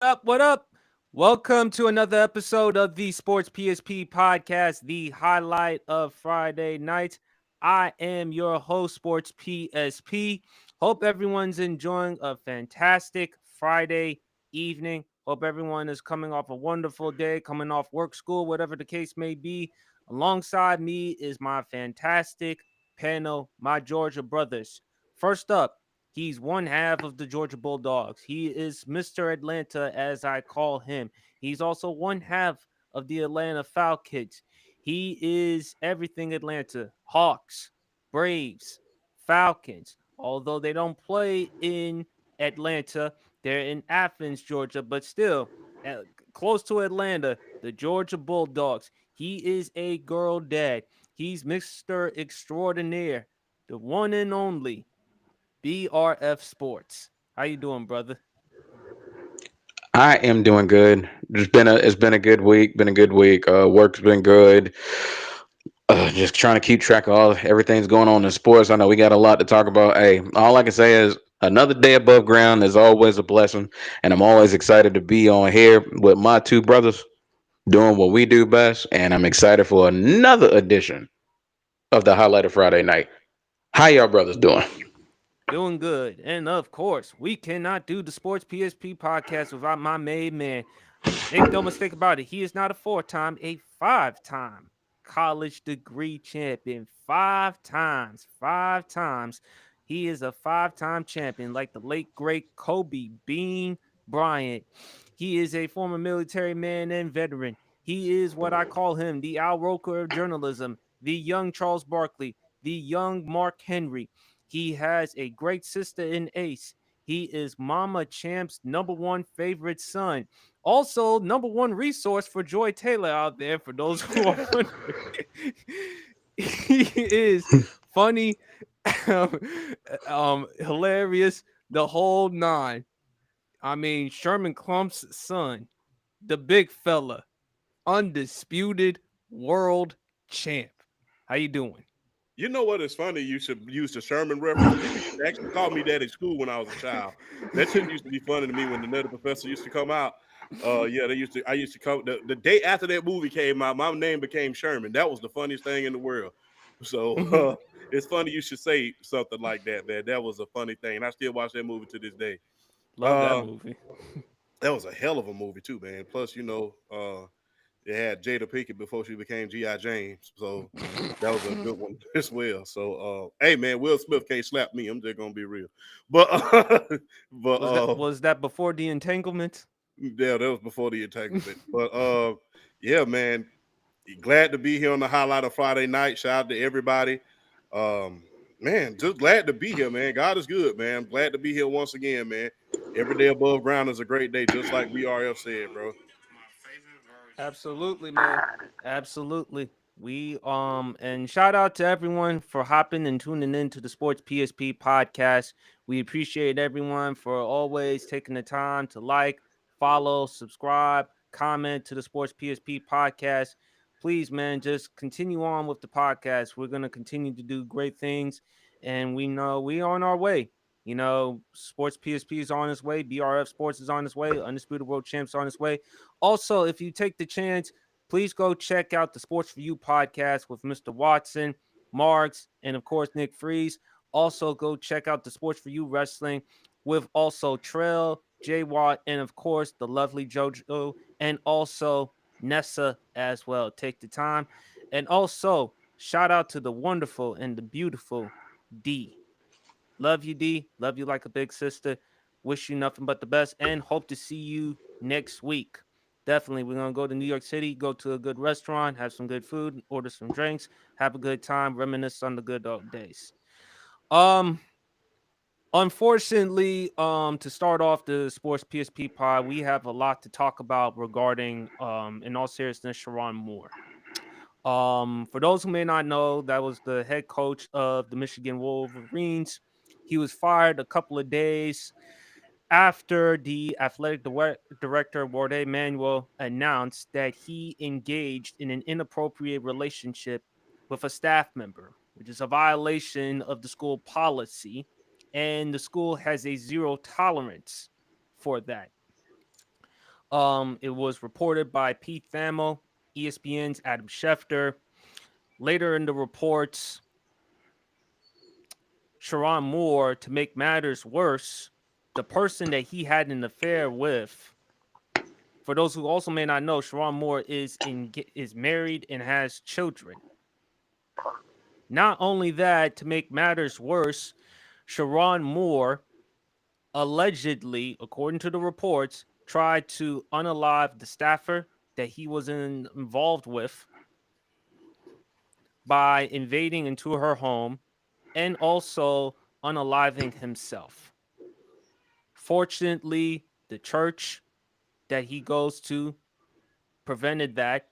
up? What up? Welcome to another episode of the Sports PSP podcast, the highlight of Friday night. I am your host, Sports PSP. Hope everyone's enjoying a fantastic Friday evening. Hope everyone is coming off a wonderful day, coming off work, school, whatever the case may be. Alongside me is my fantastic panel, my Georgia brothers. First up, he's one half of the Georgia Bulldogs. He is Mr. Atlanta, as I call him. He's also one half of the Atlanta Falcons. He is everything Atlanta: Hawks, Braves, Falcons. Although they don't play in Atlanta, they're in Athens, Georgia, but still close to Atlanta, the Georgia Bulldogs. He is a girl dad. He's Mr. Extraordinaire, the one and only BRF Sports. How you doing, brother? I am doing good. It's been a good week. Been a good week. Work's been good. Just trying to keep track of all everything's going on in sports. I know we got a lot to talk about. Hey, all I can say is another day above ground is always a blessing, and I'm always excited to be on here with my two brothers doing what we do best. And I'm excited for another edition of the Highlight of Friday Night. How y'all brothers doing? Doing good. And of course, we cannot do the Sports PSP podcast without my main man. Make no mistake about it. He is not a four-time, a five-time college degree champion. Five times. Five times. He is a five-time champion, like the late great Kobe Bean Bryant. He is a former military man and veteran. He is what I call him, the Al Roker of journalism, the young Charles Barkley, the young Mark Henry. He has a great sister in Ace. He is Mama Champ's number one favorite son. Also, number one resource for Joy Taylor out there, for those who are wondering. He is funny, um, hilarious, the whole nine. I mean, Sherman Clump's son, the big fella, undisputed world champ. How you doing? You know what? It's funny. You should use the Sherman reference. People used to actually call me that at school when I was a child. That shit used to be funny to me when the Nutty Professor used to come out. Yeah, they used to. I used to come the day after that movie came out. My name became Sherman. That was the funniest thing in the world. So it's funny you should say something like that, man. That was a funny thing. And I still watch that movie to this day. Love that Uh, movie. that was a hell of a movie too, man. Plus, it had Jada Pinkett before she became G.I. James. So that was a good one as well. So hey man, Will Smith can't slap me. I'm just gonna be real. But but Was that before the entanglement? yeah, that was before the entanglement. But yeah, man. Glad to be here on the highlight of Friday night. Shout out to everybody. Um, man, just glad to be here, man. God is good, man. I'm glad to be here once again, man. Every day above ground is a great day, just like BRF said, bro. Absolutely, man. Absolutely. We and shout out to everyone for hopping and tuning in to the Sports PSP podcast. We appreciate everyone for always taking the time to like, follow, subscribe, comment to the Sports PSP podcast. Please, man, just continue on with the podcast. We're gonna continue to do great things, and we know we on our way. Sports PSP is on its way. BRF Sports is on its way. Undisputed World Champs on its way. Also, if you take the chance, please go check out the Sports for You podcast with Mr. Watson, Marks, and of course Nick Freeze. Also, go check out the Sports for You wrestling with also Trail, J Watt, and of course the lovely JoJo, and also Nessa as well. Take the time. And also, shout out to the wonderful and the beautiful D. Love you, D. Love you like a big sister. Wish you nothing but the best and hope to see you next week. Definitely, we're gonna go to New York City, go to a good restaurant, have some good food, order some drinks, have a good time, reminisce on the good old days. Um, Unfortunately, to start off the Sports PSP pod, we have a lot to talk about regarding, in all seriousness, Sharon Moore. For those who may not know, that was the head coach of the Michigan Wolverines. He was fired a couple of days after the athletic director, Ward Manuel, announced that he engaged in an inappropriate relationship with a staff member, which is a violation of the school policy. And the school has a zero tolerance for that. It was reported by Pete Thamel, ESPN's Adam Schefter. Later in the reports, Sharon Moore, to make matters worse, the person that he had an affair with, for those who also may not know, Sharon Moore is married and has children. Not only that, to make matters worse, Sharon Moore allegedly, according to the reports, tried to unalive the staffer that he was involved with by invading into her home and also unaliving himself. Fortunately, the church that he goes to prevented that.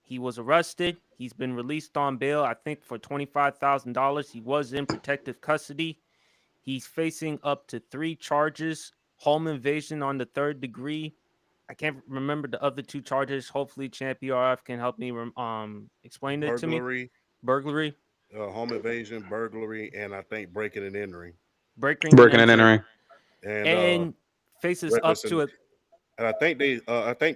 He was arrested. He's been released on bail, I think, for $25,000. He was in protective custody. He's facing up to 3 charges: home invasion on the 3rd degree. I can't remember the other 2 charges. Hopefully, Champ BRF can help me explain it to me. Burglary, home invasion, burglary, and I think breaking and entering. breaking and entering, and faces up to it. And I think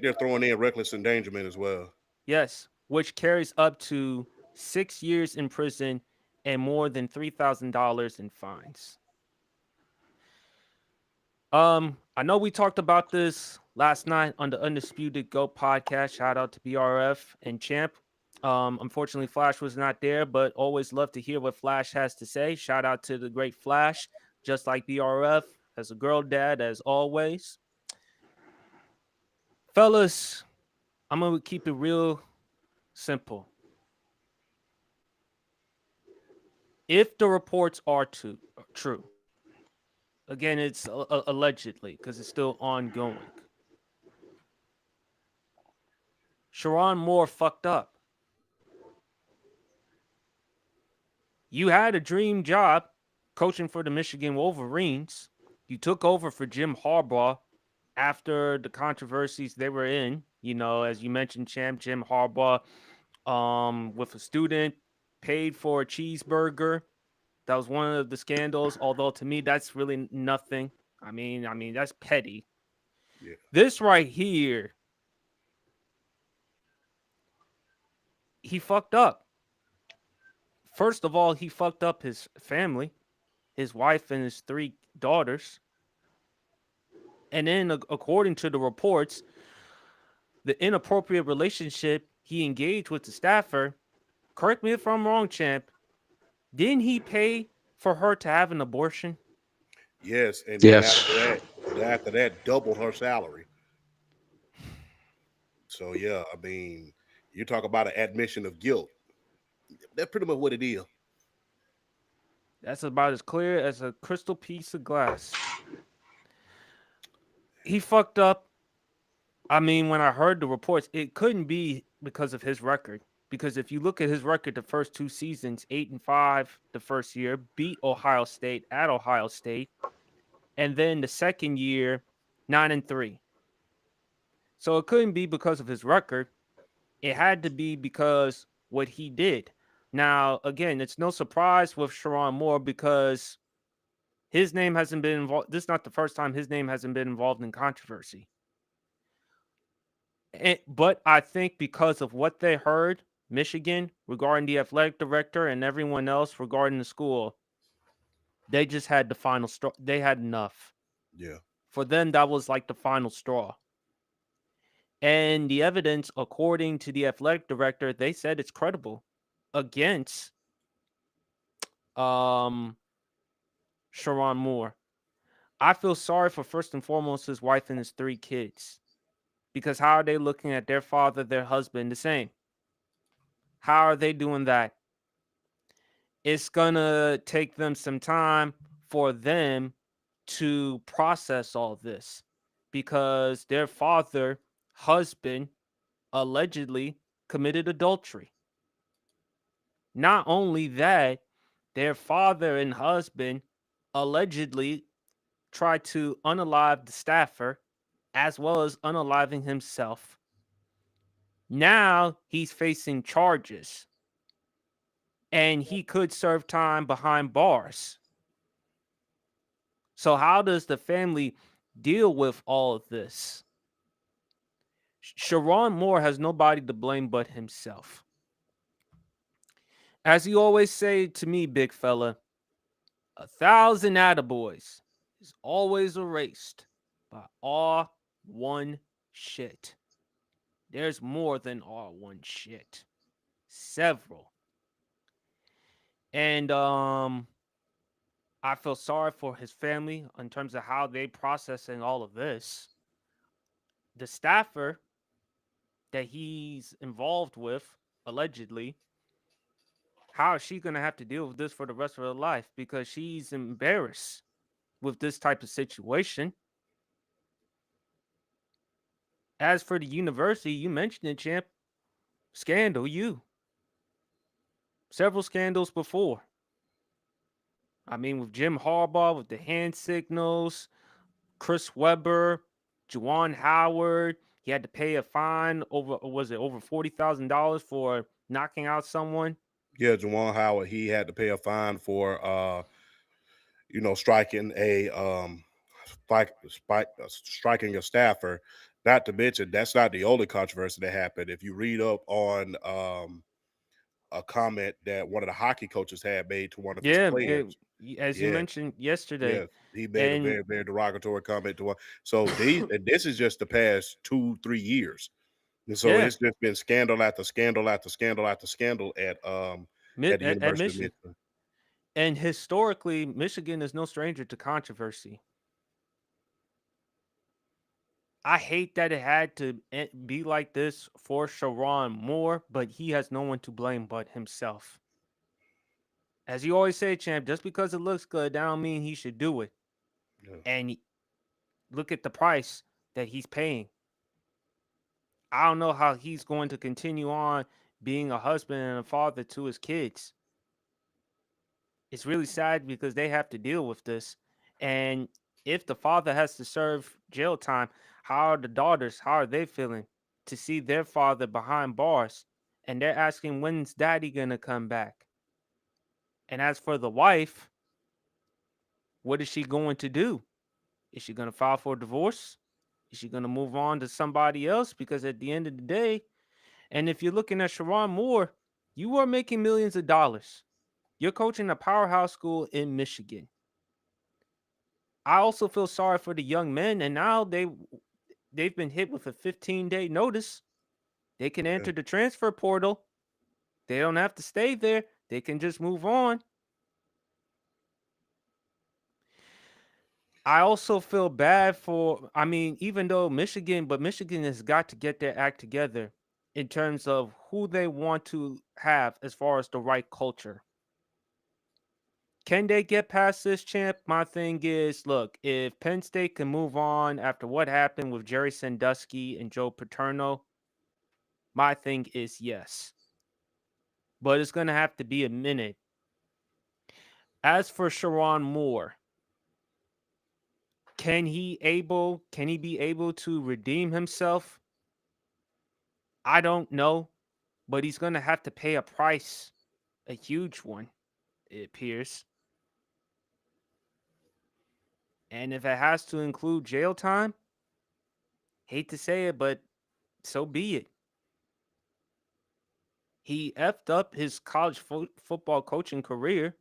they're throwing in reckless endangerment as well. Yes, which carries up to 6 years in prison and more than $3,000 in fines. I know we talked about this last night on the Undisputed GOAT podcast. Shout out to BRF and Champ. Unfortunately, Flash was not there, but always love to hear what Flash has to say. Shout out to the great Flash, just like BRF, as a girl dad, as always. Fellas, I'm going to keep it real simple. If the reports are true, again, it's allegedly because it's still ongoing, Sharon Moore fucked up. You had a dream job coaching for the Michigan Wolverines. You took over for Jim Harbaugh after the controversies they were in. You know, as you mentioned, Champ, Jim Harbaugh with a student paid for a cheeseburger. That was one of the scandals, although to me, that's really nothing. I mean, that's petty. Yeah. This right here, he fucked up. First of all, he fucked up his family, his wife and his 3 daughters. And then, according to the reports, the inappropriate relationship he engaged with the staffer, correct me if I'm wrong, Champ, didn't he pay for her to have an abortion? Yes, and then after that, doubled her salary. So yeah, I mean, you talk about an admission of guilt. That's pretty much what it is. That's about as clear as a crystal piece of glass. He fucked up. I mean, when I heard the reports, it couldn't be because of his record. Because if you look at his record, the first 2 seasons, 8-5 the first year, beat Ohio State at Ohio State. And then the second year, 9-3. So it couldn't be because of his record. It had to be because what he did. Now, again, it's no surprise with Sharon Moore because his name hasn't been involved. This is not the first time his name hasn't been involved in controversy. But I think because of what they heard, Michigan, regarding the athletic director and everyone else regarding the school, they just had the final straw. They had enough. Yeah. For them, that was like the final straw. And the evidence, according to the athletic director, they said it's credible against Sharon Moore. I feel sorry for, first and foremost, his wife and his 3 kids. Because how are they looking at their father, their husband, the same? How are they doing that? It's going to take them some time for them to process all this. Because their father, husband, allegedly committed adultery. Not only that, their father and husband allegedly tried to unalive the staffer as well as unaliving himself. Now he's facing charges and he could serve time behind bars. So how does the family deal with all of this? Sharon Moore has nobody to blame but himself. As you always say to me, big fella, 1,000 attaboys is always erased by all one shit. There's more than all one shit. Several. And I feel sorry for his family in terms of how they processing all of this. The staffer that he's involved with, allegedly, how is she going to have to deal with this for the rest of her life? Because she's embarrassed with this type of situation. As for the university, you mentioned it, champ. Scandal, several scandals before. I mean, with Jim Harbaugh, with the hand signals, Chris Webber, Juwan Howard, he had to pay a fine over $40,000 for knocking out someone. Yeah, Juwan Howard, he had to pay a fine for striking striking a staffer. Not to mention, that's not the only controversy that happened. If you read up on a comment that one of the hockey coaches had made to one of his players, as you mentioned yesterday, yeah, he made a very, very derogatory comment to one. So and this is just the past 2-3 years. And so it's just been scandal after scandal after scandal after scandal at the University of Michigan. And historically, Michigan is no stranger to controversy. I hate that it had to be like this for Sharon Moore, but he has no one to blame but himself. As you always say, champ, just because it looks good, that don't mean he should do it. Yeah. And look at the price that he's paying. I don't know how he's going to continue on being a husband and a father to his kids. It's really sad because they have to deal with this. And if the father has to serve jail time, how are the daughters? How are they feeling to see their father behind bars? And they're asking, when's daddy going to come back? And as for the wife, what is she going to do? Is she going to file for a divorce? Is she going to move on to somebody else? Because at the end of the day, and if you're looking at Sharon Moore, you are making millions of dollars. You're coaching a powerhouse school in Michigan. I also feel sorry for the young men, and now they've been hit with a 15-day notice. They can enter the transfer portal. They don't have to stay there. They can just move on. I also feel bad for, even though Michigan has got to get their act together in terms of who they want to have as far as the right culture. Can they get past this, champ? My thing is, look, if Penn State can move on after what happened with Jerry Sandusky and Joe Paterno, my thing is yes. But it's going to have to be a minute. As for Sharon Moore, can he be able to redeem himself? I don't know, but he's going to have to pay a price, a huge one, it appears. And if it has to include jail time, hate to say it, but so be it. He effed up his college football coaching career.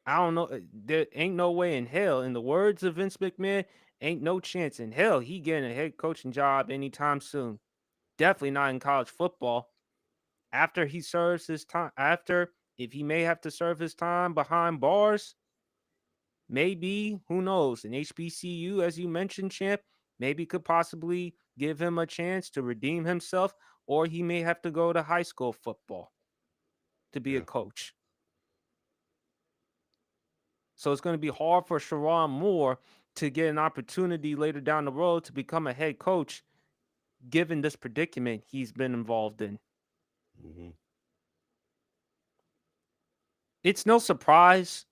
I don't know. There ain't no way in hell, in the words of Vince McMahon, ain't no chance in hell he getting a head coaching job anytime soon. Definitely not in college football. After he serves his time, if he may have to serve his time behind bars, maybe, who knows, an HBCU, as you mentioned, champ, maybe could possibly give him a chance to redeem himself, or he may have to go to high school football to be a coach. So it's going to be hard for Sharon Moore to get an opportunity later down the road to become a head coach, given this predicament he's been involved in. Mm-hmm. It's no surprise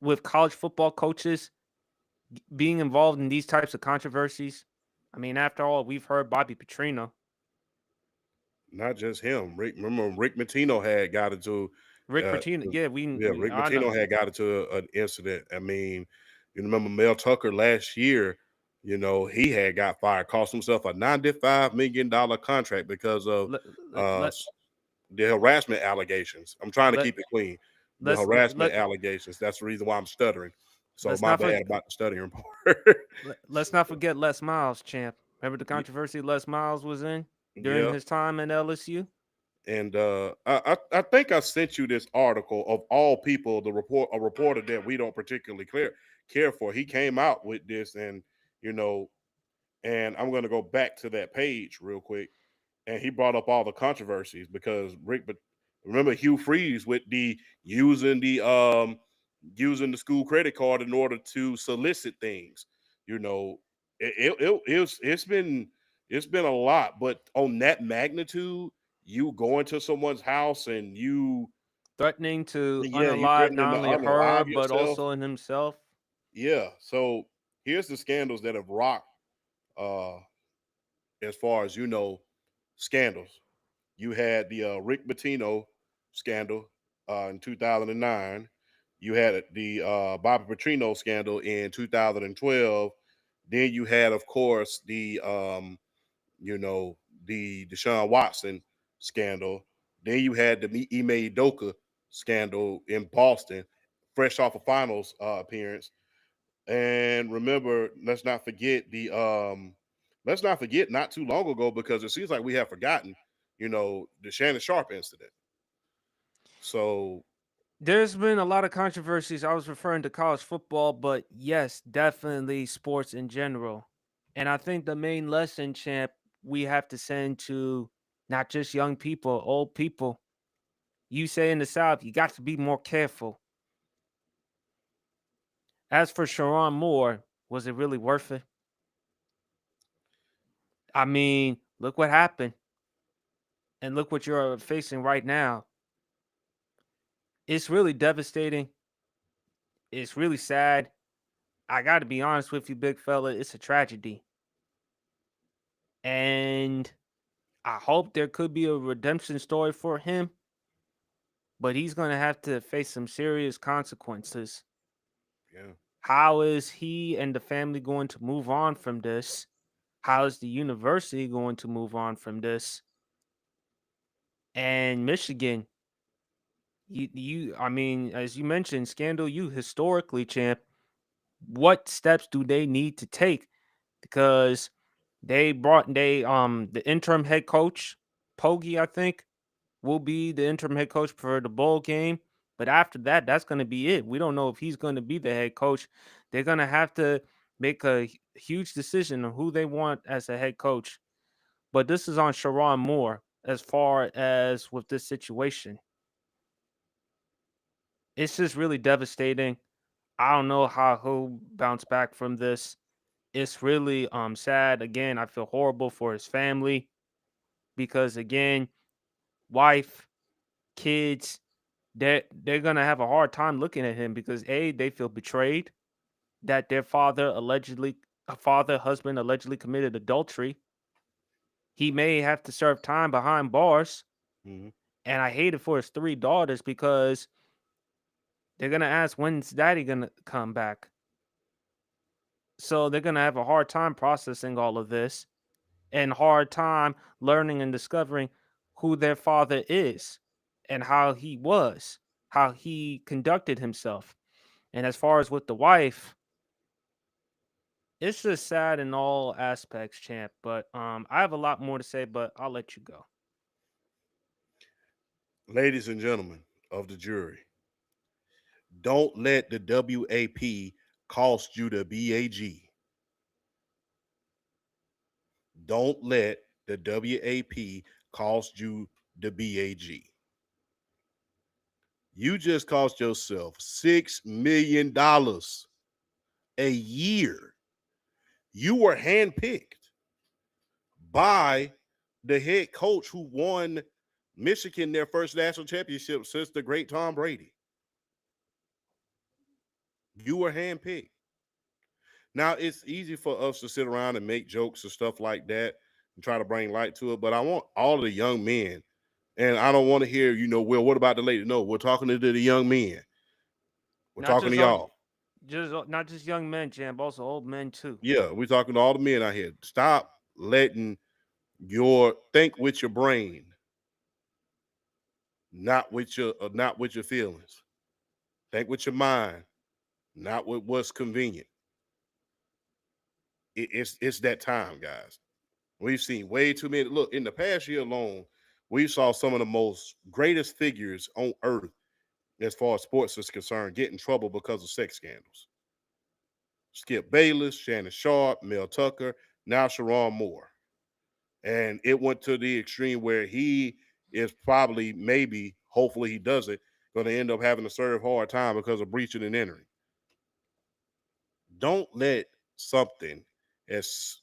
with college football coaches being involved in these types of controversies. I mean, after all, we've heard Bobby Petrino. Not just him. Remember Rick Pitino had got into Rick Pitino. Rick Pitino had got into an incident. I mean, you remember Mel Tucker last year You know, he had got fired, cost himself a $95 million contract because of Let, uh, let, the harassment allegations. I'm trying to let, keep it clean. The let's harassment let allegations. That's the reason why I'm stuttering. So let's my not bad forget about the stuttering part. let's not forget Les Miles, champ. Remember the Y- controversy Les Miles was in during yeah. his time in LSU? And I think I sent you this article of all people, a reporter that we don't particularly care for. He came out with this, and you know, and I'm going to go back to that page real quick. And he brought up all the controversies because but remember Hugh Freeze with the using the school credit card in order to solicit things. You know, it's been a lot, but on that magnitude, you go into someone's house and Threatening to you unalive threatening not to only her unalive but yourself. also in himself. Yeah. So here's the scandals that have rocked uh as far as scandals. You had the Rick Pitino scandal in 2009. You had the Bobby Petrino scandal in 2012. Then you had, of course, you know, the Deshaun Watson scandal. Then you had the Ime Udoka scandal in Boston, fresh off a finals appearance. And remember, let's not forget not too long ago, because it seems like we have forgotten, the Shannon Sharp incident. So There's been a lot of controversies. I was referring to college football, but yes, definitely sports in general. And I think the main lesson, champ, we have to send to not just young people, old people. You say in the South, you got to be more careful. As for Sharon Moore, was it really worth it? I mean, look what happened, and look what you're facing right now. It's really devastating. It's really sad. I got to be honest with you, big fella. It's a tragedy. And I hope there could be a redemption story for him, but he's going to have to face some serious consequences. yeah, How is he and the family going to move on from this? How is the university going to move on from this? And Michigan, I mean, as you mentioned, Scandal, you historically, champ, what steps do they need to take? Because the interim head coach, Poggi, I think, will be the interim head coach for the bowl game. But after that, that's going to be it. We don't know if he's going to be the head coach. They're going to have to make a huge decision on who they want as a head coach. But this is on Sharon Moore as far as with this situation. It's just really devastating. I don't know how he'll bounce back from this. It's really sad. Again, I feel horrible for his family because again, wife, kids, they're gonna have a hard time looking at him because they feel betrayed that their husband allegedly committed adultery. He may have to serve time behind bars, hmm and I hate it for his three daughters because they're gonna ask when's daddy gonna come back. So they're gonna have a hard time processing all of this and hard time learning and discovering who their father is and how he was, how he conducted himself. And as far as with the wife, it's just sad in all aspects, champ. But I have a lot more to say, but I'll let you go. ladies and gentlemen of the jury, don't let the WAP cost you the BAG. Don't let the WAP cost you the BAG. You just cost yourself $6 million a year. You were handpicked by the head coach who won Michigan their first national championship since the great Tom Brady. You were handpicked. Now, it's easy for us to sit around and make jokes and stuff like that and try to bring light to it, but I want all of the young men, and I don't want to hear, well, what about the lady? No, we're talking to the young men. We're Not talking to just all y'all. Just not just young men, champ, also old men too. Yeah, we're talking to all the men out here. Stop letting your think with your brain, not with your feelings. Think with your mind, not with what's convenient. It's that time, guys. We've seen way too many. Look, in the past year alone, we saw some of the most greatest figures on earth as far as sports is concerned get in trouble because of sex scandals. Skip Bayless, Shannon Sharp, Mel Tucker, now Sharon Moore. And it went to the extreme where he is probably, maybe, hopefully he does it, going to end up having to serve hard time because of breaching and entering. Don't let something as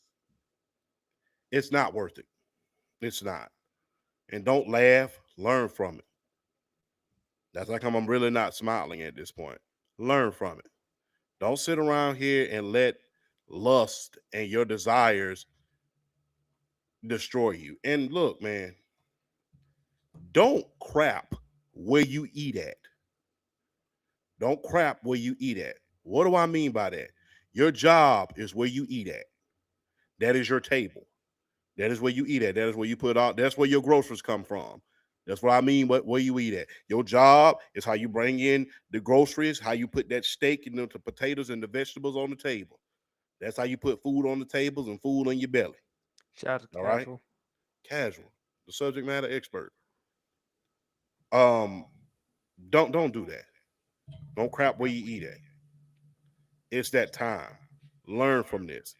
it's not worth it. It's not. And don't laugh, learn from it. That's like I'm really not smiling at this point. Learn from it. Don't sit around here and let lust and your desires destroy you. And look, man, don't crap where you eat at. Don't crap where you eat at. What do I mean by that? Your job is where you eat at. That is your table. That is where you eat at. That is where you put out. That's where your groceries come from. That's what I mean. Where you eat at. Your job is how you bring in the groceries, how you put that steak and the potatoes and the vegetables on the table. That's how you put food on the tables and food in your belly. Shout out to All right, Casual. casual, the subject matter expert. Um, don't do that. Don't crap where you eat at. It's that time. Learn from this.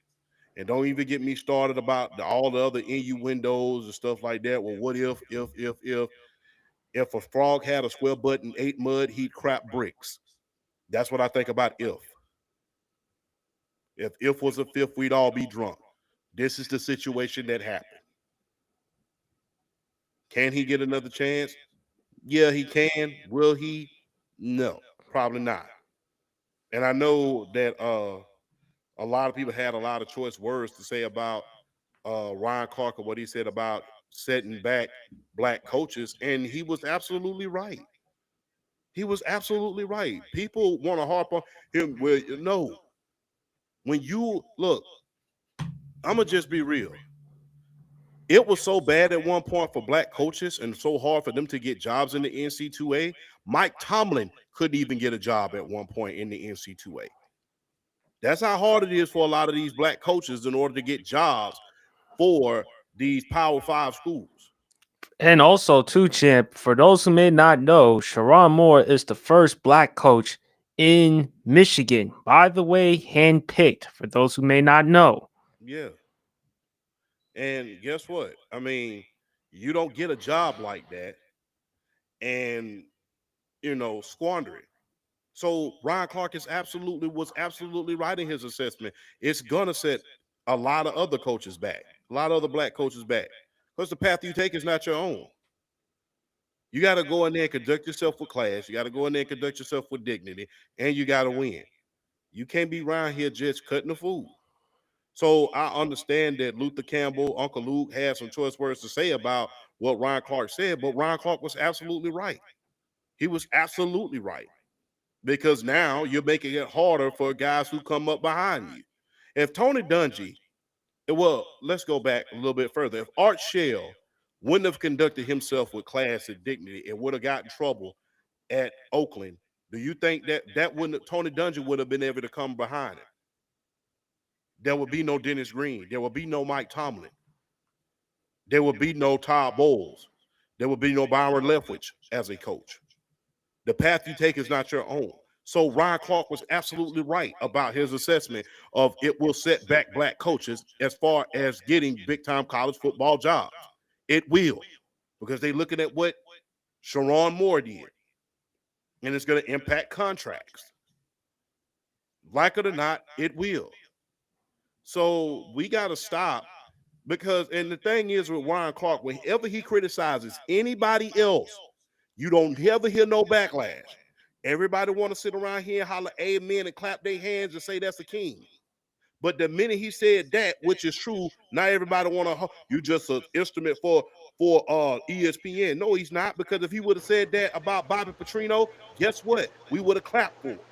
And don't even get me started about all the other innuendos and stuff like that. Well, what if a frog had a square butt and ate mud, he'd crap bricks. That's what I think about if. If was a fifth, we'd all be drunk. This is the situation that happened. Can he get another chance? Yeah, he can. Will he? No, probably not. And I know that a lot of people had a lot of choice words to say about Ryan Clark and what he said about setting back black coaches, and he was absolutely right. He was absolutely right. People want to harp on him. Well, no, when you look, I'm gonna just be real. It was so bad at one point for black coaches and so hard for them to get jobs in the NC2A. Mike Tomlin couldn't even get a job at one point in the NC2A. That's how hard it is for a lot of these black coaches in order to get jobs for these Power Five schools. And also, too, champ, for those who may not know, Sharon Moore is the first black coach in Michigan. By the way, handpicked, for those who may not know. Yeah. And guess what? I mean, you don't get a job like that and, squander it. So Ryan Clark was absolutely right in his assessment. It's gonna set a lot of other coaches back, a lot of other black coaches back, because the path you take is not your own. You got to go in there and conduct yourself with class. You got to go in there and conduct yourself with dignity, and you got to win. You can't be around here just cutting the food. So I understand that Luther Campbell, Uncle Luke, had some choice words to say about what Ryan Clark said, but Ryan Clark was absolutely right. He was absolutely right. Because now you're making it harder for guys who come up behind you. If Tony Dungy, well, let's go back a little bit further. If Art Shell wouldn't have conducted himself with class and dignity and would have gotten trouble at Oakland, do you think that wouldn't Tony Dungy would have been able to come behind him? There would be no Dennis Green. There would be no Mike Tomlin. There would be no Todd Bowles. There would be no Byron Leftwich as a coach. The path you take is not your own. So Ryan Clark was absolutely right about his assessment of it will set back black coaches as far as getting big-time college football jobs. It will, because they're looking at what Sharon Moore did, and it's going to impact contracts. Like it or not, it will. So we got to stop because, and the thing is with Ryan Clark, whenever he criticizes anybody else, you don't ever hear no backlash. Everybody want to sit around here and holler amen and clap their hands and say that's a king. But the minute he said that, which is true, now everybody want to, you just an instrument for ESPN. No, he's not, because if he would have said that about Bobby Petrino, guess what? We would have clapped for it.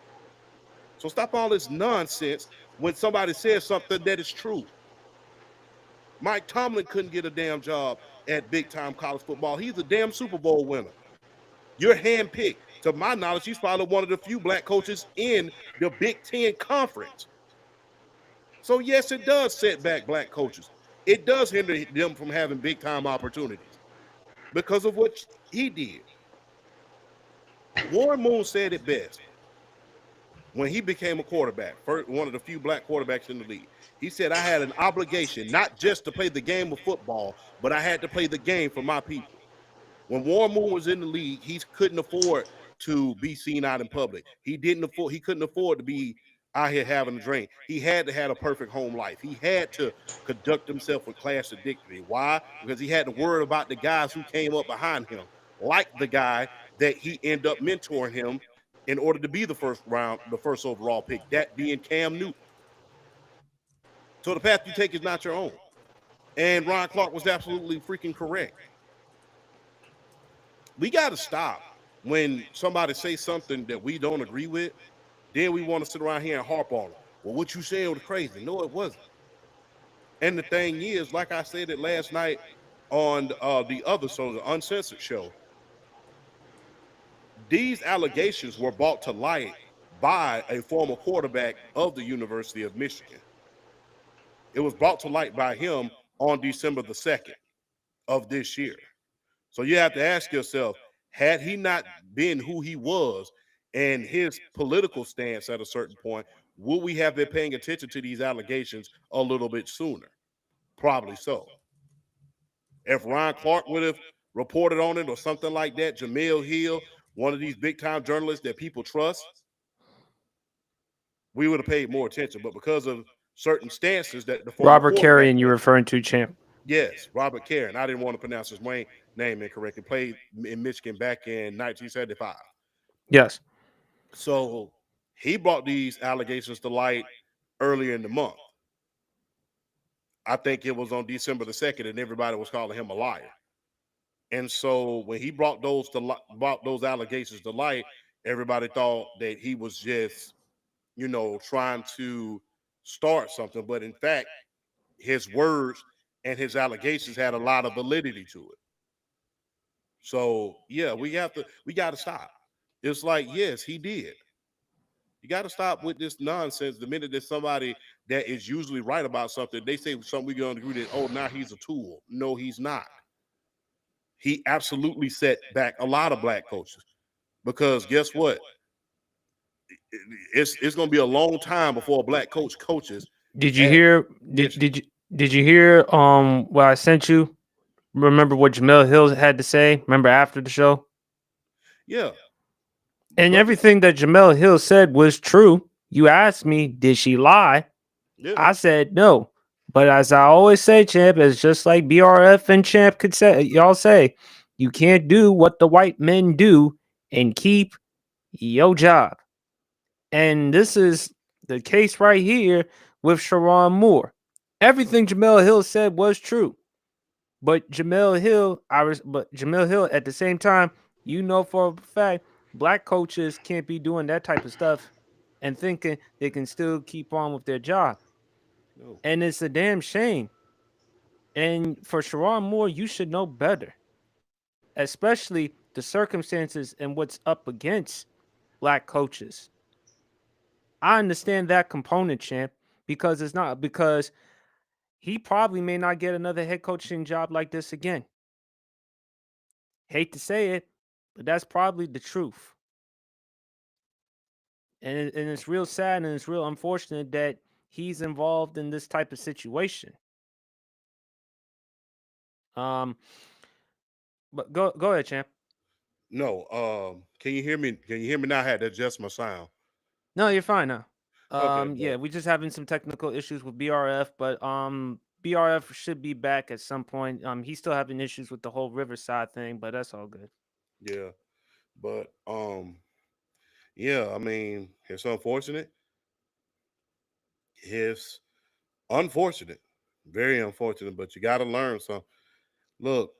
So stop all this nonsense when somebody says something that is true. Mike Tomlin couldn't get a damn job at big time college football. He's a damn Super Bowl winner. You're handpicked. To my knowledge, he's probably one of the few black coaches in the Big Ten Conference. So, yes, it does set back black coaches. It does hinder them from having big time opportunities because of what he did. Warren Moon said it best when he became a quarterback, one of the few black quarterbacks in the league. He said, I had an obligation not just to play the game of football, but I had to play the game for my people. When Warren Moon was in the league, he couldn't afford to be seen out in public. He couldn't afford to be out here having a drink. He had to have a perfect home life. He had to conduct himself with class and dignity. Why? Because he had to worry about the guys who came up behind him, like the guy that he ended up mentoring him in order to be the first overall pick, that being Cam Newton. So the path you take is not your own. And Ron Clark was absolutely freaking correct. We got to stop when somebody says something that we don't agree with, then we want to sit around here and harp on it. Well, what you said was crazy. No, it wasn't. And the thing is, like I said it last night on the other show, the Uncensored show, these allegations were brought to light by a former quarterback of the University of Michigan. It was brought to light by him on December the 2nd of this year. So you have to ask yourself, had he not been who he was and his political stance at a certain point, would we have been paying attention to these allegations a little bit sooner? Probably so. If Ron Clark would have reported on it or something like that, Jamel Hill, one of these big-time journalists that people trust, we would have paid more attention. But because of certain stances that the Robert Carrion, you're referring to, champ? Yes, Robert Carrion. I didn't want to pronounce his name incorrectly. Played in Michigan back in 1975. Yes. So he brought these allegations to light earlier in the month. I think it was on December the 2nd, and everybody was calling him a liar. And so when he brought those allegations to light, everybody thought that he was just, trying to start something. But in fact, his words and his allegations had a lot of validity to it. So yeah, we got to stop. It's like, yes, he did. You got to stop with this nonsense. The minute there's somebody that is usually right about something, they say something, we're going to agree that, oh, now he's a tool. No, he's not. He absolutely set back a lot of black coaches because guess what? It's going to be a long time before a black coach coaches. Did you hear? Did you hear? What I sent you? Remember what Jamel Hill had to say? Remember after the show? Yeah. And everything that Jamel Hill said was true. You asked me, did she lie? Yeah. I said no. But as I always say, champ, it's just like BRF and champ could say, y'all say, you can't do what the white men do and keep your job. And this is the case right here with Sherrone Moore. Everything Jamel Hill said was true. But Jamel Hill at the same time, for a fact, black coaches can't be doing that type of stuff and thinking they can still keep on with their job. No. And it's a damn shame. And for Sherrone Moore, you should know better, especially the circumstances and what's up against black coaches. I understand that component, champ, because he probably may not get another head coaching job like this again. Hate to say it, but that's probably the truth. And it's real sad and it's real unfortunate that he's involved in this type of situation. But go ahead, champ. No, can you hear me? Can you hear me now? I had to adjust my sound. No, you're fine now. Okay, yeah, we're just having some technical issues with BRF, but BRF should be back at some point. He's still having issues with the whole Riverside thing, but that's all good. Yeah, but yeah, I mean, it's unfortunate. It's unfortunate, very unfortunate, but you got to learn something. Look,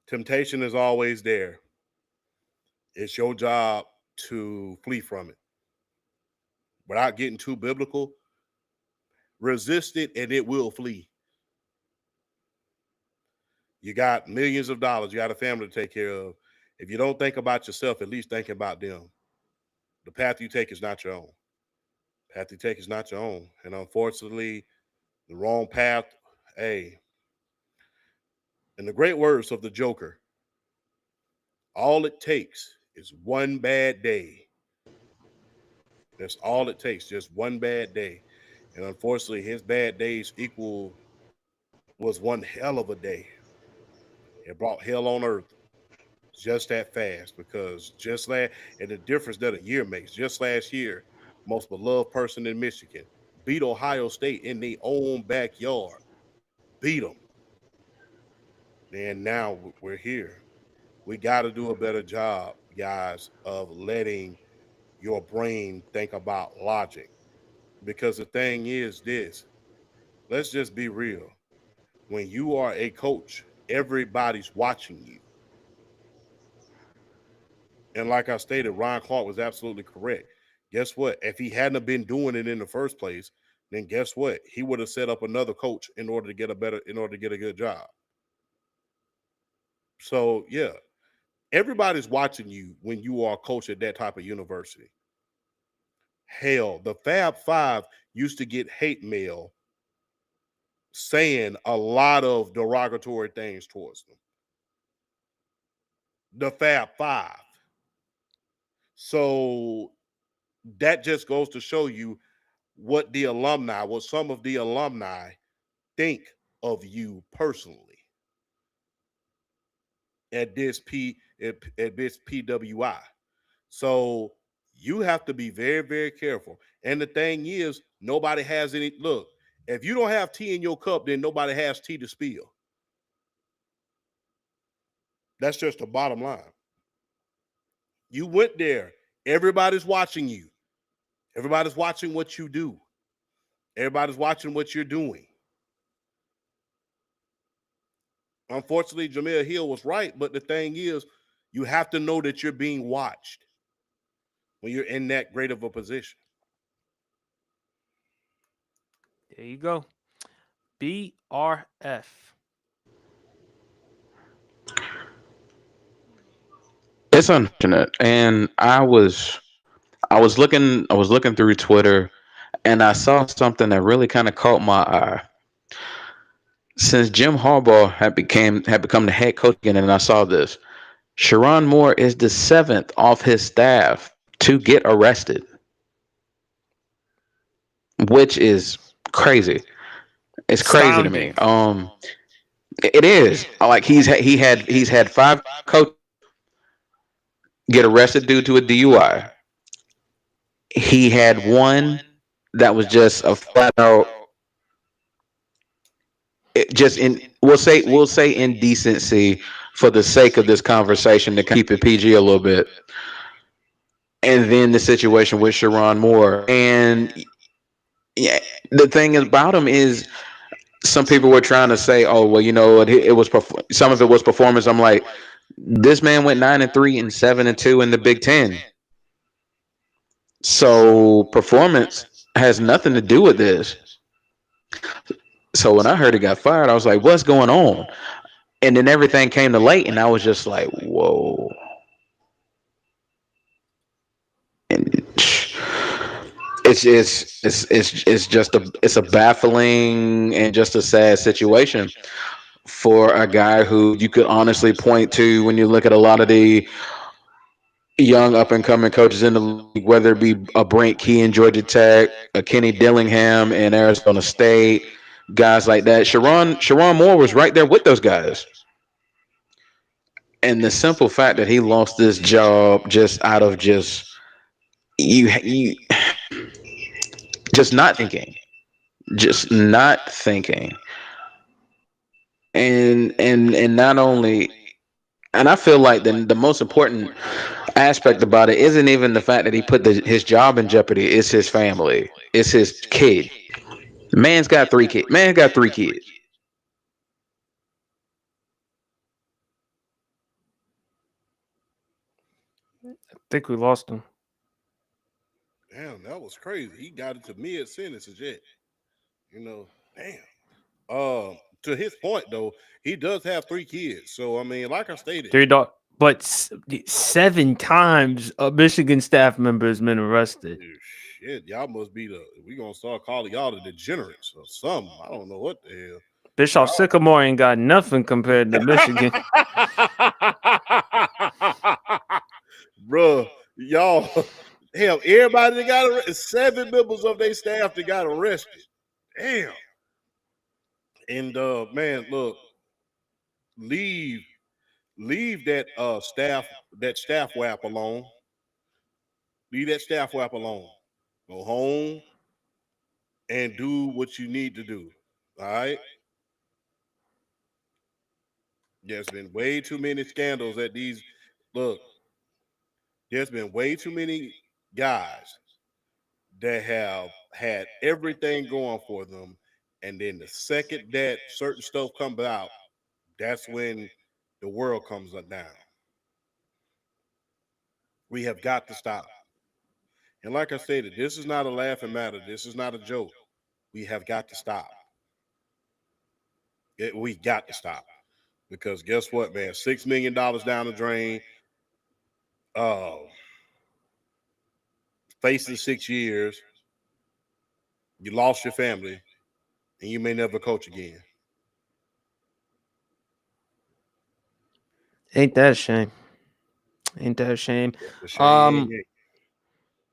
temptation is always there. It's your job to flee from it. without getting too biblical, resist it and it will flee. You got millions of dollars. You got a family to take care of. If you don't think about yourself, at least think about them. The path you take is not your own. The path you take is not your own. And unfortunately, the wrong path, hey, in the great words of the Joker, all it takes is one bad day. That's all it takes, just one bad day. And unfortunately, his bad days was one hell of a day. It brought hell on earth just that fast because and the difference that a year makes. Just last year, most beloved person in Michigan beat Ohio State in their own backyard. Beat them. And now we're here. We got to do a better job, guys, of letting your brain think about logic. Because the thing is this, let's just be real. When you are a coach, everybody's watching you. And like I stated, Ron Clark was absolutely correct. Guess what? If he hadn't been doing it in the first place, then guess what? He would have set up another coach in order to get a good job. So yeah, everybody's watching you when you are a coach at that type of university. Hell, the Fab Five used to get hate mail saying a lot of derogatory things towards them. The Fab Five. So that just goes to show you what some of the alumni think of you personally at this PWI. So you have to be very, very careful. And the thing is, nobody has any look. If you don't have tea in your cup, then nobody has tea to spill. That's just the bottom line. You went there. Everybody's watching you. Everybody's watching what you do. Everybody's watching what you're doing. Unfortunately, Jamel Hill was right, but the thing is, you have to know that you're being watched when you're in that great of a position. There you go. BRF. It's unfortunate, and I was looking through Twitter, and I saw something that really kind of caught my eye. Since Jim Harbaugh had become the head coach again, and I saw this, Sharon Moore is the seventh off his staff to get arrested, which is crazy. It's crazy to me. Astounding. It is like he's had five coaches get arrested due to a DUI. He had one that was just a flat out, just in we'll say indecency for the sake of this conversation to keep it PG a little bit. And then the situation with Sharon Moore, and yeah, the thing about him is some people were trying to say, oh well, it was some of it was performance. I'm like, this man went 9-3 and 7-2 in the Big Ten. So performance has nothing to do with this. So when I heard he got fired, I was like, what's going on? And then everything came to light, and I was just like, whoa. And it's a baffling and just a sad situation for a guy who you could honestly point to when you look at a lot of the young up and coming coaches in the league, whether it be a Brent Key in Georgia Tech, a Kenny Dillingham in Arizona State, guys like that. Sharon Moore was right there with those guys. And the simple fact that he lost this job just out of you just not thinking, and not only, and I feel like the most important aspect about it isn't even the fact that he put his job in jeopardy. It's his family. It's his kid. Man's got three kids. Man got three kids. I think we lost him. Damn, that was crazy. He got it to mid sentences yet. Damn. To his point though, he does have 3 kids. So I mean, like I stated, 3 dog, but 7 times a Michigan staff member has been arrested. shit, y'all must be we gonna start calling y'all the degenerates or something. I don't know what the hell. Bishop Sycamore ain't got nothing compared to Michigan. Bruh, y'all, hell, everybody that got arrested, 7 members of their staff that got arrested. Damn. And man, look, leave that staff WAP alone. Leave that staff WAP alone. Go home and do what you need to do. All right. There's been way too many scandals at these. Look, there's been way too many guys that have had everything going for them, and then the second that certain stuff comes out, that's when the world comes down. We have got to stop. And like I stated, this is not a laughing matter. This is not a joke. We have got to stop. We got to stop. Because guess what, man? $6 million down the drain. Facing 6 years. You lost your family. And you may never coach again. Ain't that a shame? Ain't that a shame?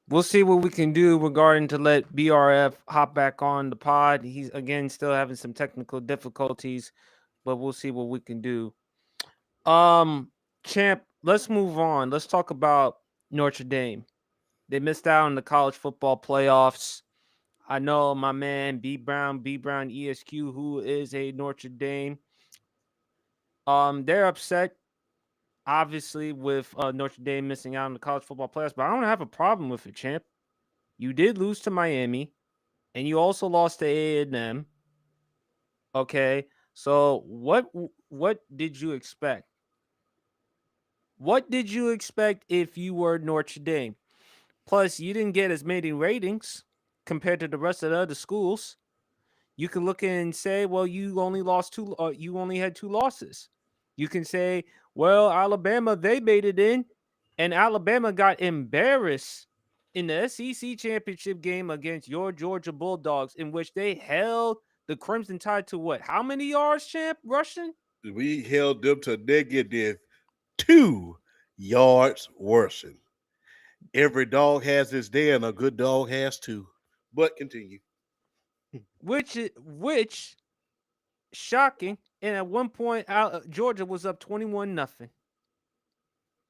We'll see what we can do regarding to let BRF hop back on the pod. He's again still having some technical difficulties, but we'll see what we can do. Champ, let's move on. Let's talk about Notre Dame. They missed out on the college football playoffs. I know my man B Brown ESQ, who is a Notre Dame. They're upset, obviously, with Notre Dame missing out on the college football playoffs, but I don't have a problem with it, champ. You did lose to Miami, and you also lost to A&M. Okay, so what did you expect? What did you expect if you were Notre Dame? Plus, you didn't get as many ratings compared to the rest of the other schools. You can look and say, well, you only lost 2. You only had 2 losses. You can say, well, Alabama, they made it in, and Alabama got embarrassed in the SEC championship game against your Georgia Bulldogs, in which they held the Crimson Tide to what? How many yards, champ, rushing? We held them to negative 2 yards rushing. Every dog has his day, and a good dog has 2. But continue. Which shocking. And at one point, Georgia was up 21-0.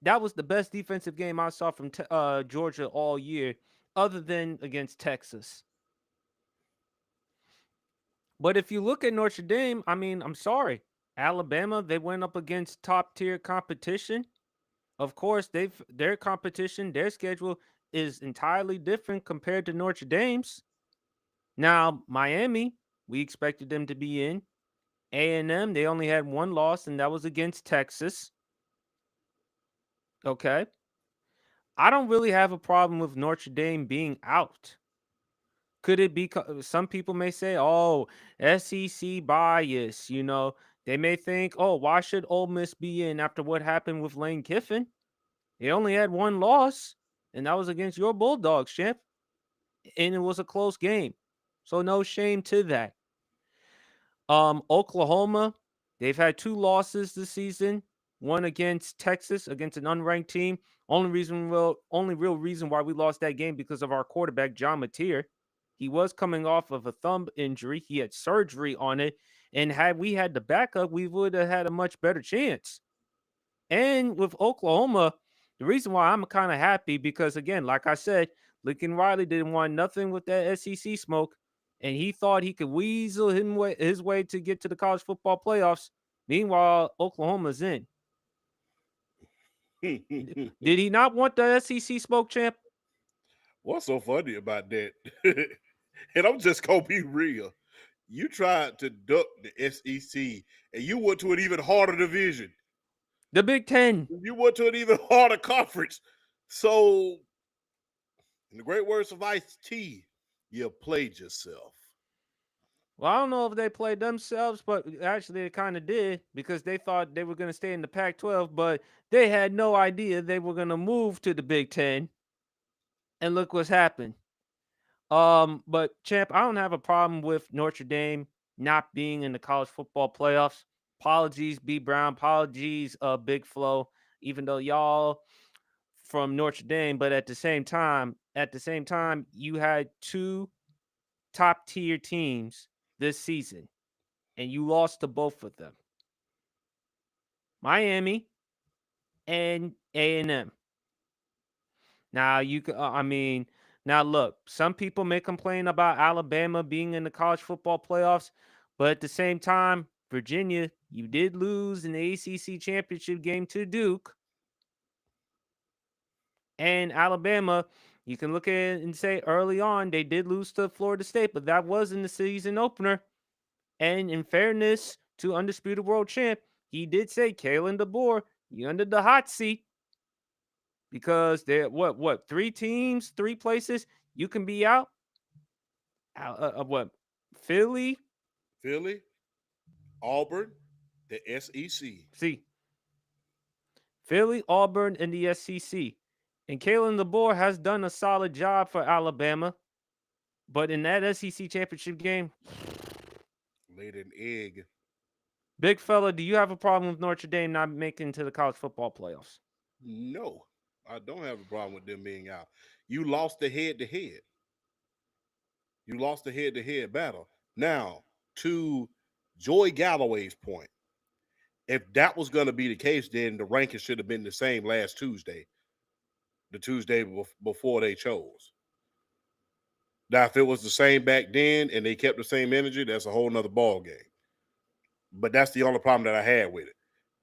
That was the best defensive game I saw from Georgia all year, other than against Texas. But if you look at Notre Dame, I mean, I'm sorry. Alabama, they went up against top-tier competition. Of course, their competition, their schedule is entirely different compared to Notre Dame's. Now, Miami, we expected them to be in. A&M, they only had 1 loss, and that was against Texas. Okay. I don't really have a problem with Notre Dame being out. Could it be, some people may say, oh, SEC bias, They may think, oh, why should Ole Miss be in after what happened with Lane Kiffin? They only had 1 loss, and that was against your Bulldogs, champ. And it was a close game. So no shame to that. Oklahoma, they've had 2 losses this season. One against Texas, against an unranked team. Only real reason why we lost that game because of our quarterback, John Mateer. He was coming off of a thumb injury. He had surgery on it. And had we had the backup, we would have had a much better chance. And with Oklahoma, the reason why I'm kind of happy because, again, like I said, Lincoln Riley didn't want nothing with that SEC smoke. And he thought he could weasel his way to get to the college football playoffs. Meanwhile, Oklahoma's in. Did he not want the SEC smoke, champ? What's so funny about that? And I'm just going to be real. You tried to duck the SEC, and you went to an even harder division. The Big Ten. You went to an even harder conference. So, In the great words of Ice-T, you played yourself. Well, I don't know if they played themselves, but actually they kind of did because they thought they were going to stay in the Pac-12, but they had no idea they were going to move to the Big Ten. And look what's happened. But champ, I don't have a problem with Notre Dame not being in the college football playoffs. Apologies, B Brown. Apologies, Big Flo. Even though y'all from Notre Dame, but at the same time, you had two top tier teams this season, and you lost to both of them, Miami and A&M. Now you can, now look, some people may complain about Alabama being in the college football playoffs, but at the same time, Virginia, you did lose in the ACC championship game to Duke, and Alabama, you can look at it and say early on they did lose to Florida State, but that was in the season opener. And in fairness to undisputed world champ, he did say, Kalen DeBoer, you under the hot seat. Because there, what, three teams, three places you can be out? What? Philly, Auburn, the SEC. See, Philly, Auburn, and the SEC. And Kalen DeBoer has done a solid job for Alabama. But in that SEC championship game, laid an egg. Big fella, do you have a problem with Notre Dame not making it to the college football playoffs? No, I don't have a problem with them being out. You lost the head-to-head. You lost the head-to-head battle. Now, to Joy Galloway's point, if that was going to be the case, then the rankings should have been the same last Tuesday, the Tuesday before they chose. Now, if it was the same back then and they kept the same energy, that's a whole nother ball game. But that's the only problem that I had with it.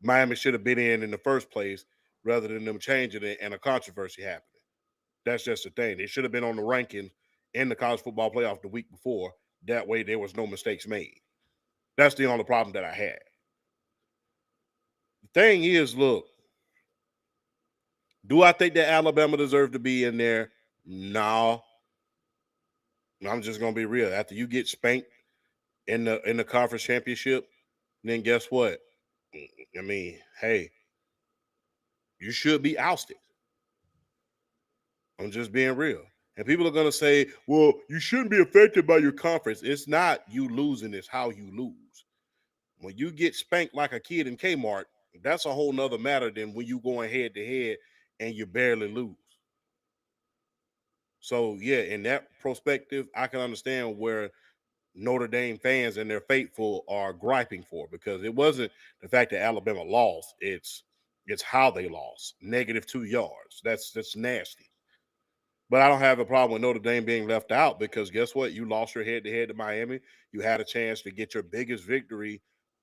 Miami should have been in the first place rather than them changing it and a controversy happening. That's just the thing. They should have been on the rankings in the college football playoff the week before. That way there was no mistakes made. That's the only problem that I had. The thing is, look, do I think that Alabama deserved to be in there? No. I'm just gonna be real. After you get spanked in the conference championship, then guess what? I mean, hey, you should be ousted. I'm just being real. And people are gonna say, well, you shouldn't be affected by your conference. It's not you losing, it's how you lose. When you get spanked like a kid in Kmart, that's a whole nother matter than when you going head to head and you barely lose. So yeah, in that perspective, I can understand where Notre Dame fans and their faithful are griping for, because it wasn't the fact that Alabama lost, it's how they lost. -2 yards. That's nasty. But I don't have a problem with Notre Dame being left out, because guess what? You lost your head-to-head to Miami. You had a chance to get your biggest victory,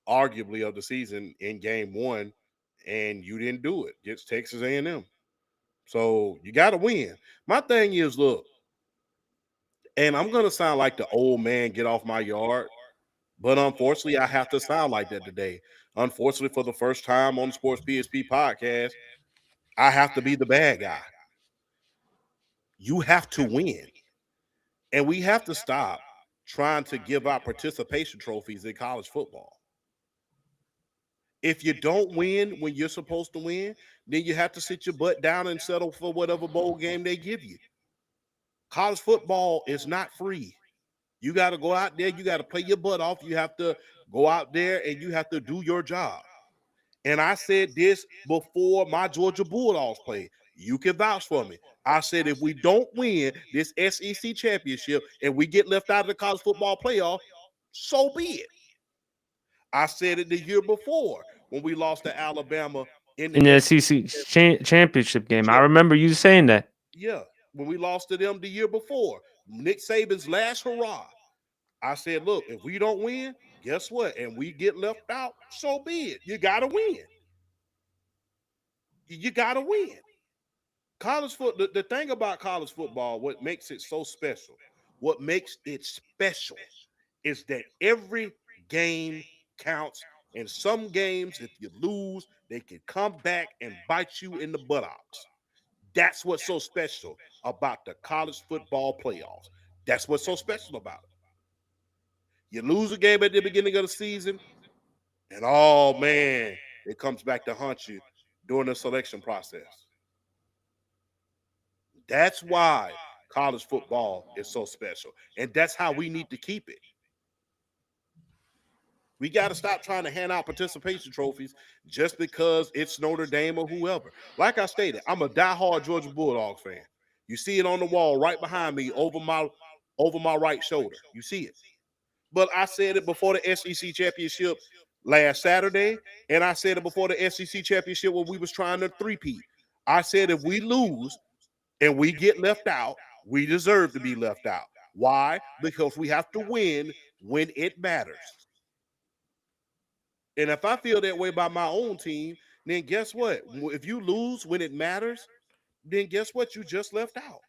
arguably, of the season in game one, and you didn't do it. It's Texas A&M. So you got to win. My thing is, look, and I'm going to sound like the old man, get off my yard, but unfortunately, I have to sound like that today. Unfortunately, for the first time on the Sports PSP podcast, I have to be the bad guy. You have to win. And we have to stop trying to give out participation trophies in college football. If you don't win when you're supposed to win, then you have to sit your butt down and settle for whatever bowl game they give you. College football is not free. You got to go out there. You got to play your butt off. You have to go out there and you have to do your job. And I said this before my Georgia Bulldogs played. You can vouch for me. I said, if we don't win this SEC championship and we get left out of the college football playoff, so be it. I said it the year before when we lost to Alabama in the SEC championship game. I remember you saying that. Yeah, when we lost to them the year before, Nick Saban's last hurrah. I said, look, if we don't win, guess what? And we get left out, so be it. You got to win. You got to win. College football, the thing about college football, what makes it so special, is that every game counts. In some games, if you lose, they can come back and bite you in the buttocks. That's what's so special about the college football playoffs. That's what's so special about it. You lose a game at the beginning of the season, and oh man, it comes back to haunt you during the selection process. That's why college football is so special. And that's how we need to keep it. We got to stop trying to hand out participation trophies just because it's Notre Dame or whoever. Like I stated, I'm a diehard Georgia Bulldogs fan. You see it on the wall right behind me over my right shoulder. You see it. But I said it before the SEC championship last Saturday, and I said it before the SEC championship when we was trying to three-peat. I said if we lose and we get left out, we deserve to be left out. Why? Because we have to win when it matters. And if I feel that way by my own team, then guess what? If you lose when it matters, then guess what? You just left out.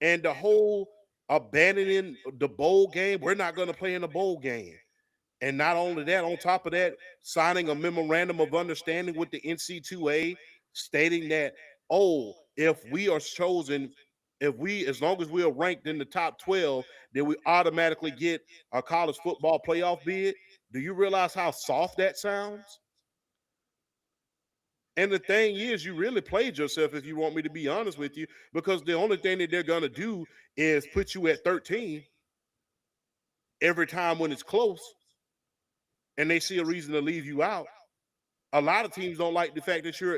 And the whole abandoning the bowl game, we're not going to play in the bowl game. And not only that, on top of that, signing a memorandum of understanding with the NC2A stating that, if we are chosen, as long as we are ranked in the top 12, then we automatically get a college football playoff bid. Do you realize how soft that sounds? And the thing is, you really played yourself, if you want me to be honest with you, because the only thing that they're going to do is put you at 13 every time when it's close, and they see a reason to leave you out. A lot of teams don't like the fact that you're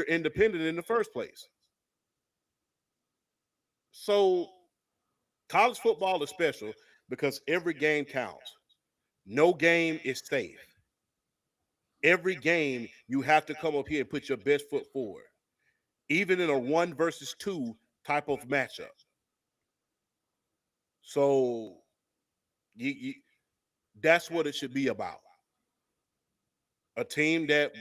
independent in the first place. So college football is special because every game counts. No game is safe. Every game, you have to come up here and put your best foot forward, even in a 1 versus 2 type of matchup. So that's what it should be about. A team that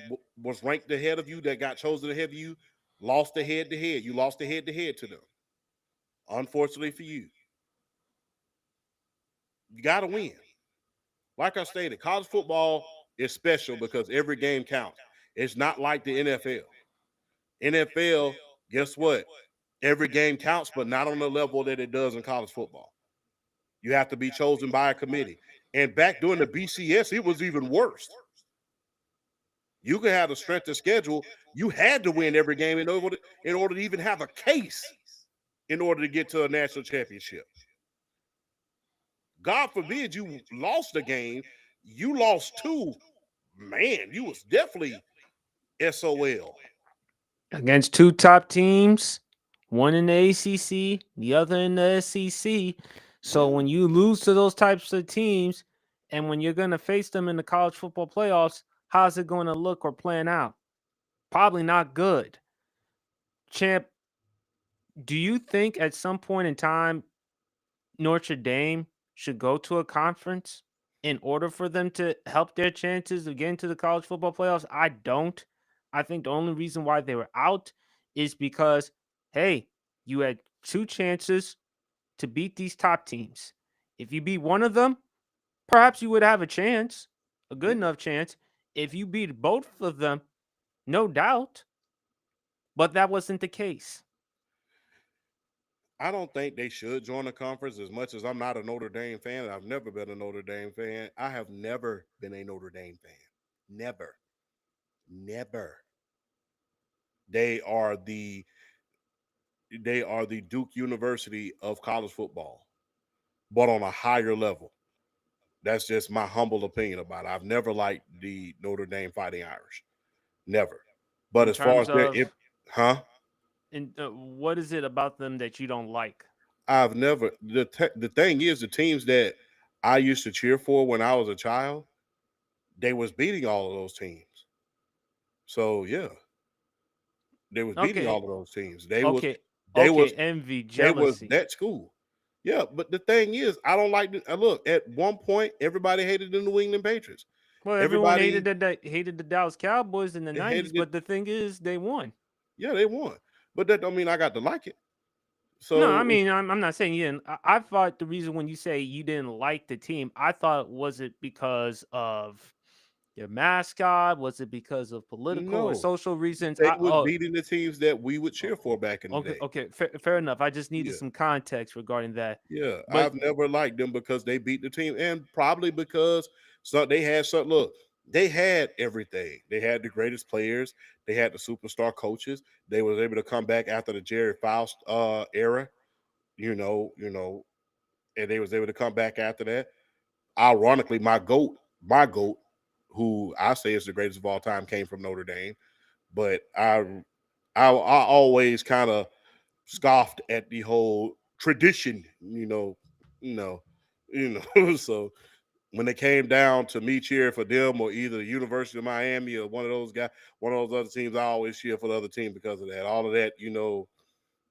was ranked ahead of you, that got chosen ahead of you, lost the head-to-head. You lost the head-to-head to them. Unfortunately for you. You got to win. Like I stated, college football is special because every game counts. It's not like the NFL. NFL, guess what? Every game counts, but not on the level that it does in college football. You have to be chosen by a committee. And back during the BCS, it was even worse. You could have the strength of schedule. You had to win every game in order to even have a case in order to get to a national championship. God forbid you lost a game. You lost 2. Man, you was definitely SOL. Against 2 top teams, one in the ACC, the other in the SEC. So when you lose to those types of teams, and when you're going to face them in the college football playoffs, how's it going to look or plan out? Probably not good. Champ, do you think at some point in time Notre Dame should go to a conference in order for them to help their chances of getting to the college football playoffs? I don't. I think the only reason why they were out is because, hey, you had 2 chances to beat these top teams. If you beat one of them, perhaps you would have a chance, a good enough chance. If you beat both of them, no doubt. But that wasn't the case. I don't think they should join a conference, as much as I'm not a Notre Dame fan. And I've never been a Notre Dame fan. I have never been a Notre Dame fan. Never. They are the Duke University of college football, but on a higher level. That's just my humble opinion about it. I've never liked the Notre Dame Fighting Irish. Never. But In as far as terms of, huh? and what is it about them that you don't like? I've never. The thing is, the teams that I used to cheer for when I was a child, they was beating all of those teams. So yeah, they was beating all Okay. of those teams. They was Envy, they was jealousy. that school. Yeah, but the thing is, I don't like. Look, at one point, everybody hated the New England Patriots. Well, everyone hated the Dallas Cowboys in the They 90s, hated it. but the thing is, they won. Yeah, they won, but that don't mean I got to like it. No, I So mean, I'm not saying you didn't. I thought the reason when you say you didn't like the team, I thought was it because of your mascot? Was it because of political or No, social reasons? they was beating the teams that we would cheer for back in the Okay, day. okay, fair enough. I just needed Yeah. some context regarding that. Yeah, But I've never liked them because they beat the team, and probably because they had some look. They had everything. They had the greatest players. They had the superstar coaches. They was able to come back after the Jerry Faust era. And they was able to come back after that. Ironically, my goat, who I say is the greatest of all time, came from Notre Dame. But I always kind of scoffed at the whole tradition, you know, So when it came down to me cheering for them or either the University of Miami or one of those other teams, I always cheer for the other team because of that. All of that,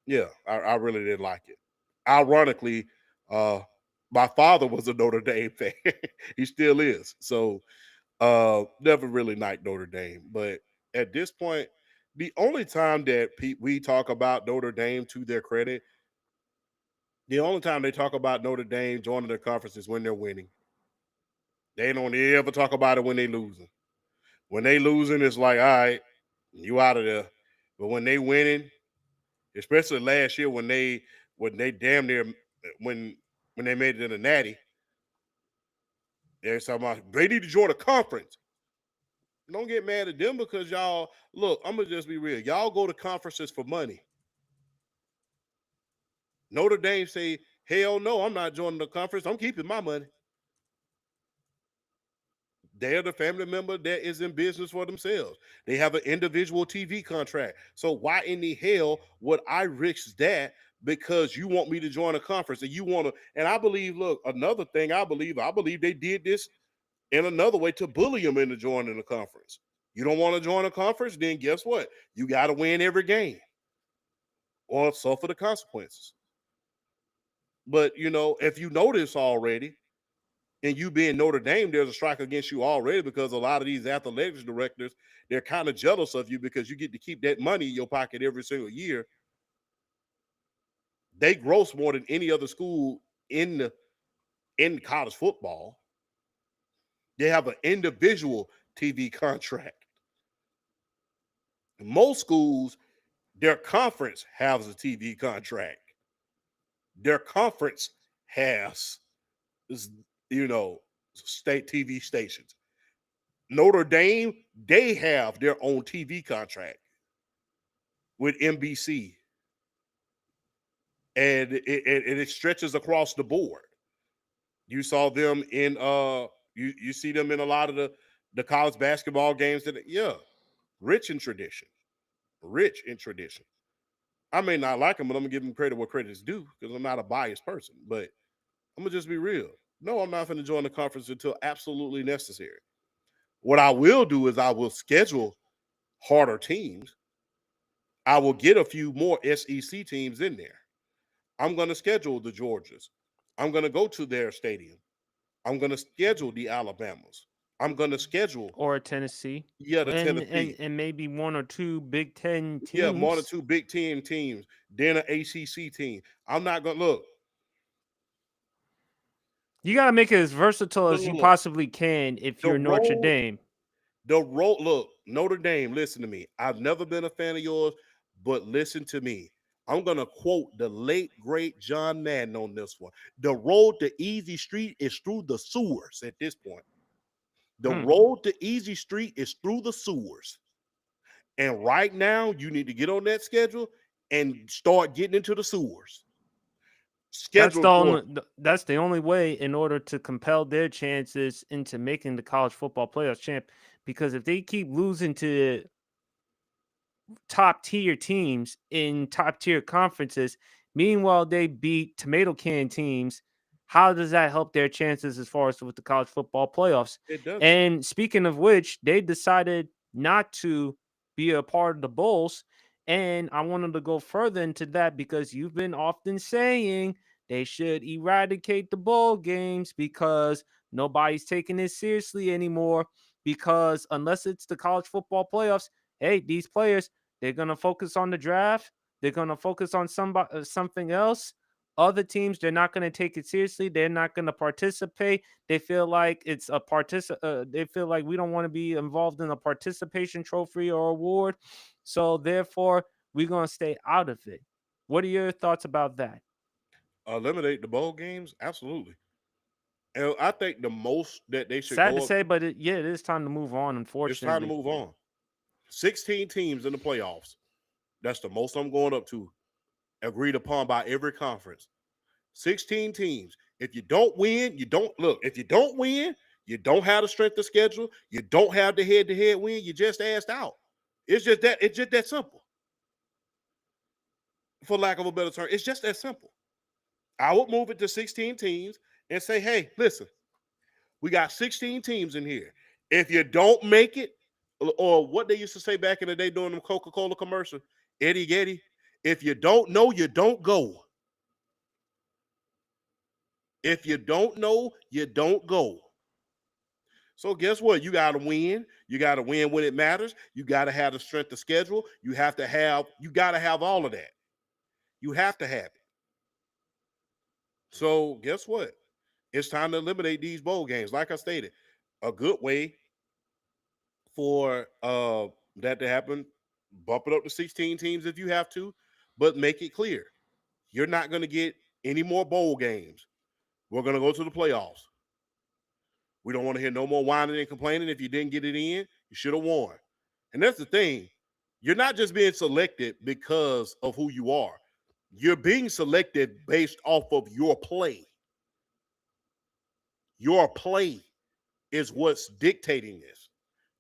yeah, I really didn't like it. Ironically, my father was a Notre Dame fan. He still is. So never really liked Notre Dame. But at this point, the only time that we talk about Notre Dame to their credit, the only time they talk about Notre Dame joining the conference is when they're winning. They don't ever talk about it when they losing. When they losing, it's like, all right, you out of there. But when they winning, especially last year when they damn near when they made it in the Natty, they're talking about they need to join a conference. Don't get mad at them because y'all look. I'm gonna just be real. Y'all go to conferences for money. Notre Dame say, hell no, I'm not joining the conference. I'm keeping my money. They're the family member that is in business for themselves. They have an individual TV contract. So why in the hell would I risk that because you want me to join a conference and you want to? And I believe, look, another thing I believe they did this in another way to bully them into joining the conference. You don't want to join a conference, then guess what? You got to win every game or suffer the consequences. But if you notice already, and you being Notre Dame, there's a strike against you already because a lot of these athletics directors, they're kind of jealous of you because you get to keep that money in your pocket every single year. They gross more than any other school in college football. They have an individual TV contract. Most schools, their conference has a TV contract. Their conference has, state TV stations. Notre Dame, they have their own TV contract with NBC. And it stretches across the board. You saw them in you see them in a lot of the college basketball games rich in tradition. Rich in tradition. I may not like them, but I'm gonna give them credit where credit's due because I'm not a biased person. But I'm gonna just be real. No, I'm not gonna join the conference until absolutely necessary. What I will do is I will schedule harder teams. I will get a few more SEC teams in there. I'm going to schedule the Georgias. I'm going to go to their stadium. I'm going to schedule the Alabamas. I'm going to schedule or Tennessee. The Tennessee. And maybe one or two Big Ten teams. Yeah, one or two Big Ten teams. Then an ACC team. I'm not going to look. You got to make it as versatile as you possibly can if you're Notre Dame. Look, Notre Dame, listen to me. I've never been a fan of yours, but listen to me. I'm going to quote the late, great John Madden on this one. The road to Easy Street is through the sewers at this point. The road to Easy Street is through the sewers. And right now, you need to get on that schedule and start getting into the sewers. That's the only way in order to compel their chances into making the college football playoffs champ. Because if they keep losing to top tier teams in top tier conferences, meanwhile they beat tomato can teams, how does that help their chances as far as with the college football playoffs? It doesn't. And speaking of which, they decided not to be a part of the bowls. And I wanted to go further into that because you've been often saying they should eradicate the bowl games because nobody's taking it seriously anymore. Because unless it's the college football playoffs, hey, these players, they're going to focus on the draft. They're going to focus on something else. Other teams, they're not going to take it seriously. They're not going to participate. They feel like it's a they feel like we don't want to be involved in a participation trophy or award. So therefore, we're going to stay out of it. What are your thoughts about that? Eliminate the bowl games, absolutely. And I think the most that they should Sad to go up, say, but it is time to move on, it's time to unfortunately. move on. 16 teams in the playoffs. That's the most I'm going up to. Agreed upon by every conference. 16 teams. If you don't win, you don't look. If you don't win, you don't have the strength of schedule. You don't have the head-to-head win. You just asked out. It's just that simple. For lack of a better term, it's just that simple. I would move it to 16 teams and say, hey, listen, we got 16 teams in here. If you don't make it, or what they used to say back in the day during the Coca-Cola commercial, Eddie Getty, if you don't know, you don't go. If you don't know, you don't go. So guess what? You got to win. You got to win when it matters. You got to have the strength of schedule. You got to have all of that. You have to have it. So guess what? It's time to eliminate these bowl games. Like I stated, a good way for that to happen, bump it up to 16 teams if you have to, but make it clear. You're not going to get any more bowl games. We're going to go to the playoffs. We don't want to hear no more whining and complaining. If you didn't get it in, you should have won. And that's the thing. You're not just being selected because of who you are. You're being selected based off of your play. Your play is what's dictating this.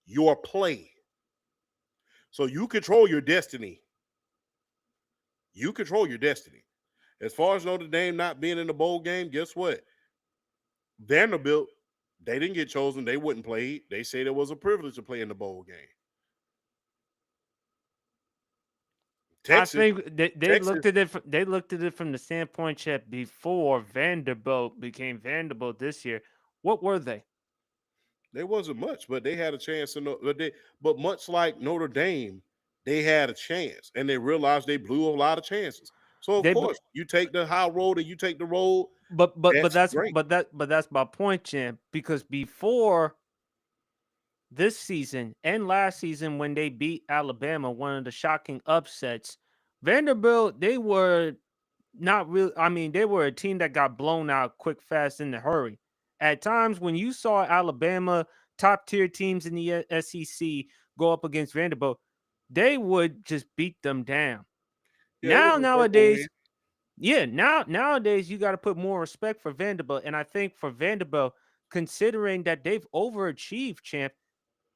Your play. So you control your destiny. You control your destiny. As far as Notre Dame not being in the bowl game, guess what? Vanderbilt, they didn't get chosen. They wouldn't play. They said it was a privilege to play in the bowl game. Texas, I think they looked at it. They looked at it from the standpoint that before Vanderbilt became Vanderbilt this year. What were they? They wasn't much, but they had a chance to. But much like Notre Dame, they had a chance, and they realized they blew a lot of chances. So of course, you take the high road and you take the road. But that's my point, Jim. Because before this season and last season, when they beat Alabama, one of the shocking upsets, Vanderbilt, they were not real. I mean, they were a team that got blown out quick, fast, in a hurry. At times, when you saw Alabama, top tier teams in the SEC go up against Vanderbilt, they would just beat them down. Yeah, nowadays, you got to put more respect for Vanderbilt. And I think for Vanderbilt, considering that they've overachieved, champ,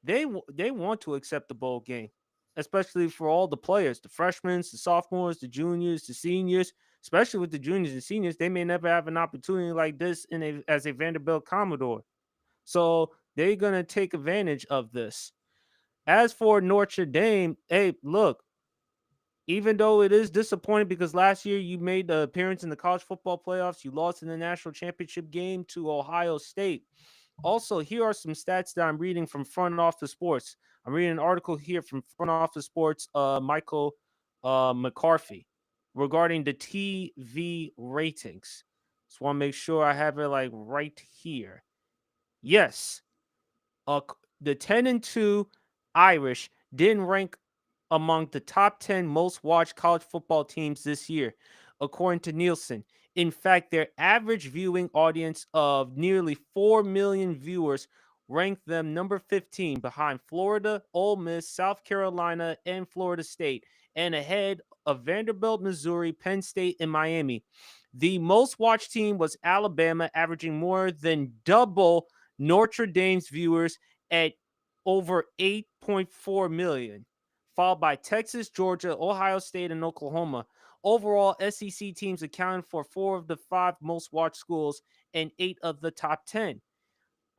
they want to accept the bowl game, especially for all the players, the freshmen, the sophomores, the juniors, the seniors. Especially with the juniors and seniors, they may never have an opportunity like this as a Vanderbilt Commodore. So they're going to take advantage of this. As for Notre Dame, hey, look, even though it is disappointing because last year you made the appearance in the college football playoffs, you lost in the national championship game to Ohio State. Also, here are some stats that I'm reading from Front Office Sports. I'm reading an article here from Front Office Sports, Michael McCarthy, regarding the TV ratings. Just want to make sure I have it like right here. Yes, the 10-2 Irish didn't rank among the top 10 most watched college football teams this year, according to Nielsen. In fact, their average viewing audience of nearly 4 million viewers ranked them number 15 behind Florida, Ole Miss, South Carolina, and Florida State, and ahead of Vanderbilt, Missouri, Penn State, and Miami. The most watched team was Alabama, averaging more than double Notre Dame's viewers at over 8.4 million, followed by Texas, Georgia, Ohio State, and Oklahoma. Overall, SEC teams accounted for 4 of the 5 most watched schools and 8 of the top 10.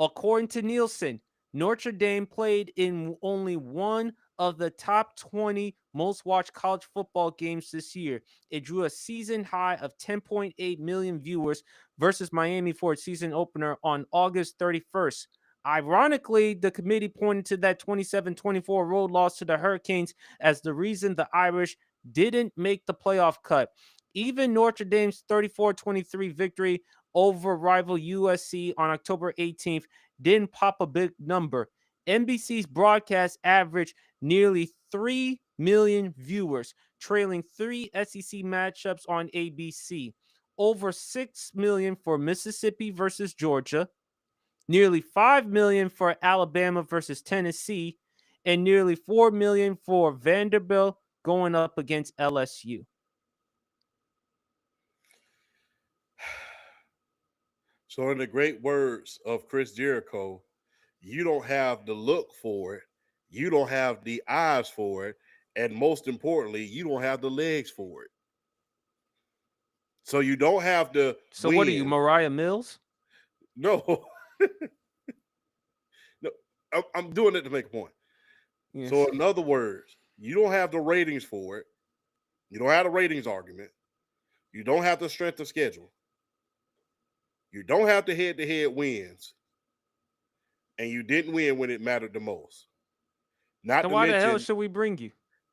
According to Nielsen, Notre Dame played in only one of the top 20 most watched college football games this year. It drew a season high of 10.8 million viewers versus Miami for its season opener on August 31st. Ironically, the committee pointed to that 27-24 road loss to the Hurricanes as the reason the Irish didn't make the playoff cut. Even Notre Dame's 34-23 victory over rival USC on October 18th didn't pop a big number. NBC's broadcast averaged nearly 3 million viewers, trailing 3 SEC matchups on ABC. Over 6 million for Mississippi versus Georgia, nearly 5 million for Alabama versus Tennessee, and nearly 4 million for Vanderbilt going up against LSU. So, in the great words of Chris Jericho, you don't have the look for it, you don't have the eyes for it, and most importantly, you don't have the legs for it. So you don't have the. So what are you, Mariah Mills? No, no, I'm doing it to make a point. Yes. So, in other words, you don't have the ratings for it. You don't have the ratings argument. You don't have the strength of schedule. You don't have the head-to-head wins. And you didn't win when it mattered the most. Then why the hell should we bring you?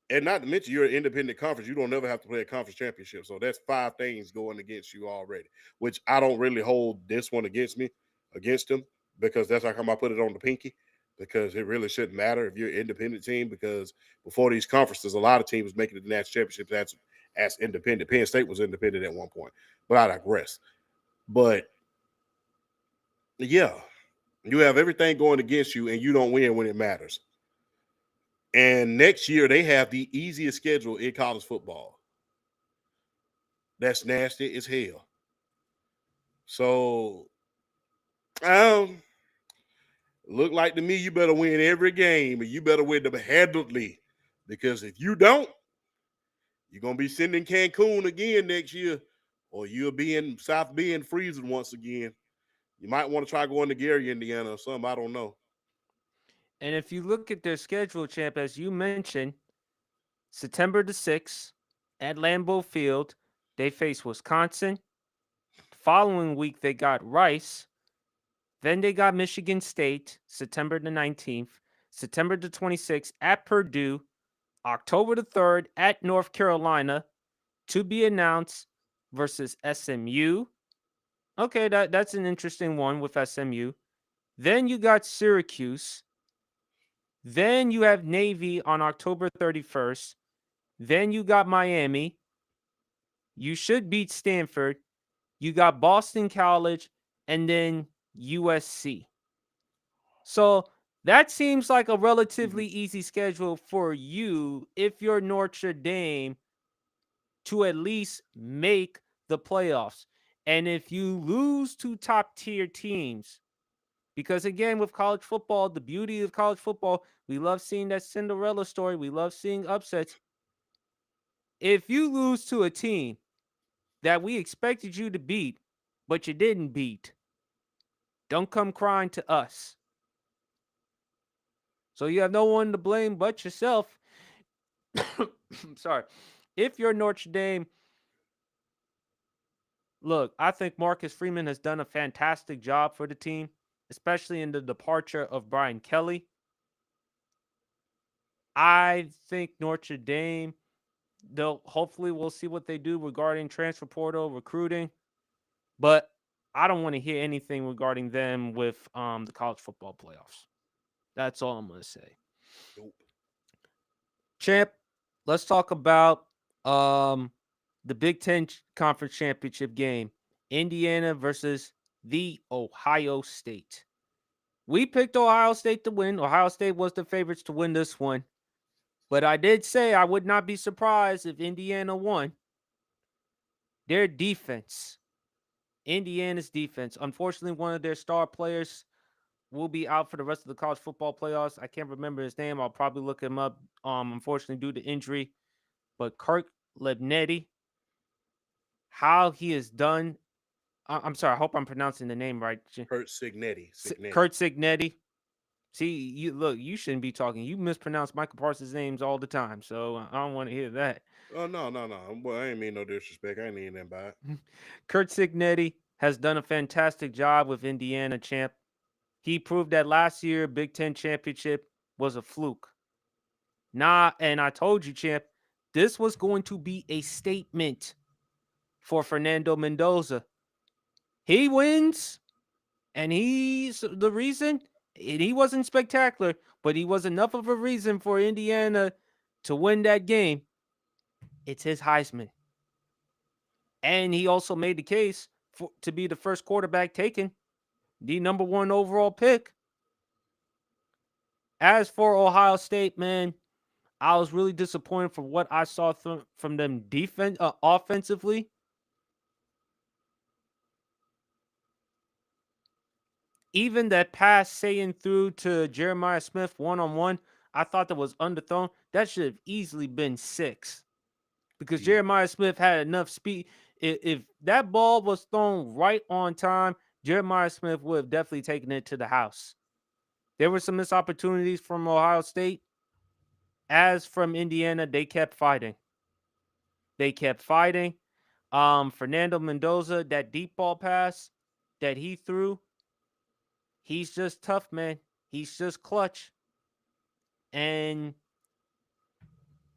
And not to mention, you're an independent conference. You don't never have to play a conference championship. So that's 5 things going against you already, which I don't really hold this one against them, because that's how come I put it on the pinky, because it really shouldn't matter if you're an independent team, because before these conferences, a lot of teams making it to the national championship as independent. Penn State was independent at one point, but I digress. But yeah, you have everything going against you and you don't win when it matters. And next year, they have the easiest schedule in college football. That's nasty as hell. So, look like to me, you better win every game, and you better win them handedly. Because if you don't, you're going to be sending Cancun again next year, or you'll be in South Bend freezing once again. You might want to try going to Gary, Indiana or something. I don't know. And if you look at their schedule, champ, as you mentioned, September the 6th at Lambeau Field, they face Wisconsin. The following week, they got Rice. Then they got Michigan State, September the 19th. September the 26th at Purdue. October the 3rd at North Carolina, to be announced, versus SMU. Okay, that's an interesting one with SMU. Then you got Syracuse. Then you have Navy on October 31st. Then you got Miami. You should beat Stanford. You got Boston College and then USC. So that seems like a relatively easy schedule for you if you're Notre Dame to at least make the playoffs. And if you lose to top tier teams, because again, with college football, the beauty of college football, we love seeing that Cinderella story. We love seeing upsets. If you lose to a team that we expected you to beat, but you didn't beat, don't come crying to us. So you have no one to blame but yourself. Sorry. If you're Notre Dame, look, I think Marcus Freeman has done a fantastic job for the team, especially in the departure of Brian Kelly. I think Notre Dame, hopefully we'll see what they do regarding transfer portal recruiting, but I don't want to hear anything regarding them with the college football playoffs. That's all I'm going to say. Nope. Champ, let's talk about the Big Ten Conference Championship game. Indiana versus the Ohio State. We picked Ohio State to win. Ohio State was the favorites to win this one. But I did say I would not be surprised if Indiana won. Their defense, Indiana's defense, unfortunately, one of their star players will be out for the rest of the college football playoffs. I can't remember his name. I'll probably look him up, unfortunately, due to injury. But Kirk Lebnetti, how he has done. I'm sorry. I hope I'm pronouncing the name right. Kurt Cignetti. Kurt Cignetti. See, you shouldn't be talking. You mispronounce Michael Parsons' names all the time, so I don't want to hear that. Oh, no. Well, I ain't mean no disrespect. I ain't mean that by it. Kurt Cignetti has done a fantastic job with Indiana, champ. He proved that last year Big Ten championship was a fluke. And I told you, champ, this was going to be a statement. for Fernando Mendoza. He wins, and he's the reason. And he wasn't spectacular, but he was enough of a reason for Indiana to win that game. It's his Heisman. And he also made the case to be the first quarterback taken, the number 1 overall pick. As for Ohio State, man, I was really disappointed for what I saw from them offensively. Even that pass saying through to Jeremiah Smith one-on-one, I thought that was underthrown. That should have easily been 6 because Jeremiah Smith had enough speed. If that ball was thrown right on time, Jeremiah Smith would have definitely taken it to the house. There were some missed opportunities from Ohio State. As from Indiana, they kept fighting. Fernando Mendoza, that deep ball pass that he threw, he's just tough, man. He's just clutch. And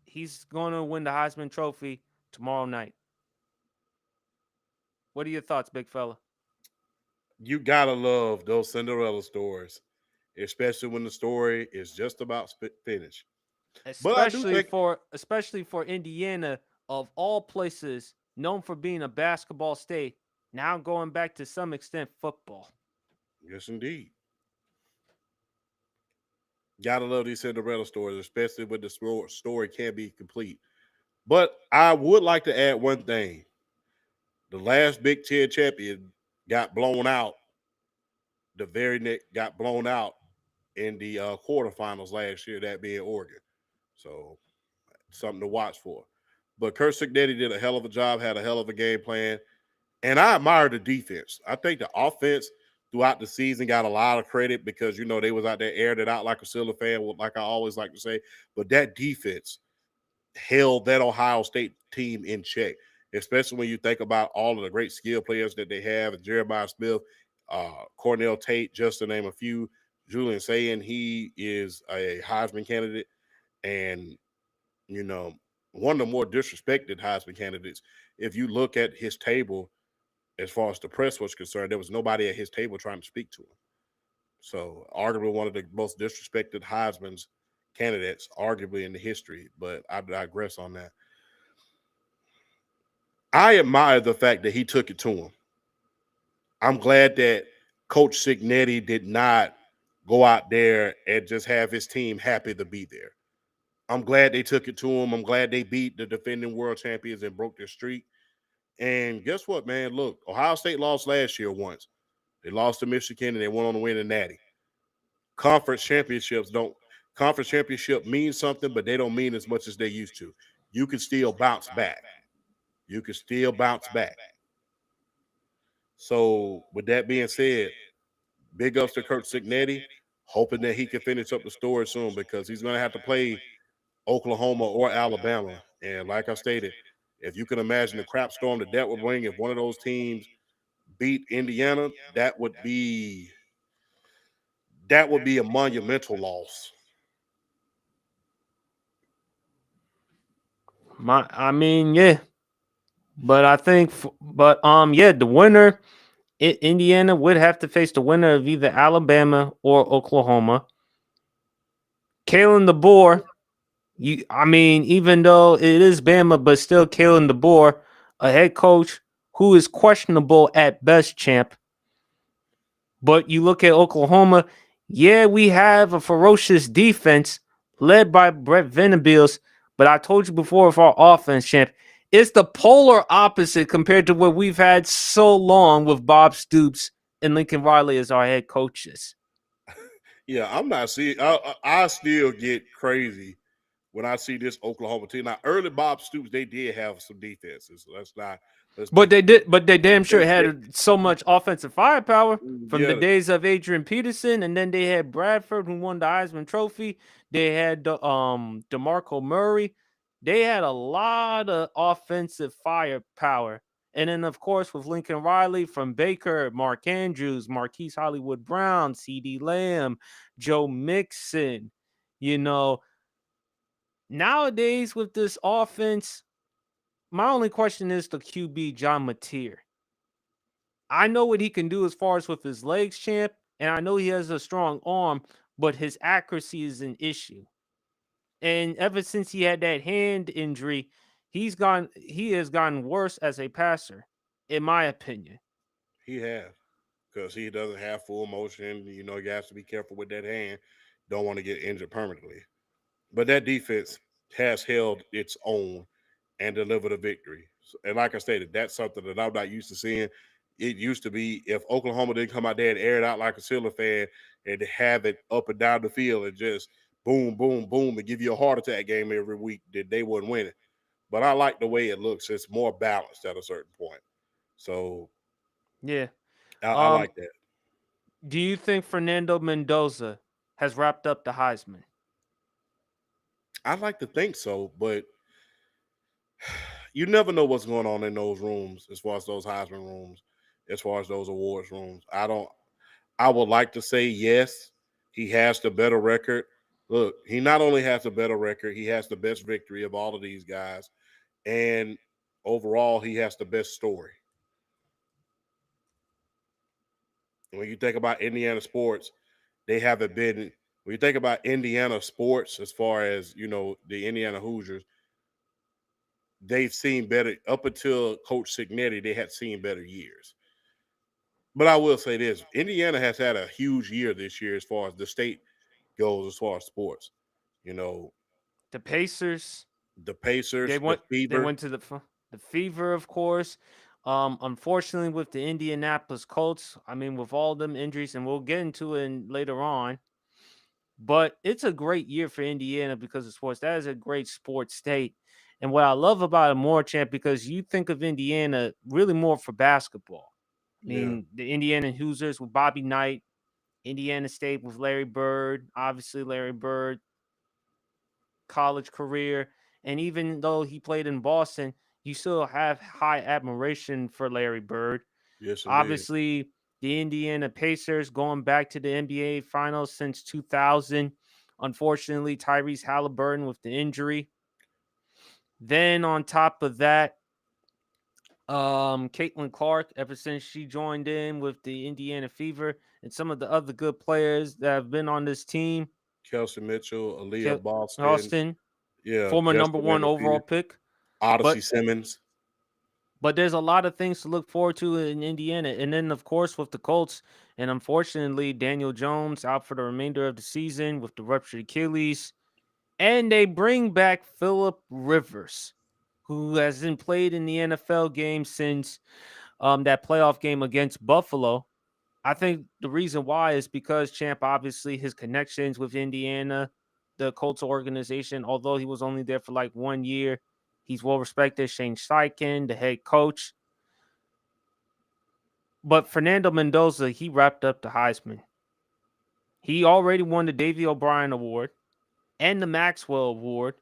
he's going to win the Heisman Trophy tomorrow night. What are your thoughts, big fella? You gotta love those Cinderella stories, especially when the story is just about finished. Especially for Indiana, of all places, known for being a basketball state, now going back to some extent football. Yes, indeed. Gotta love these Cinderella stories, especially when the story can't be complete. But I would like to add one thing. The last Big Ten champion got blown out. The very next got blown out in the quarterfinals last year, that being Oregon. So something to watch for. But Curt Cignetti did a hell of a job, had a hell of a game plan. And I admire the defense. I think the offense throughout the season got a lot of credit because, you know, they was out there aired it out like a Steeler fan, like I always like to say. But that defense held that Ohio State team in check, especially when you think about all of the great skill players that they have. Jeremiah Smith, Cornell Tate, just to name a few. Julian Sayin, he is a Heisman candidate. And, you know, one of the more disrespected Heisman candidates. If you look at his table, as far as the press was concerned, there was nobody at his table trying to speak to him. So, arguably one of the most disrespected Heisman's candidates, arguably in the history, but I digress on that. I admire the fact that he took it to him. I'm glad that Coach Cignetti did not go out there and just have his team happy to be there. I'm glad they took it to him. I'm glad they beat the defending world champions and broke their streak. And guess what, man? Look, Ohio State lost last year once. They lost to Michigan and they went on to win the Natty. Conference championship means something, but they don't mean as much as they used to. You can still bounce back. So, with that being said, big ups to Curt Cignetti, hoping that he can finish up the story soon because he's going to have to play Oklahoma or Alabama. And like I stated, if you can imagine the crap storm that would bring if one of those teams beat Indiana, that would be a monumental loss. Yeah. But I think, the winner, Indiana would have to face the winner of either Alabama or Oklahoma. Kalen DeBoer, even though it is Bama, but still Kalen DeBoer, a head coach who is questionable at best, champ. But you look at Oklahoma, we have a ferocious defense led by Brett Venables. But I told you before, with our offense, champ, it's the polar opposite compared to what we've had so long with Bob Stoops and Lincoln Riley as our head coaches. Yeah, I'm not seeing. I still get crazy when I see this Oklahoma team. Now, early Bob Stoops, they did have some defenses. But they damn sure had so much offensive firepower from the days of Adrian Peterson, and then they had Bradford, who won the Heisman Trophy. They had DeMarco Murray. They had a lot of offensive firepower. And then, of course, with Lincoln Riley, from Baker, Mark Andrews, Marquise Hollywood Brown, CeeDee Lamb, Joe Mixon, nowadays with this offense, my only question is the QB John Mateer. I know what he can do as far as with his legs, champ, and I know he has a strong arm, but his accuracy is an issue. And ever since he had that hand injury, he has gotten worse as a passer, in my opinion. He has, because he doesn't have full motion. You know, you have to be careful with that hand. Don't want to get injured permanently. But that defense has held its own and delivered a victory. And like I stated, that's something that I'm not used to seeing. It used to be if Oklahoma didn't come out there and air it out like a Steeler fan and have it up and down the field and just boom, boom, boom, and give you a heart attack game every week, that they wouldn't win it. But I like the way it looks. It's more balanced at a certain point. So Yeah. I like that. Do you think Fernando Mendoza has wrapped up the Heisman? I'd like to think so, but you never know what's going on in those rooms as far as those Heisman rooms, as far as those awards rooms. I would like to say yes, he has the better record. Look, he not only has the better record, he has the best victory of all of these guys. And overall, he has the best story. When you think about Indiana sports, they haven't been. When you think about Indiana sports, as far as the Indiana Hoosiers, they've seen better up until Coach Cignetti. They had seen better years. But I will say this: Indiana has had a huge year this year as far as the state goes, as far as sports. The Pacers. The Pacers, They went. the They Fever. went to the Fever, of course. Unfortunately, with the Indianapolis Colts, I mean, with all them injuries, and we'll get into it later on. But it's a great year for Indiana because of sports. That is a great sports state. And what I love about it more, champ, because you think of Indiana really more for basketball. I Yeah, mean, the Indiana Hoosiers with Bobby Knight, Indiana State with Larry Bird, obviously Larry Bird, college career. And even though he played in Boston, you still have high admiration for Larry Bird. yes, indeed. Obviously, the Indiana Pacers going back to the NBA Finals since 2000. Unfortunately, Tyrese Halliburton with the injury. Then on top of that, Caitlin Clark, ever since she joined in with the Indiana Fever, and some of the other good players that have been on this team. Kelsey Mitchell, Aaliyah Boston, Austin, yeah, former number Jessica one overall Vanderpeer, pick. Odyssey But Simmons. But there's a lot of things to look forward to in Indiana. And then, of course, with the Colts, and unfortunately, Daniel Jones out for the remainder of the season with the ruptured Achilles. And they bring back Philip Rivers, who hasn't played in the NFL game since that playoff game against Buffalo. I think the reason why is because Champ, obviously, his connections with Indiana, the Colts organization, although he was only there for like 1 year, he's well respected. Shane Steichen, the head coach. But Fernando Mendoza, he wrapped up the Heisman. He already won the Davy O'Brien Award and the Maxwell Award.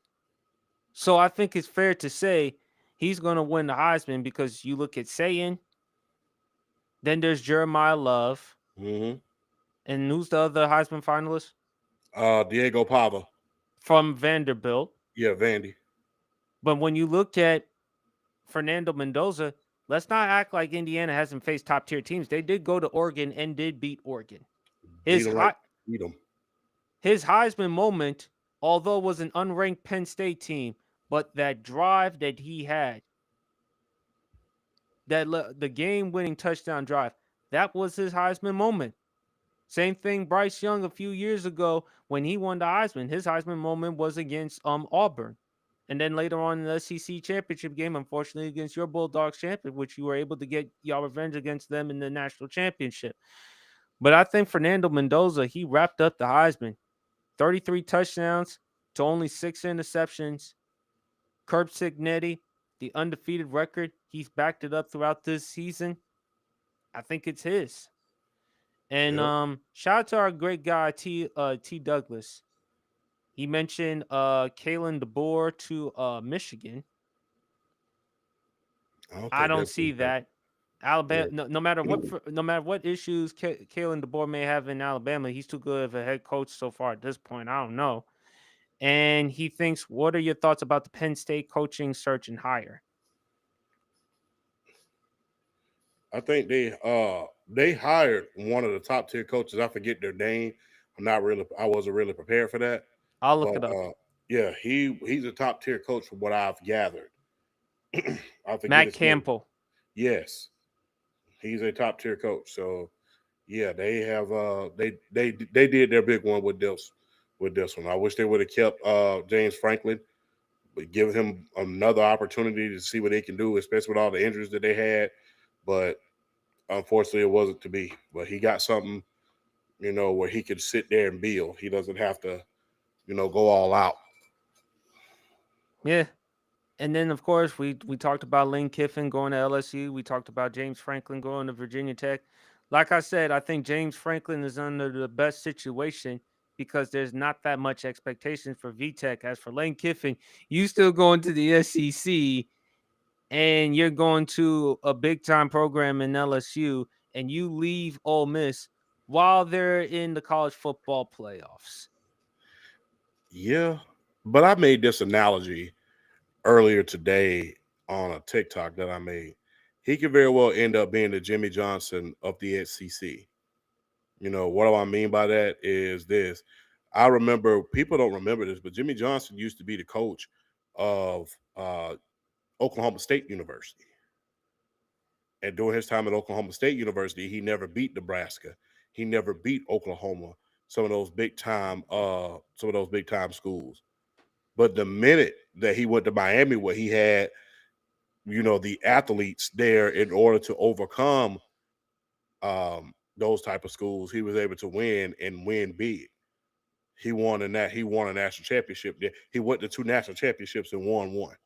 So I think it's fair to say he's going to win the Heisman because you look at Sayin, then there's Jeremiah Love, Mm-hmm. and who's the other Heisman finalist? Diego Pava. From Vanderbilt. Yeah, Vandy. But when you look at Fernando Mendoza, let's not act like Indiana hasn't faced top tier teams. They did go to Oregon and did beat Oregon. Beat them. His Heisman moment, although it was an unranked Penn State team, but that drive that he had, the game-winning touchdown drive, that was his Heisman moment. Same thing, Bryce Young a few years ago when he won the Heisman. His Heisman moment was against Auburn. And then later on in the SEC championship game, unfortunately against your Bulldogs champion, which you were able to get y'all revenge against them in the national championship. But I think Fernando Mendoza, he wrapped up the Heisman. 33 touchdowns to only 6 interceptions. Kirk Cignetti, the undefeated record, he's backed it up throughout this season. I think it's his. And Yep. shout out to our great guy T Douglas. He mentioned Kalen DeBoer to Michigan. I don't see that. Alabama, Yeah. no matter what issues Kalen DeBoer may have in Alabama, he's too good of a head coach so far at this point. I don't know. And he thinks, what are your thoughts about the Penn State coaching search and hire? I think they hired one of the top tier coaches. I forget their name. I wasn't really prepared for that. I'll look But it up. yeah, he's a top tier coach from what I've gathered. I forget Matt his name. Campbell. Yes, he's a top tier coach. So yeah, they have they did their big one with this one. I wish they would have kept James Franklin, but give him another opportunity to see what they can do, especially with all the injuries that they had. But unfortunately, it wasn't to be. But he got something, where he could sit there and build. He doesn't have to, go all out. Yeah. And then, of course, we talked about Lane Kiffin going to LSU. We talked about James Franklin going to Virginia Tech. Like I said, I think James Franklin is under the best situation because there's not that much expectation for VTech. As for Lane Kiffin, you still going to the SEC and you're going to a big time program in LSU and you leave Ole Miss while they're in the college football playoffs. Yeah, but I made this analogy earlier today on a TikTok that I made. He could very well end up being the Jimmy Johnson of the SEC. What do I mean by that is this. I remember, people don't remember this, but Jimmy Johnson used to be the coach of Oklahoma State University. And during his time at Oklahoma State University, he never beat Nebraska. He never beat Oklahoma. Some of those big time schools. But the minute that he went to Miami, where he had, the athletes there in order to overcome those type of schools, he was able to win and win big. He won a national championship there. He went to 2 national championships and won one.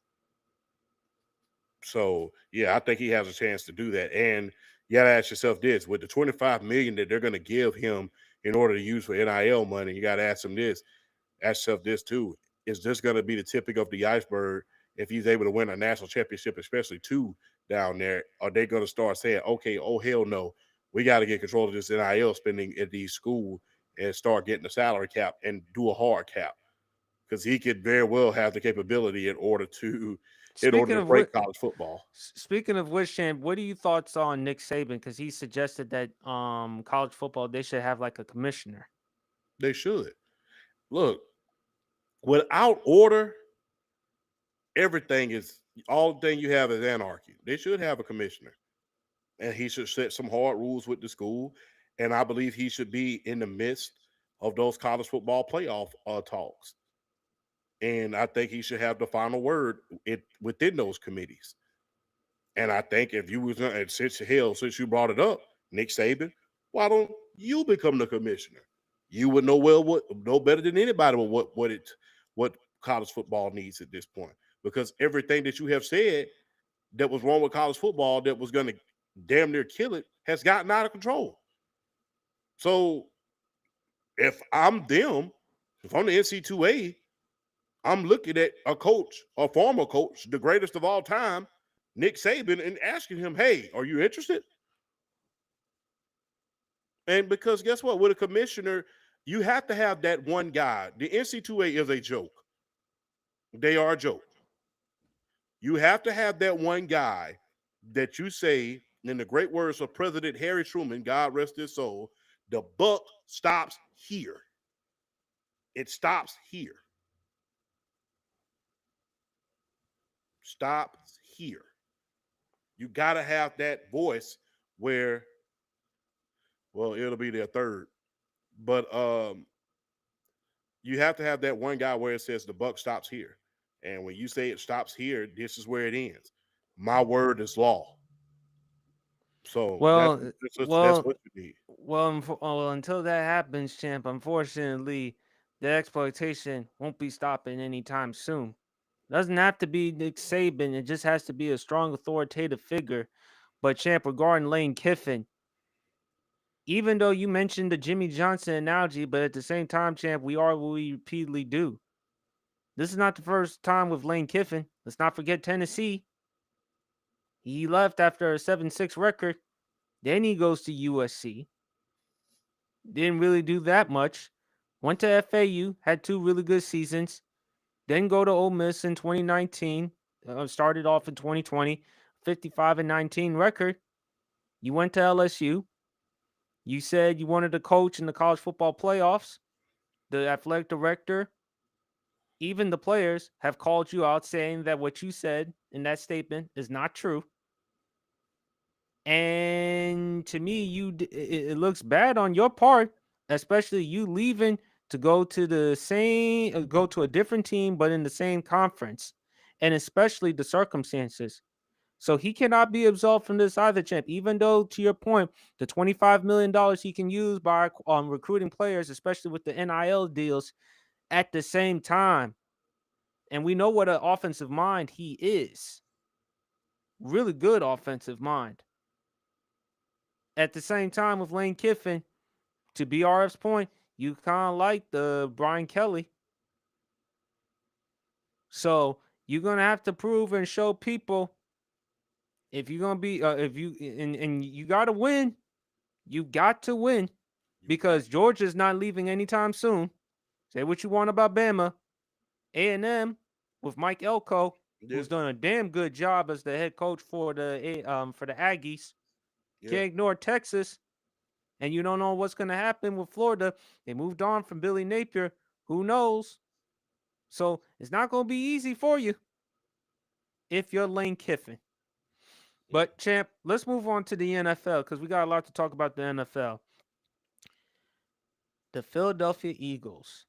So yeah, I think he has a chance to do that. And you gotta ask yourself this: with the $25 million that they're gonna give him in order to use for NIL money, you gotta ask yourself this too: is this gonna be the tipping of the iceberg if he's able to win a national championship, especially 2 down there? Are they gonna start saying, okay, oh hell no, we got to get control of this NIL spending at these schools and start getting the salary cap and do a hard cap? Because he could very well have the capability in order to break college football. Speaking of which, Champ, what are your thoughts on Nick Saban? Because he suggested that college football, they should have like a commissioner. They should. Look, without order, all the thing you have is anarchy. They should have a commissioner. And he should set some hard rules with the school. And I believe he should be in the midst of those college football playoff talks. And I think he should have the final word within those committees. And I think if you was since you brought it up, Nick Saban, why don't you become the commissioner? You would know better than anybody what college football needs at this point. Because everything that you have said that was wrong with college football that was going to damn near kill it has gotten out of control. So if I'm the NC2A, I'm looking at a former coach, the greatest of all time, Nick Saban, and asking him, hey, are you interested? And because guess what? With a commissioner, you have to have that one guy. The NC2A is a joke. They are a joke. You have to have that one guy that you say, in the great words of President Harry Truman, God rest his soul, the buck stops here. It stops here. Stops here. You got to have that voice where, well, it'll be their third. But you have to have that one guy where it says the buck stops here. And when you say it stops here, this is where it ends. My word is law. So that's what you need. Well, until that happens, Champ, unfortunately, the exploitation won't be stopping anytime soon. Doesn't have to be Nick Saban. It just has to be a strong authoritative figure. But Champ, regarding Lane Kiffin, even though you mentioned the Jimmy Johnson analogy, but at the same time, Champ, we are what we repeatedly do. This is not the first time with Lane Kiffin. Let's not forget Tennessee. He left after a 7-6 record. Then he goes to USC. Didn't really do that much. Went to FAU, had 2 really good seasons. Then go to Ole Miss in 2019. Started off in 2020, 55-19 record. You went to LSU. You said you wanted to coach in the college football playoffs. The athletic director, even the players, have called you out saying that what you said in that statement is not true. And to me, it looks bad on your part, especially you leaving to go to go to a different team, but in the same conference, and especially the circumstances. So he cannot be absolved from this either, champ. Even though, to your point, the $25 million he can use by recruiting players, especially with the NIL deals, at the same time. And we know what an offensive mind he is. Really good offensive mind. At the same time, with Lane Kiffin, to BRF's point, you kind of like the Brian Kelly. So you're gonna have to prove and show people if you're gonna be and you gotta win. You got to win because Georgia's not leaving anytime soon. Say what you want about Bama, A&M with Mike Elko, who's done a damn good job as the head coach for the Aggies. Can't ignore Texas, and you don't know what's going to happen with Florida. They moved on from Billy Napier. Who knows? So it's not going to be easy for you if you're Lane Kiffin. But, champ, let's move on to the NFL because we got a lot to talk about the NFL. The Philadelphia Eagles,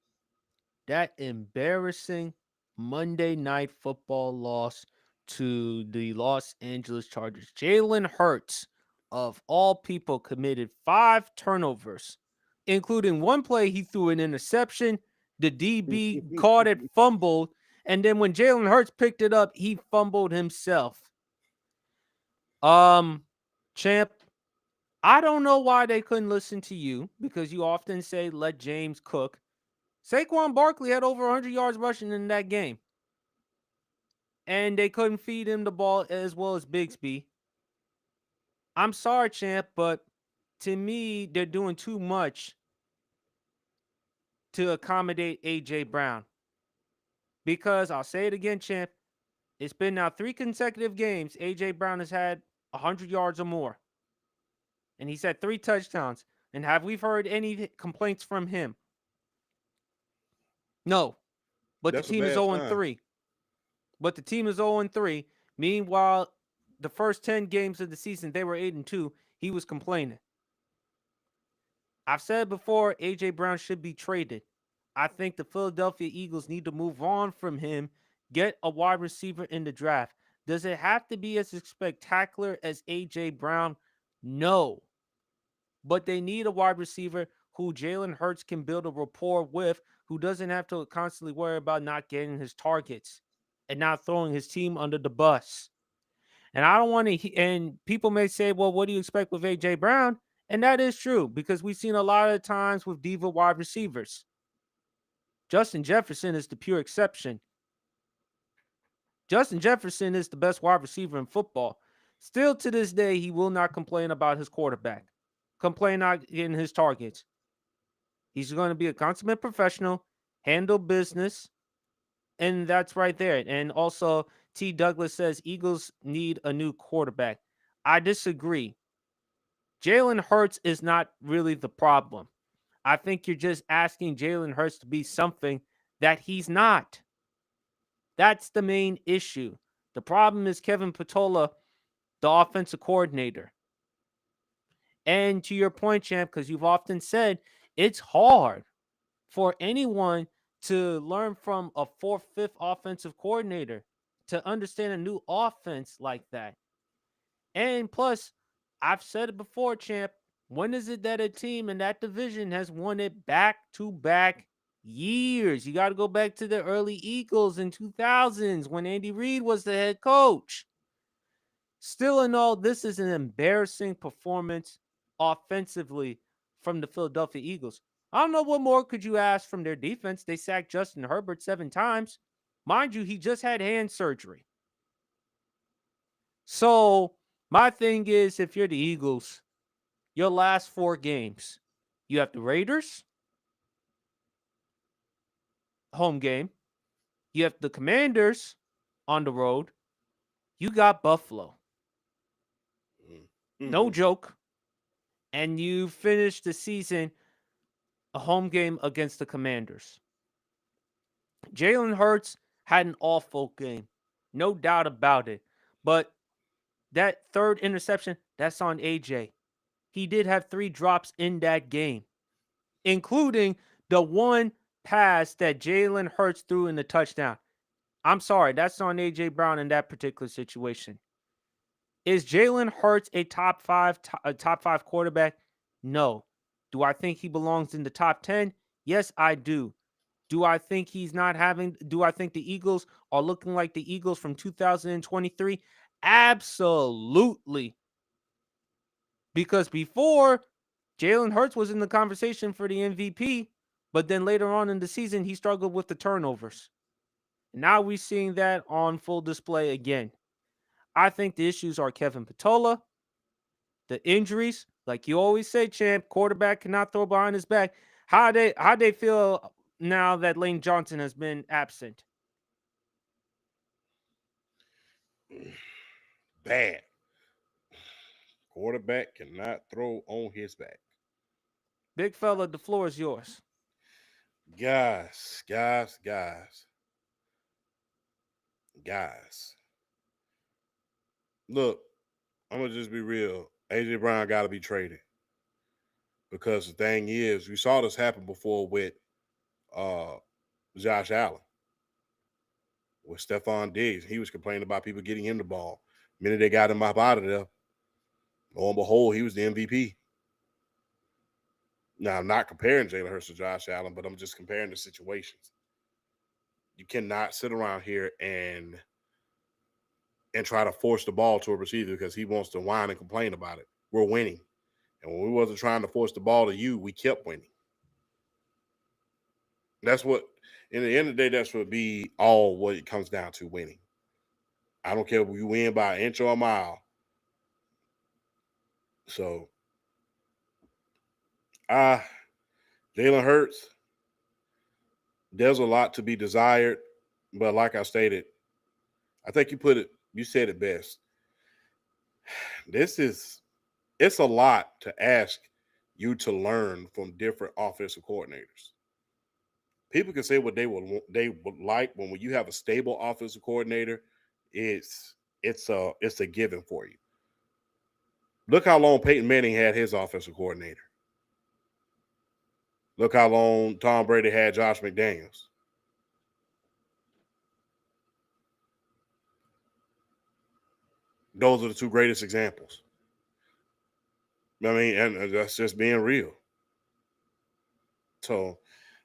that embarrassing Monday Night Football loss to the Los Angeles Chargers. Jalen Hurts, of all people, committed 5 turnovers, including one play he threw an interception. The DB caught it, fumbled, and then when Jalen Hurts picked it up, he fumbled himself. Champ, I don't know why they couldn't listen to you because you often say let James cook. Saquon Barkley had over 100 yards rushing in that game. And they couldn't feed him the ball as well as Bigsby. I'm sorry, champ, but to me, they're doing too much to accommodate A.J. Brown. Because I'll say it again, champ, it's been now 3 consecutive games A.J. Brown has had 100 yards or more. And he's had 3 touchdowns. And have we heard any complaints from him? No. But the team is 0-3. But the team is 0-3. Meanwhile, the first 10 games of the season, they were 8-2. He was complaining. I've said before, A.J. Brown should be traded. I think the Philadelphia Eagles need to move on from him, get a wide receiver in the draft. Does it have to be as spectacular as A.J. Brown? No. But they need a wide receiver who Jalen Hurts can build a rapport with, who doesn't have to constantly worry about not getting his targets and not throwing his team under the bus. And I don't want to, and people may say, well, what do you expect with A.J. Brown? And that is true because we've seen a lot of times with diva wide receivers. Justin Jefferson is the pure exception. Justin Jefferson is the best wide receiver in football. Still to this day, he will not complain about his quarterback, complain not getting his targets. He's going to be a consummate professional, handle business, and that's right there. And also, T. Douglas says Eagles need a new quarterback. I disagree. Jalen Hurts is not really the problem. I think you're just asking Jalen Hurts to be something that he's not. That's the main issue. The problem is Kevin Patola, the offensive coordinator. And to your point, champ, because you've often said it's hard for anyone to learn from a 4th, 5th offensive coordinator to understand a new offense like that. And plus, I've said it before, champ, when is it that a team in that division has won it back-to-back years? You got to go back to the early Eagles in 2000s when Andy Reid was the head coach. Still in all, this is an embarrassing performance offensively from the Philadelphia Eagles. I don't know what more could you ask from their defense. They sacked Justin Herbert 7 times. Mind you, he just had hand surgery. So my thing is, if you're the Eagles, your last 4 games, you have the Raiders, home game. You have the Commanders on the road. You got Buffalo. No joke. And you finished the season a home game against the Commanders. Jalen Hurts had an awful game. No doubt about it. But that third interception, that's on AJ. He did have 3 drops in that game, including the one pass that Jalen Hurts threw in the touchdown. I'm sorry, that's on AJ Brown in that particular situation. Is Jalen Hurts a top 5 quarterback? No. Do I think he belongs in the top 10? Yes, I do. Do I think the Eagles are looking like the Eagles from 2023? Absolutely. Because before, Jalen Hurts was in the conversation for the MVP, but then later on in the season, he struggled with the turnovers. Now we're seeing that on full display again. I think the issues are Kevin Patola, the injuries, like you always say, champ, quarterback cannot throw behind his back. How they feel now that Lane Johnson has been absent? Bad. Quarterback cannot throw on his back. Big fella, the floor is yours. Guys. Look, I'm gonna just be real. AJ Brown got to be traded because the thing is, we saw this happen before with Josh Allen, with Stephon Diggs. He was complaining about people getting him the ball. The minute they got him up out of there, lo and behold, he was the MVP. Now, I'm not comparing Jalen Hurts to Josh Allen, but I'm just comparing the situations. You cannot sit around here and try to force the ball to a receiver because he wants to whine and complain about it. We're winning. And when we wasn't trying to force the ball to you, we kept winning. That's what, in the end of the day, that's what be all what it comes down to, winning. I don't care if you win by an inch or a mile. So, Jalen Hurts, there's a lot to be desired. But like I stated, I think you said it best. It's a lot to ask you to learn from different offensive coordinators. People can say what they would like, when you have a stable offensive coordinator, it's a given for you. Look how long Peyton Manning had his offensive coordinator. Look how long Tom Brady had Josh McDaniels. Those are the 2 greatest examples. I mean, and that's just being real. So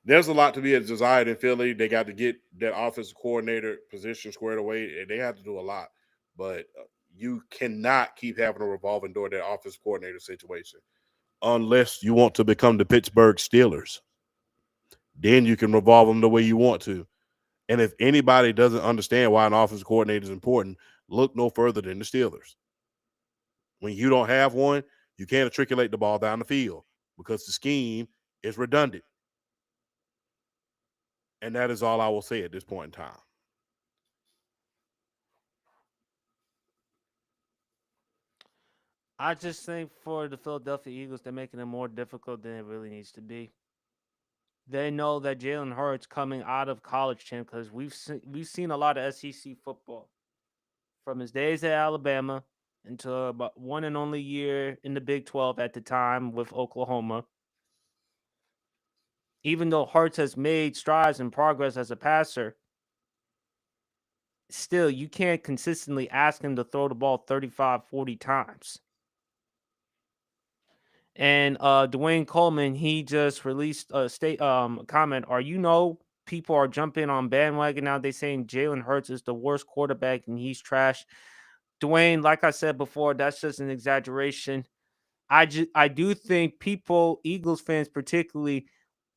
there's a lot to be desired in Philly. They got to get that offensive coordinator position squared away. They have to do a lot. But you cannot keep having a revolving door, that offensive coordinator situation, unless you want to become the Pittsburgh Steelers. Then you can revolve them the way you want to. And if anybody doesn't understand why an offensive coordinator is important, look no further than the Steelers. When you don't have one, you can't matriculate the ball down the field because the scheme is redundant. And that is all I will say at this point in time. I just think for the Philadelphia Eagles, they're making it more difficult than it really needs to be. They know that Jalen Hurts coming out of college, champ, because we've seen a lot of SEC football from his days at Alabama until about one and only year in the Big 12 at the time with Oklahoma. Even though Hurts has made strides and progress as a passer, still you can't consistently ask him to throw the ball 35, 40 times. And Dwayne Coleman, he just released a comment. People are jumping on bandwagon now. They saying Jalen Hurts is the worst quarterback and he's trash. Dwayne, like I said before, that's just an exaggeration. I do think people, Eagles fans particularly,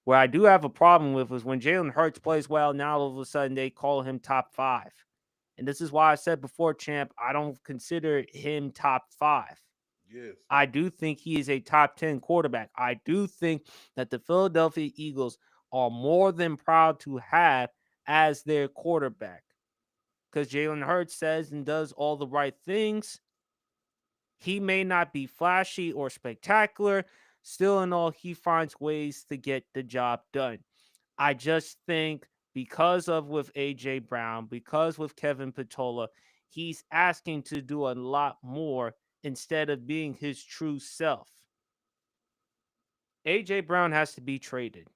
where I do have a problem with is when Jalen Hurts plays well. Now all of a sudden they call him top 5, and this is why I said before, champ, I don't consider him top 5. Yes. I do think he is a top 10 quarterback. I do think that the Philadelphia Eagles are more than proud to have as their quarterback because Jalen Hurts says and does all the right things. He may not be flashy or spectacular. Still in all, he finds ways to get the job done. I just think because of with AJ Brown, because with Kevin Patola, he's asking to do a lot more instead of being his true self. AJ Brown has to be traded.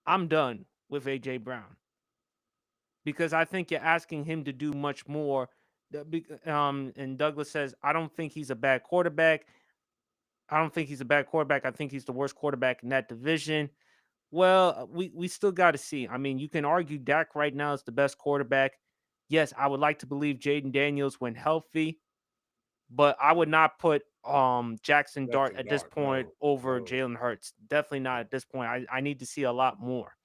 I'm done with AJ Brown because I think you're asking him to do much more. And Douglas says, I don't think he's a bad quarterback. I think he's the worst quarterback in that division. Well, we still got to see. I mean, you can argue Dak right now is the best quarterback. Yes, I would like to believe Jaden Daniels when healthy, but I would not put Jackson Dart at this point over Jalen Hurts. Definitely not at this point. I need to see a lot more.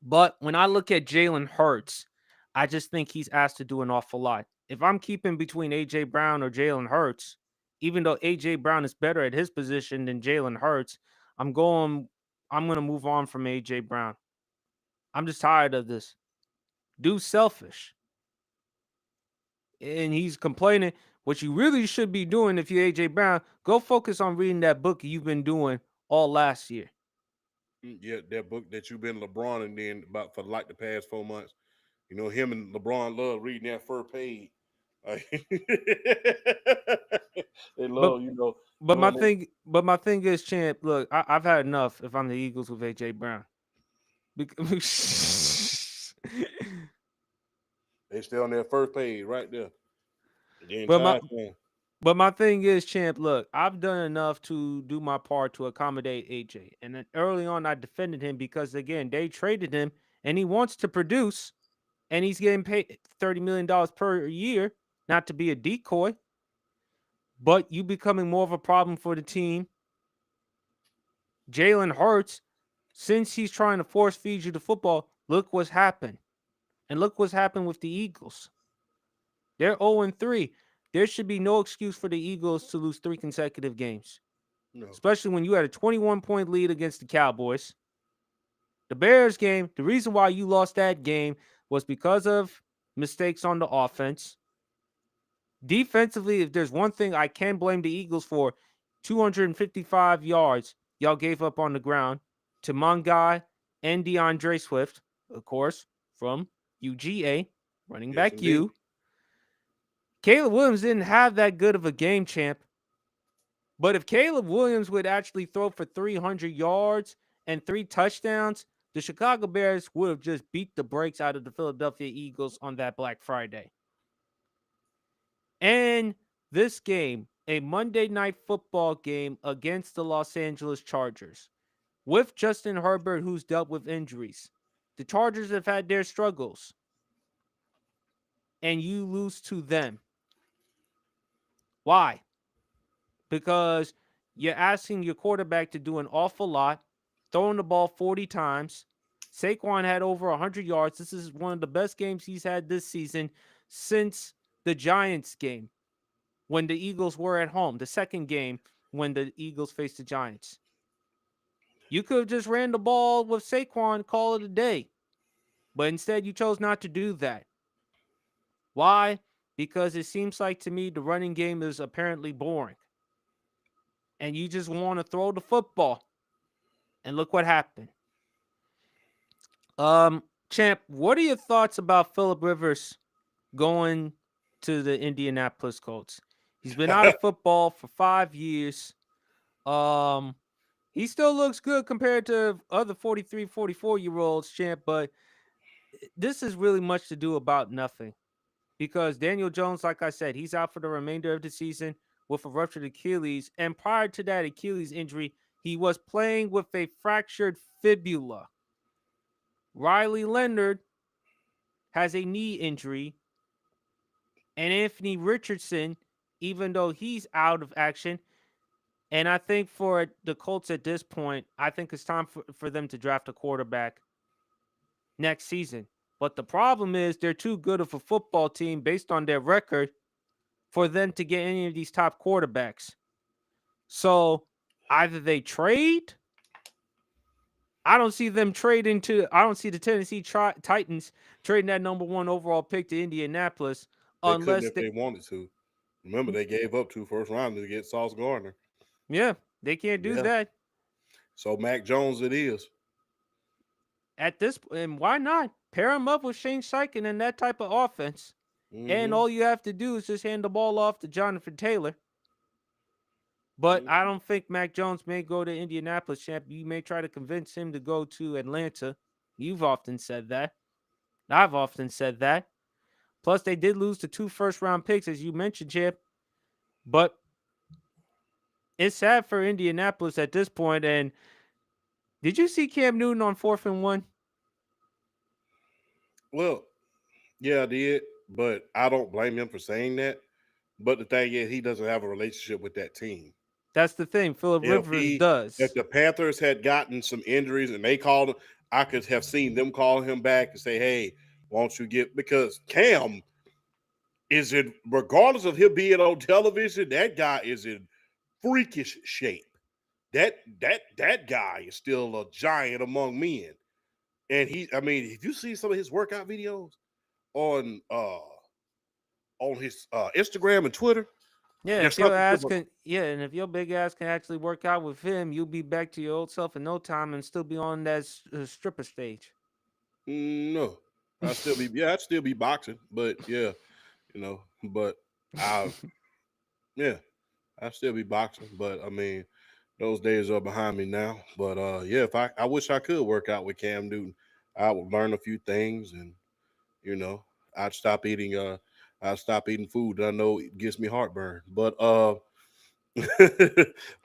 But when I look at Jalen Hurts, I just think he's asked to do an awful lot. If I'm keeping between AJ Brown or Jalen Hurts, even though AJ Brown is better at his position than Jalen Hurts, I'm going to move on from AJ Brown. I'm just tired of this. Dude's selfish. And he's complaining. What you really should be doing if you're AJ Brown, go focus on reading that book you've been doing all last year. Yeah, that book that you've been LeBron and then about for like the past 4 months. You know, him and LeBron love reading that first page. They love, But my thing is, Champ, look, I've had enough if I'm the Eagles with AJ Brown. They still on that first page right there. But my thing is, Champ, look, I've done enough to do my part to accommodate AJ. And then early on, I defended him because, again, they traded him and he wants to produce and he's getting paid $30 million per year, not to be a decoy. But you becoming more of a problem for the team. Jalen Hurts, since he's trying to force feed you the football, look what's happened. And look what's happened with the Eagles. They're 0-3. There should be no excuse for the Eagles to lose 3 consecutive games. No. Especially when you had a 21-point lead against the Cowboys. The Bears game, the reason why you lost that game was because of mistakes on the offense. Defensively, if there's one thing I can blame the Eagles for, 255 yards y'all gave up on the ground to Mongai and DeAndre Swift, of course, from UGA, running back indeed. U. Caleb Williams didn't have that good of a game, Champ. But if Caleb Williams would actually throw for 300 yards and 3 touchdowns, the Chicago Bears would have just beat the brakes out of the Philadelphia Eagles on that Black Friday. And this game, a Monday Night Football game against the Los Angeles Chargers, with Justin Herbert, who's dealt with injuries. The Chargers have had their struggles. And you lose to them. Why? Because you're asking your quarterback to do an awful lot, throwing the ball 40 times. Saquon had over 100 yards. This is one of the best games he's had this season since the Giants game when the Eagles were at home. The second game when the Eagles faced the Giants. You could have just ran the ball with Saquon, call it a day. But instead, you chose not to do that. Why? Because it seems like to me the running game is apparently boring. And you just want to throw the football. And look what happened. Champ, what are your thoughts about Phillip Rivers going to the Indianapolis Colts? He's been out of football for 5 years. He still looks good compared to other 43, 44-year-olds, Champ, but this is really much to do about nothing. Because Daniel Jones, like I said, he's out for the remainder of the season with a ruptured Achilles. And prior to that Achilles injury, he was playing with a fractured fibula. Riley Leonard has a knee injury. And Anthony Richardson, even though he's out of action, and I think for the Colts at this point, I think it's time for them to draft a quarterback next season. But the problem is they're too good of a football team based on their record for them to get any of these top quarterbacks. So either they trade. I don't see them trading I don't see the Tennessee Titans trading that number 1 overall pick to Indianapolis unless they wanted to. Remember, they gave up 2 first rounders to get Sauce Gardner. Yeah, they can't do Yeah. that. So Mac Jones it is. At this point, and why not pair him up with Shane Steichen in that type of offense? And Mhm. all you have to do is just hand the ball off to Jonathan Taylor. But I don't think Mac Jones may go to Indianapolis, champ. You may try to convince him to go to Atlanta. You've often said that. I've often said that. Plus, they did lose the 2 first-round picks, as you mentioned, champ. But it's sad for Indianapolis at this point. And did you see Cam Newton on 4th and 1? Well, yeah, I did, but I don't blame him for saying that. But the thing is, he doesn't have a relationship with that team. That's the thing. Phillip Rivers does. If the Panthers had gotten some injuries and they called him, I could have seen them calling him back and say, "Hey, won't you get?" Because Cam is in, regardless of him being on television, that guy is in freakish shape. That guy is still a giant among men. And if you see some of his workout videos on his Instagram and Twitter, Yeah, there's if your something ass to can, yeah, and if your big ass can actually work out with him, you'll be back to your old self in no time and still be on that stripper stage. No, I'd still be boxing, but yeah, but I I'd still be boxing, but I mean, those days are behind me now. But yeah, if I wish I could work out with Cam Newton, I would learn a few things, and I'd stop eating food that I know it gives me heartburn. But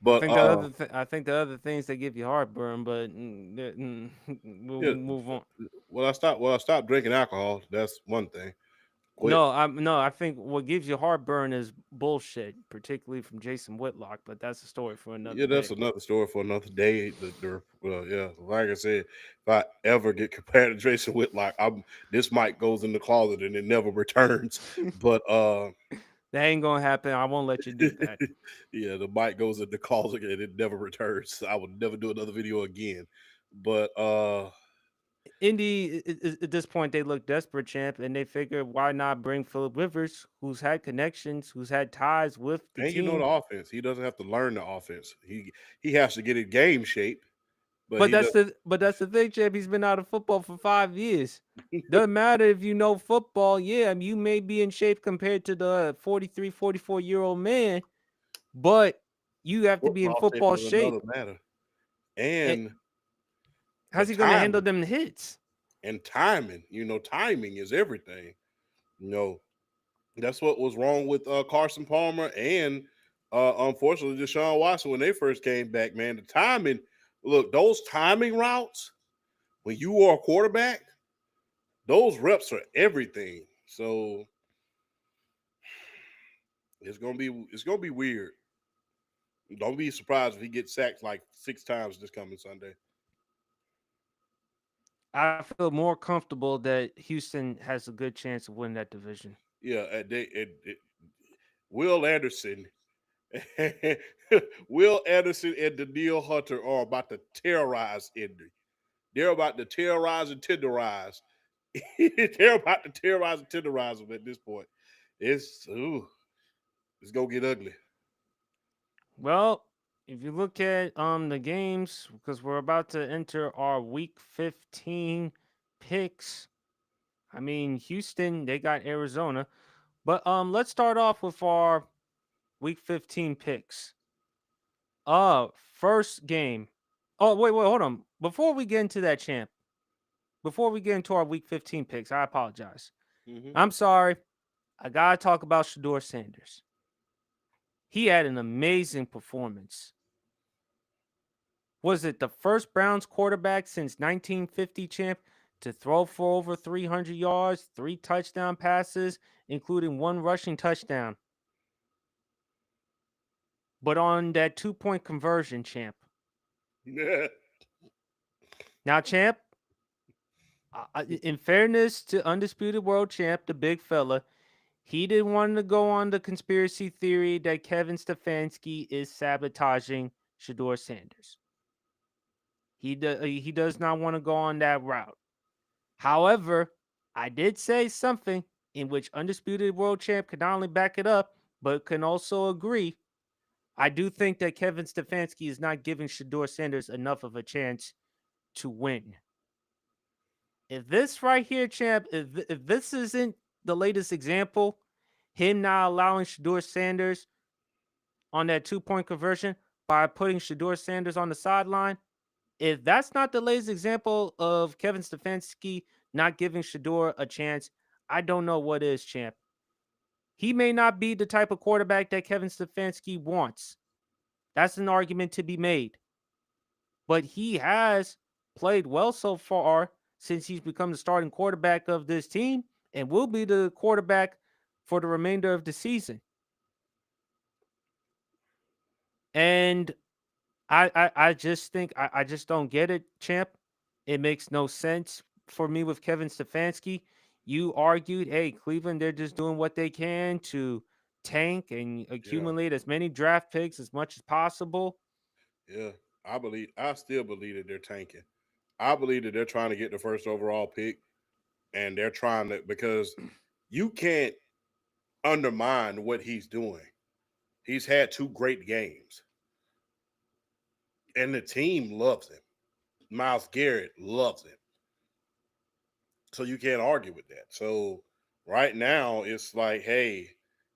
but I think the other things that give you heartburn, but we'll yeah, move on. Well, I stopped drinking alcohol. That's one thing. Quit. No, I think what gives you heartburn is bullshit, particularly from Jason Whitlock. But that's a story for another Yeah, that's day. another story for another day. Yeah, like I said, if I ever get compared to Jason Whitlock, this mic goes in the closet and it never returns. But That ain't gonna happen. I won't let you do that. yeah, the mic goes in the closet and it never returns. I would never do another video again. But Indy, at this point, they look desperate, champ, and they figure why not bring Phillip Rivers, who's had connections, who's had ties with the and team. the offense. He doesn't have to learn the offense. He has to get in game shape. But that's the thing, champ. He's been out of football for 5 years. Doesn't matter if you know football. Yeah, I mean, you may be in shape compared to the 43, 44-year-old man, but you have to be in football shape. Matter. And how's he going to handle them hits? And timing, timing is everything. That's what was wrong with Carson Palmer and unfortunately Deshaun Watson when they first came back, man. The timing, look, those timing routes, when you are a quarterback, those reps are everything. So it's gonna be weird. Don't be surprised if he gets sacked like 6 times this coming Sunday. I feel more comfortable that Houston has a good chance of winning that division. Yeah, Will Anderson, Will Anderson and Danielle Hunter are about to terrorize Indy. They're about to terrorize and tenderize. They're about to terrorize and tenderize them at this point. It's gonna get ugly. Well, if you look at the games, because we're about to enter our week 15 picks. I mean, Houston, they got Arizona. But let's start off with our week 15 picks. First game. Oh, wait, hold on. Before we get into that, champ, before we get into our week 15 picks, I apologize. I'm sorry. I gotta talk about Shedeur Sanders. He had an amazing performance. Was it the first Browns quarterback since 1950, champ, to throw for over 300 yards, 3 touchdown passes, including 1 rushing touchdown? But on that 2-point conversion, champ. Yeah. Now, champ, in fairness to Undisputed World Champ, the big fella, he didn't want to go on the conspiracy theory that Kevin Stefanski is sabotaging Shedeur Sanders. He does not want to go on that route. However, I did say something in which Undisputed World Champ could not only back it up, but can also agree. I do think that Kevin Stefanski is not giving Shador Sanders enough of a chance to win. If this right here, champ, if this isn't the latest example, him not allowing Shador Sanders on that 2-point conversion by putting Shador Sanders on the sideline, if that's not the latest example of Kevin Stefanski not giving Shador a chance, I don't know what is, champ. He may not be the type of quarterback that Kevin Stefanski wants. That's an argument to be made. But he has played well so far since he's become the starting quarterback of this team and will be the quarterback for the remainder of the season. And I just think I just don't get it, champ. It makes no sense for me with Kevin Stefanski. You argued, hey, Cleveland, they're just doing what they can to tank and Yeah, accumulate as many draft picks as much as possible. yeah. I still believe that they're tanking. I believe that they're trying to get the first overall pick, and they're trying to because you can't undermine what he's doing. He's had two great games, and the team loves him. Miles Garrett loves him, so you can't argue with that. So right now, it's like, hey,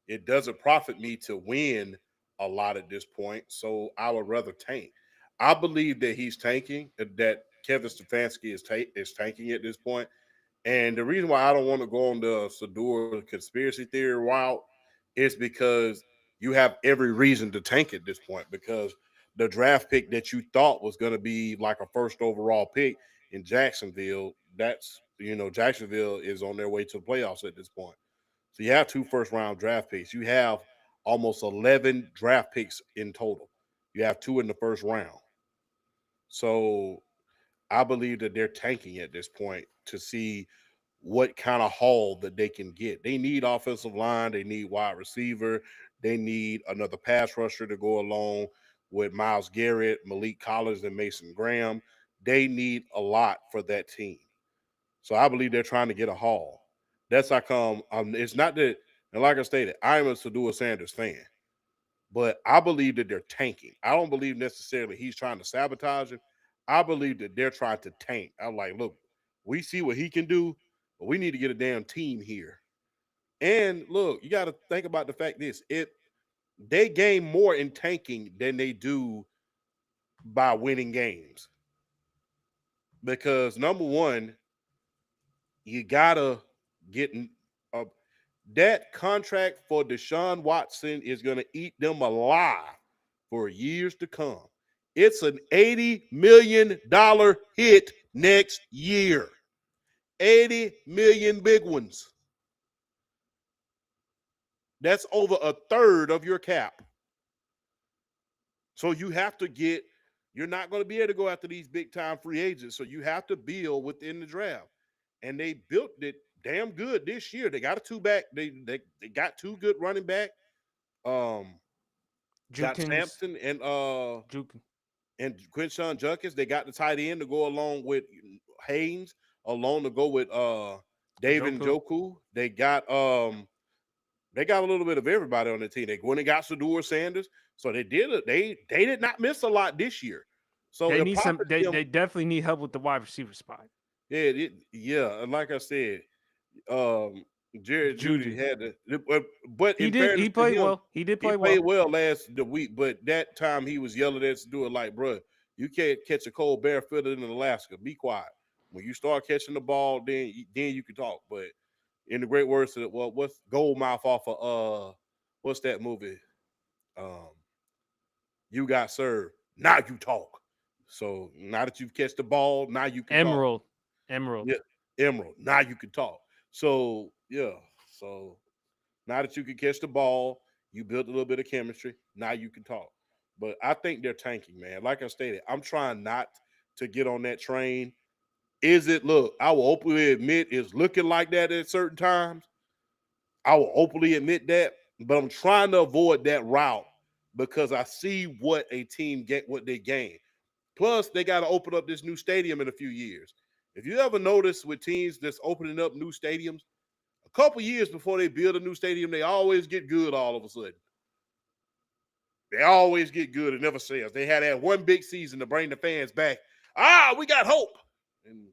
it doesn't profit me to win a lot at this point, so I would rather tank. I believe that he's tanking, that Kevin Stefanski is tanking at this point. And the reason why I don't want to go on the Sador conspiracy theory route is because you have every reason to tank at this point because the draft pick that you thought was going to be like a first overall pick in Jacksonville, Jacksonville is on their way to the playoffs at this point. So you have two first round draft picks. You have almost 11 draft picks in total. You have two in the first round. So I believe that they're tanking at this point to see what kind of haul that they can get. They need offensive line, they need wide receiver, they need another pass rusher to go along with Miles Garrett, Malik Collins, and Mason Graham. They need a lot for that team. So I believe they're trying to get a haul. That's how come it's not that, and like I stated, I am a Sadua Sanders fan, but I believe that they're tanking. I don't believe necessarily he's trying to sabotage him. I believe that they're trying to tank. I'm like, look, we see what he can do, but we need to get a damn team here. And look, you got to think about the fact this: it they gain more in tanking than they do by winning games. Because number one, you gotta get a that contract for Deshaun Watson is going to eat them alive for years to come. It's an $80 million hit next year. 80 million big ones. That's over a third of your cap. So you have to you're not going to be able to go after these big time free agents. So you have to build within the draft. And they built it damn good this year. They got a two back. They got two good running back. Got Jukins, Sampson Jukin. and Quinshawn Judkins. They got the tight end to go along with Haynes, along to go with David Njoku. They got a little bit of everybody on the team. They went and got Sador Sanders. So they did not miss a lot this year. So They need some. They definitely need help with the wide receiver spot. Yeah. And like I said, Jared Judy had to, but He did. He played well. He did play well. He played well last the week, but that time he was yelling at Sador like, "Bro, you can't catch a cold barefooted in Alaska. Be quiet. When you start catching the ball, then you can talk." But in the great words of what's Goldmouth off of what's that movie? You got served. Now you talk. So now that you've catched the ball, now you can Emerald. talk. Emerald. Yeah, Emerald. Now you can talk. So yeah. So now that you can catch the ball, you built a little bit of chemistry. Now you can talk. But I think they're tanking, man. Like I stated, I'm trying not to get on that train. Look, I will openly admit it's looking like that at certain times. I will openly admit that, but I'm trying to avoid that route because I see what a team get, what they gain. Plus, they got to open up this new stadium in a few years. If you ever notice with teams that's opening up new stadiums, couple years before they build a new stadium, they always get good all of a sudden. They always get good. It never fails. They had that one big season to bring the fans back. We got hope. And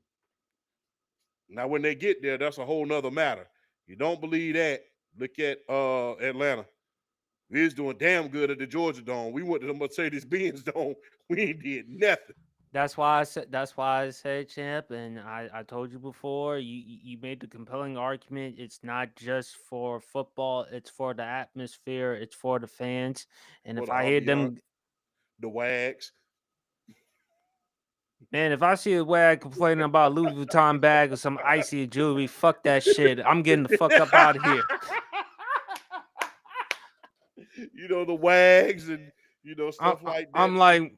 now when they get there, that's a whole nother matter. You don't believe that? Look at Atlanta. We was doing damn good at the Georgia Dome. We went to the Mercedes-Benz Dome. We ain't did nothing. That's why I said, champ, and I told you before. You made the compelling argument. It's not just for football. It's for the atmosphere. It's for the fans. And For if the I hear them, ambiance, the wags. man, if I see a wag complaining about a Louis Vuitton bag or some icy jewelry, fuck that shit. I'm getting the fuck up out of here. You know, the wags and stuff like that.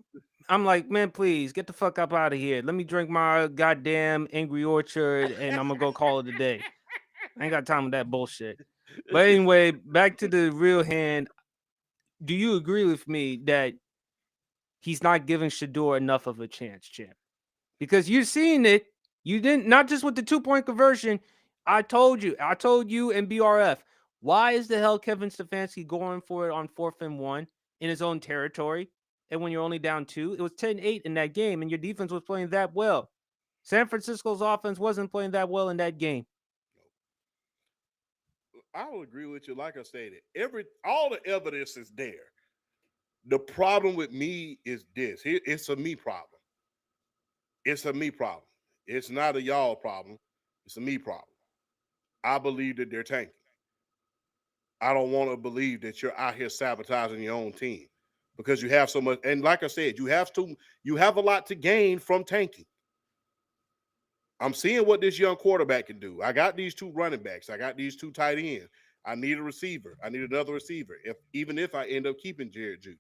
I'm like, man, please get the fuck up out of here. Let me drink my goddamn Angry Orchard and I'm gonna go call it a day. I ain't got time with that bullshit. But anyway, back to the real hand. Do you agree with me that he's not giving Shedeur enough of a chance, champ? Because you're seeing it. You didn't, not just with the 2-point conversion. I told you and BRF. Why is the hell Kevin Stefanski going for it on 4th and 1 in his own territory? And when you're only down 2, it was 10-8 in that game, and your defense was playing that well. San Francisco's offense wasn't playing that well in that game. I will agree with you. Like I stated, all the evidence is there. The problem with me is this. It's a me problem. It's a me problem. It's not a y'all problem. It's a me problem. I believe that they're tanking. I don't want to believe that you're out here sabotaging your own team because you have so much. And like I said, you have a lot to gain from tanking. I'm seeing what this young quarterback can do. I got these 2 running backs. I got these 2 tight ends. I need a receiver. I need another receiver. Even if I end up keeping Jared Jeudy,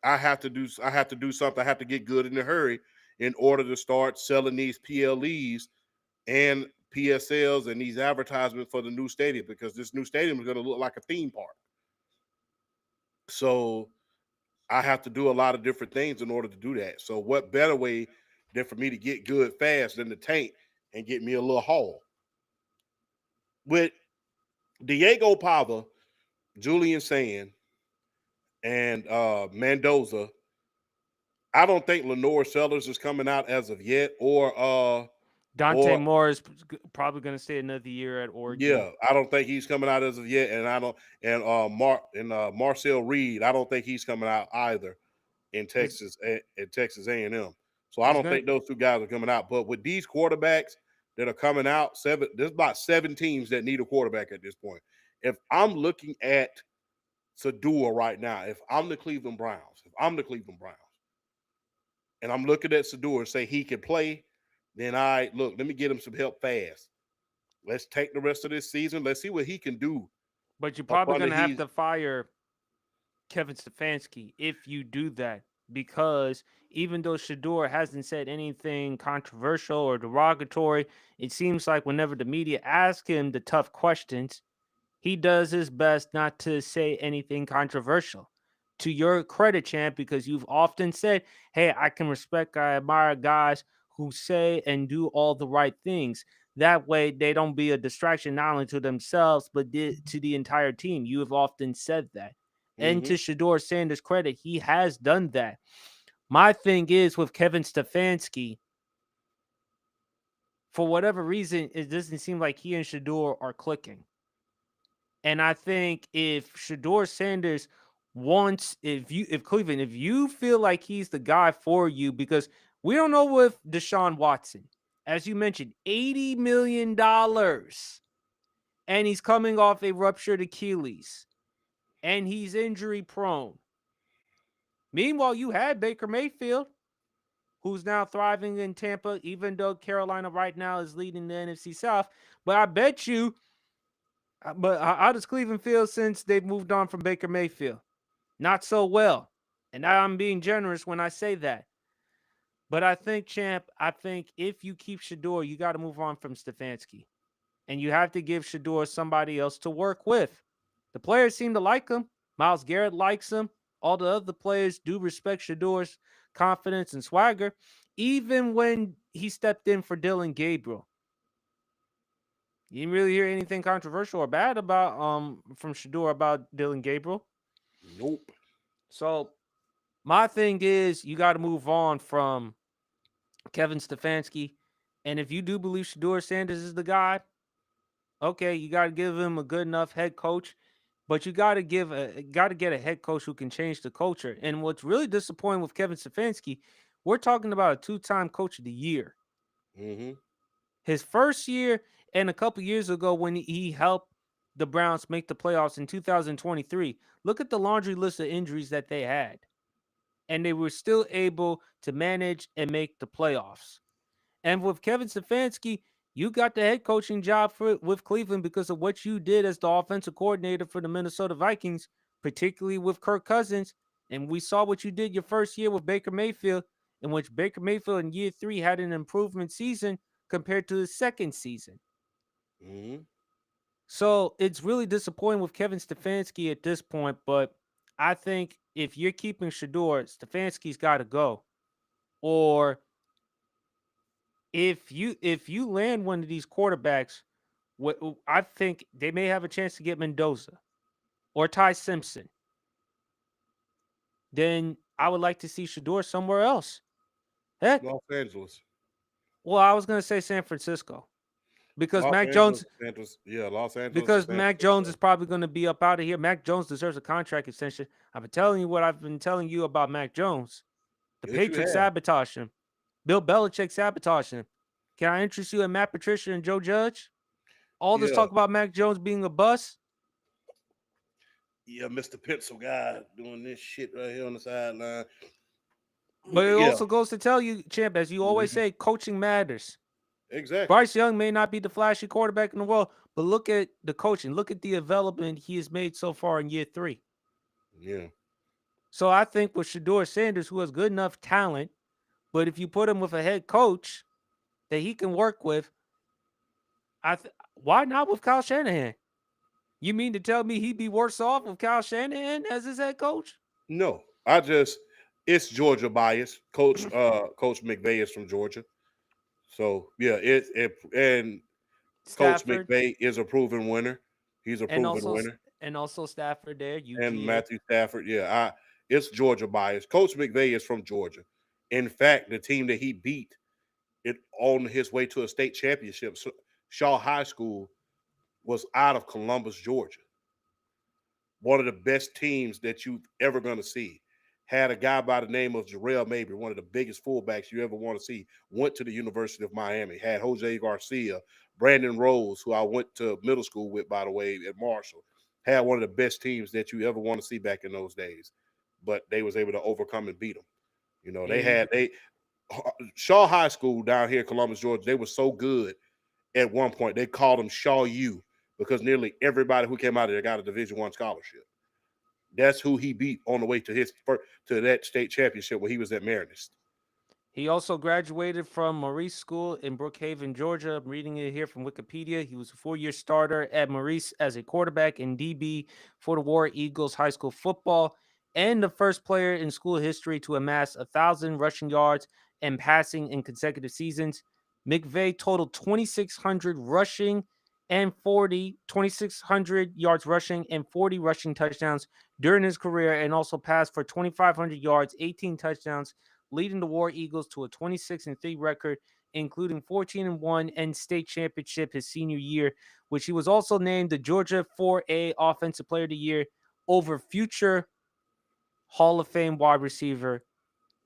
I have to do something. I have to get good in a hurry in order to start selling these PLEs and PSLs and these advertisements for the new stadium, because this new stadium is going to look like a theme park. So I have to do a lot of different things in order to do that. So what better way than for me to get good fast than the tank and get me a little haul? With Diego Pava, Julian Sand, and Mendoza, I don't think Lenore Sellers is coming out as of yet, or Dante Moore is probably going to stay another year at Oregon. Yeah, I don't think he's coming out as of yet, and Marcel Reed, I don't think he's coming out either in Texas at Texas A&M. So I don't think those 2 guys are coming out. But with these quarterbacks that are coming out, there's about 7 teams that need a quarterback at this point. If I'm looking at Shedeur right now, if I'm the Cleveland Browns, and I'm looking at Shedeur and say he can play, then let me get him some help fast. Let's take the rest of this season. Let's see what he can do. But you're probably going to have to fire Kevin Stefanski if you do that, because even though Shedeur hasn't said anything controversial or derogatory, it seems like whenever the media ask him the tough questions, he does his best not to say anything controversial. To your credit, champ, because you've often said, hey, I can respect, I admire guys who say and do all the right things. That way they don't be a distraction not only to themselves, but to the entire team. You have often said that. And to Shedeur Sanders' credit, he has done that. My thing is with Kevin Stefanski, for whatever reason, it doesn't seem like he and Shedeur are clicking. And I think if Shedeur Sanders wants, if Cleveland, if you feel like he's the guy for you, because we don't know with Deshaun Watson, as you mentioned, $80 million, and he's coming off a ruptured Achilles, and he's injury prone. Meanwhile, you had Baker Mayfield, who's now thriving in Tampa, even though Carolina right now is leading the NFC South. But I bet you, how does Cleveland feel since they've moved on from Baker Mayfield? Not so well. And I'm being generous when I say that. But I think, champ, if you keep Shedeur, you got to move on from Stefanski. And you have to give Shedeur somebody else to work with. The players seem to like him. Myles Garrett likes him. All the other players do respect Shedeur's confidence and swagger, even when he stepped in for Dylan Gabriel. You didn't really hear anything controversial or bad about from Shador about Dylan Gabriel. Nope. So my thing is you got to move on from Kevin Stefanski. And if you do believe Shador Sanders is the guy, okay, you got to give him a good enough head coach, but you got to get a head coach who can change the culture. And what's really disappointing with Kevin Stefanski, we're talking about a 2-time coach of the year. Mm-hmm. His first year and a couple years ago when he helped the Browns make the playoffs in 2023. Look at the laundry list of injuries that they had. And they were still able to manage and make the playoffs. And with Kevin Stefanski, you got the head coaching job with Cleveland because of what you did as the offensive coordinator for the Minnesota Vikings, particularly with Kirk Cousins. And we saw what you did your first year with Baker Mayfield, in which Baker Mayfield in year 3 had an improvement season compared to his second season. Mm-hmm. So it's really disappointing with Kevin Stefanski at this point, but I think if you're keeping Shador, Stefanski's got to go. Or if you land one of these quarterbacks, I think they may have a chance to get Mendoza or Ty Simpson. Then I would like to see Shador somewhere else. Heck, Los Angeles. well, I was gonna say San Francisco because Los Mac Angeles, Jones Yeah, Los Angeles and because San Mac Jones Francisco. is probably going to be up out of here. Mac Jones deserves a contract extension. I've been telling you what I've been telling you about Mac Jones. The Yes, you Patriots have. sabotage him. Bill Belichick sabotaged him. Can I interest you in Matt Patricia and Joe Judge? All this Yeah. talk about Mac Jones being a bust. Yeah, Mr. Pencil guy doing this shit right here on the sideline. But it Yeah. also goes to tell you, champ, as you always say, coaching matters. Exactly. Bryce Young may not be the flashy quarterback in the world, but look at the coaching. Look at the development he has made so far in year 3. Yeah. So I think with Shador Sanders, who has good enough talent, but if you put him with a head coach that he can work with, why not with Kyle Shanahan? You mean to tell me he'd be worse off with Kyle Shanahan as his head coach? No, it's Georgia bias. Coach McVay is from Georgia. So yeah, and Coach Stafford McVay is a proven winner. He's a and proven also winner. Stafford there, And UGA. Matthew Stafford, yeah, it's Georgia bias. Coach McVay is from Georgia. In fact, the team that he beat it on his way to a state championship, Shaw High School, was out of Columbus, Georgia. One of the best teams that you've ever going to see. Had a guy by the name of Jarrell Mabry, one of the biggest fullbacks you ever want to see, went to the University of Miami. Had Jose Garcia, Brandon Rose, who I went to middle school with, by the way, at Marshall. Had one of the best teams that you ever want to see back in those days. But they was able to overcome and beat them. You know, Yeah, Shaw High School down here in Columbus, Georgia, they were so good at one point. They called them Shaw U because nearly everybody who came out of there got a Division I scholarship. That's who he beat on the way to that state championship where he was at Marist. he also graduated from Maurice School in Brookhaven, Georgia. I'm reading it here from Wikipedia. He was a 4-year starter at Maurice as a quarterback and DB for the War Eagles high school football, and the first player in school history to amass 1,000 rushing yards and passing in consecutive seasons. McVay totaled 2,600 rushing and 2,600 yards rushing and 40 rushing touchdowns during his career, and also passed for 2,500 yards, 18 touchdowns, leading the War Eagles to a 26-3 record, including 14-1 and state championship his senior year, which he was also named the Georgia 4A Offensive Player of the Year over future Hall of Fame wide receiver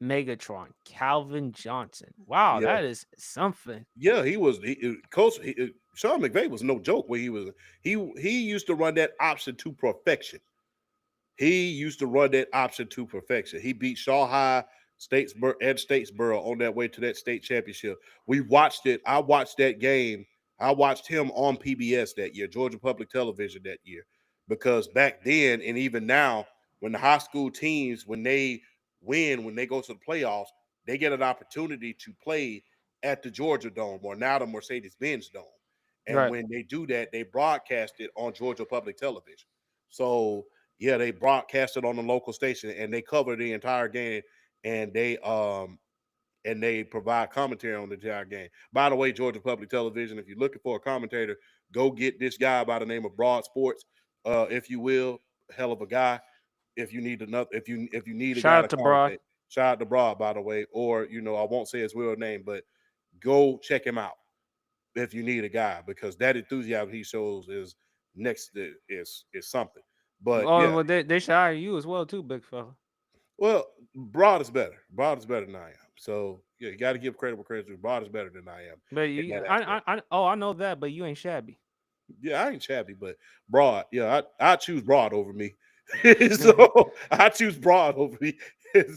Megatron Calvin Johnson. Wow, Yeah, that is something. yeah, Sean McVay was no joke. Where he used to run that option to perfection. He used to run that option to perfection. He beat Shaw High, Statesboro on that way to that state championship. We watched it. I watched that game. I watched him on PBS that year, Georgia Public Television that year, because back then and even now, when the high school teams, when they win, when they go to the playoffs, they get an opportunity to play at the Georgia Dome or now the Mercedes-Benz Dome. And Right. when they do that, they broadcast it on Georgia Public Television. So yeah, they broadcast it on the local station and they cover the entire game, and and they provide commentary on the entire game. By the way, Georgia Public Television, if you're looking for a commentator, go get this guy by the name of Broad Sports, if you will. Hell of a guy. If you need if you need a guy Shout out to to Broad. commentate, shout out to Broad, by the way. Or I won't say his real name, but go check him out if you need a guy, because that enthusiasm he shows is something. But Oh, yeah, well, they should hire you as well too, big fella. well, Broad is better. Broad is better than I am. So yeah, you got to give credit where credit's due. Broad is better than I am. But I know that, but you ain't shabby. Yeah, I ain't shabby, but Broad. Yeah, I choose Broad over me. So I choose Broad over me.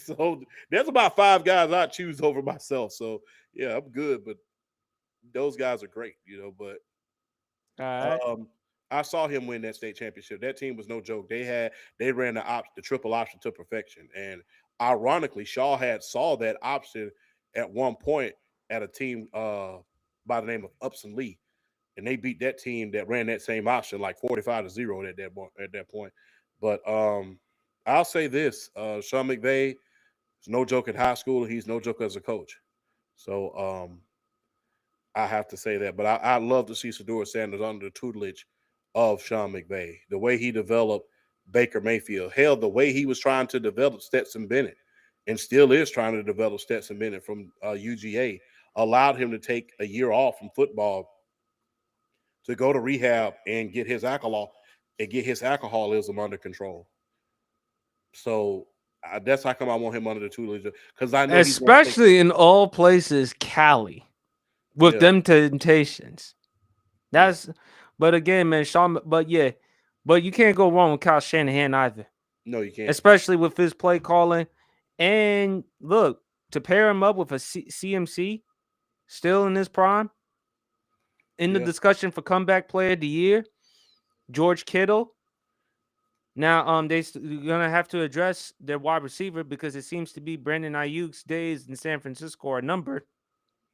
So there's about 5 guys I choose over myself. So yeah, I'm good, but those guys are great, But All right. I saw him win that state championship. That team was no joke. They ran the triple option to perfection. And ironically, Shaw saw that option at one point at a team by the name of Upson Lee. And they beat that team that ran that same option like 45-0 at that point. But I'll say this: Sean McVay is no joke in high school. He's no joke as a coach. So I have to say that. But I love to see Shedeur Sanders under the tutelage of Sean McVay. The way he developed Baker Mayfield, hell, the way he was trying to develop Stetson Bennett, and still is trying to develop Stetson Bennett from UGA, allowed him to take a year off from football to go to rehab and get his alcoholism under control. So that's how come I want him under the tutelage, because I know, especially in all places, Cali, with them Temptations. But again, man, but you can't go wrong with Kyle Shanahan either. No, you can't. Especially with his play calling, and look, to pair him up with a CMC, still in his prime, in the discussion for comeback player of the year, George Kittle. Now, they're gonna have to address their wide receiver, because it seems to be Brandon Ayuk's days in San Francisco are numbered.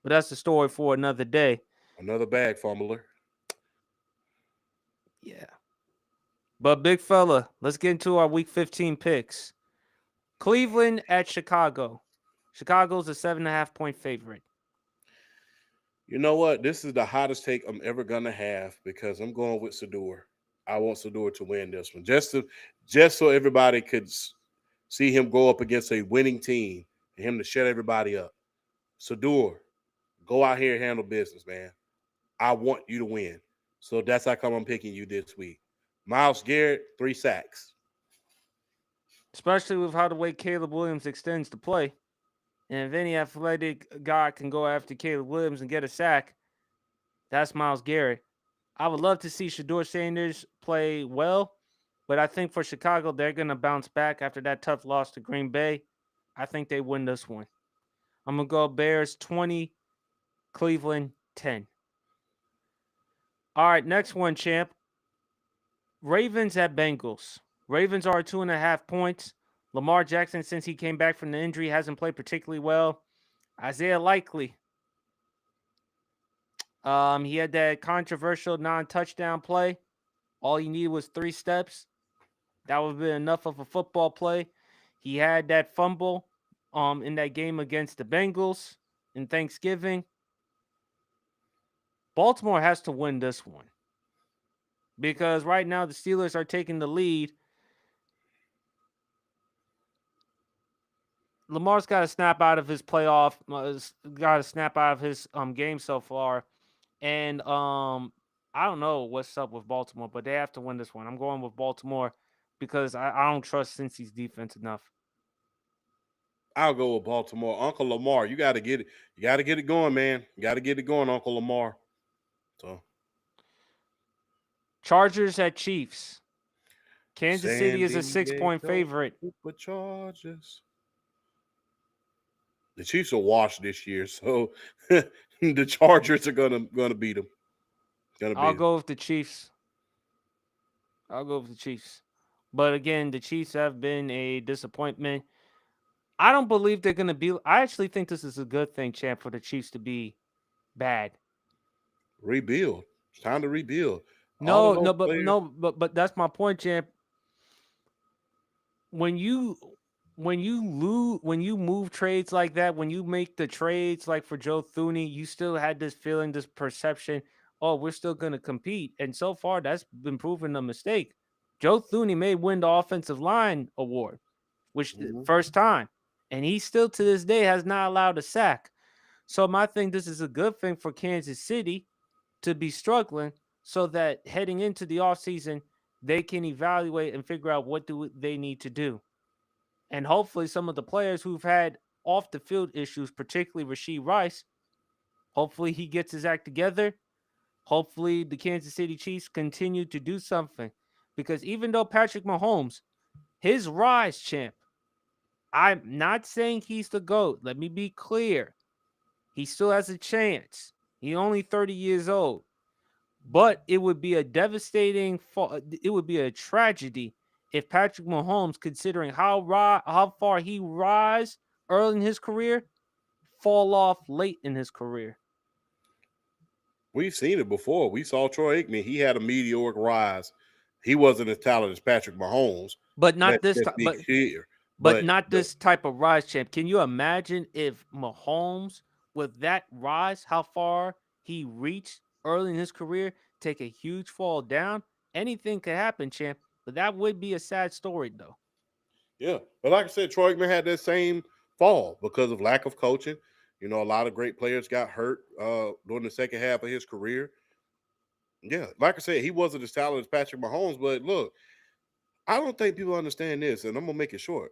But that's the story for another day. Another bag fumbler. Yeah. But big fella, let's get into our Week 15 picks. Cleveland at Chicago. Chicago's a 7.5-point favorite. You know what? This is the hottest take I'm ever gonna have, because I'm going with Shedeur. I want Shedeur to win this one, just so everybody could see him go up against a winning team and him to shut everybody up. Shedeur, go out here and handle business, man. I want you to win. So that's how come I'm picking you this week. Myles Garrett, 3 sacks. Especially with how the way Caleb Williams extends the play. And if any athletic guy can go after Caleb Williams and get a sack, that's Myles Garrett. I would love to see Shedeur Sanders play well, but I think for Chicago, they're going to bounce back after that tough loss to Green Bay. I think they win this one. I'm going to go Bears 20, Cleveland 10. All right, next one, champ. Ravens at Bengals. Ravens are 2.5 points. Lamar Jackson, since he came back from the injury, hasn't played particularly well. Isaiah Likely. He had that controversial non-touchdown play. All he needed was 3 steps. That would have been enough of a football play. He had that fumble in that game against the Bengals in Thanksgiving. Baltimore has to win this one, because right now the Steelers are taking the lead. Lamar's got to snap out of his playoff. Got to snap out of his game so far, and I don't know what's up with Baltimore, but they have to win this one. I'm going with Baltimore because I don't trust Cincy's defense enough. I'll go with Baltimore. Uncle Lamar, you got to get it. You got to get it going, man. You got to get it going, Uncle Lamar. So, Chargers at Chiefs. Kansas City is a 6-point favorite. But Chargers. The Chiefs are washed this year, so the Chargers are gonna beat them. I'll go with the Chiefs. But again, the Chiefs have been a disappointment. I don't believe they're going to be. I actually think this is a good thing, champ, for the Chiefs to be bad. Rebuild. It's time to rebuild. But that's my point, champ. When you when you move trades like that, when you make the trades like for Joe Thuney, you still had this feeling, this perception, oh, we're still going to compete. And so far, that's been proven a mistake. Joe Thuney may win the offensive line award, which first time, and he still to this day has not allowed a sack. So my thing, this is a good thing for Kansas City to be struggling, so that heading into the offseason, they can evaluate and figure out what do they need to do. And hopefully some of the players who've had off the field issues, particularly Rashee Rice, hopefully he gets his act together. Hopefully the Kansas City Chiefs continue to do something. Because even though Patrick Mahomes, his rise, champ, I'm not saying he's the GOAT. Let me be clear. He still has a chance. He's only 30 years old. But it would be a devastating fall. It would be a tragedy if Patrick Mahomes, considering how far he rise early in his career, fall off late in his career. We've seen it before. We saw Troy Aikman. He had a meteoric rise. He wasn't as talented as Patrick Mahomes. But not this time. But not this type of rise, champ. Can you imagine if Mahomes, with that rise, how far he reached early in his career, take a huge fall down? Anything could happen, champ. But that would be a sad story, though. Yeah. But like I said, Troy Aikman had that same fall because of lack of coaching. You know, a lot of great players got hurt during the second half of his career. Yeah. Like I said, he wasn't as talented as Patrick Mahomes. But look, I don't think people understand this, and I'm going to make it short.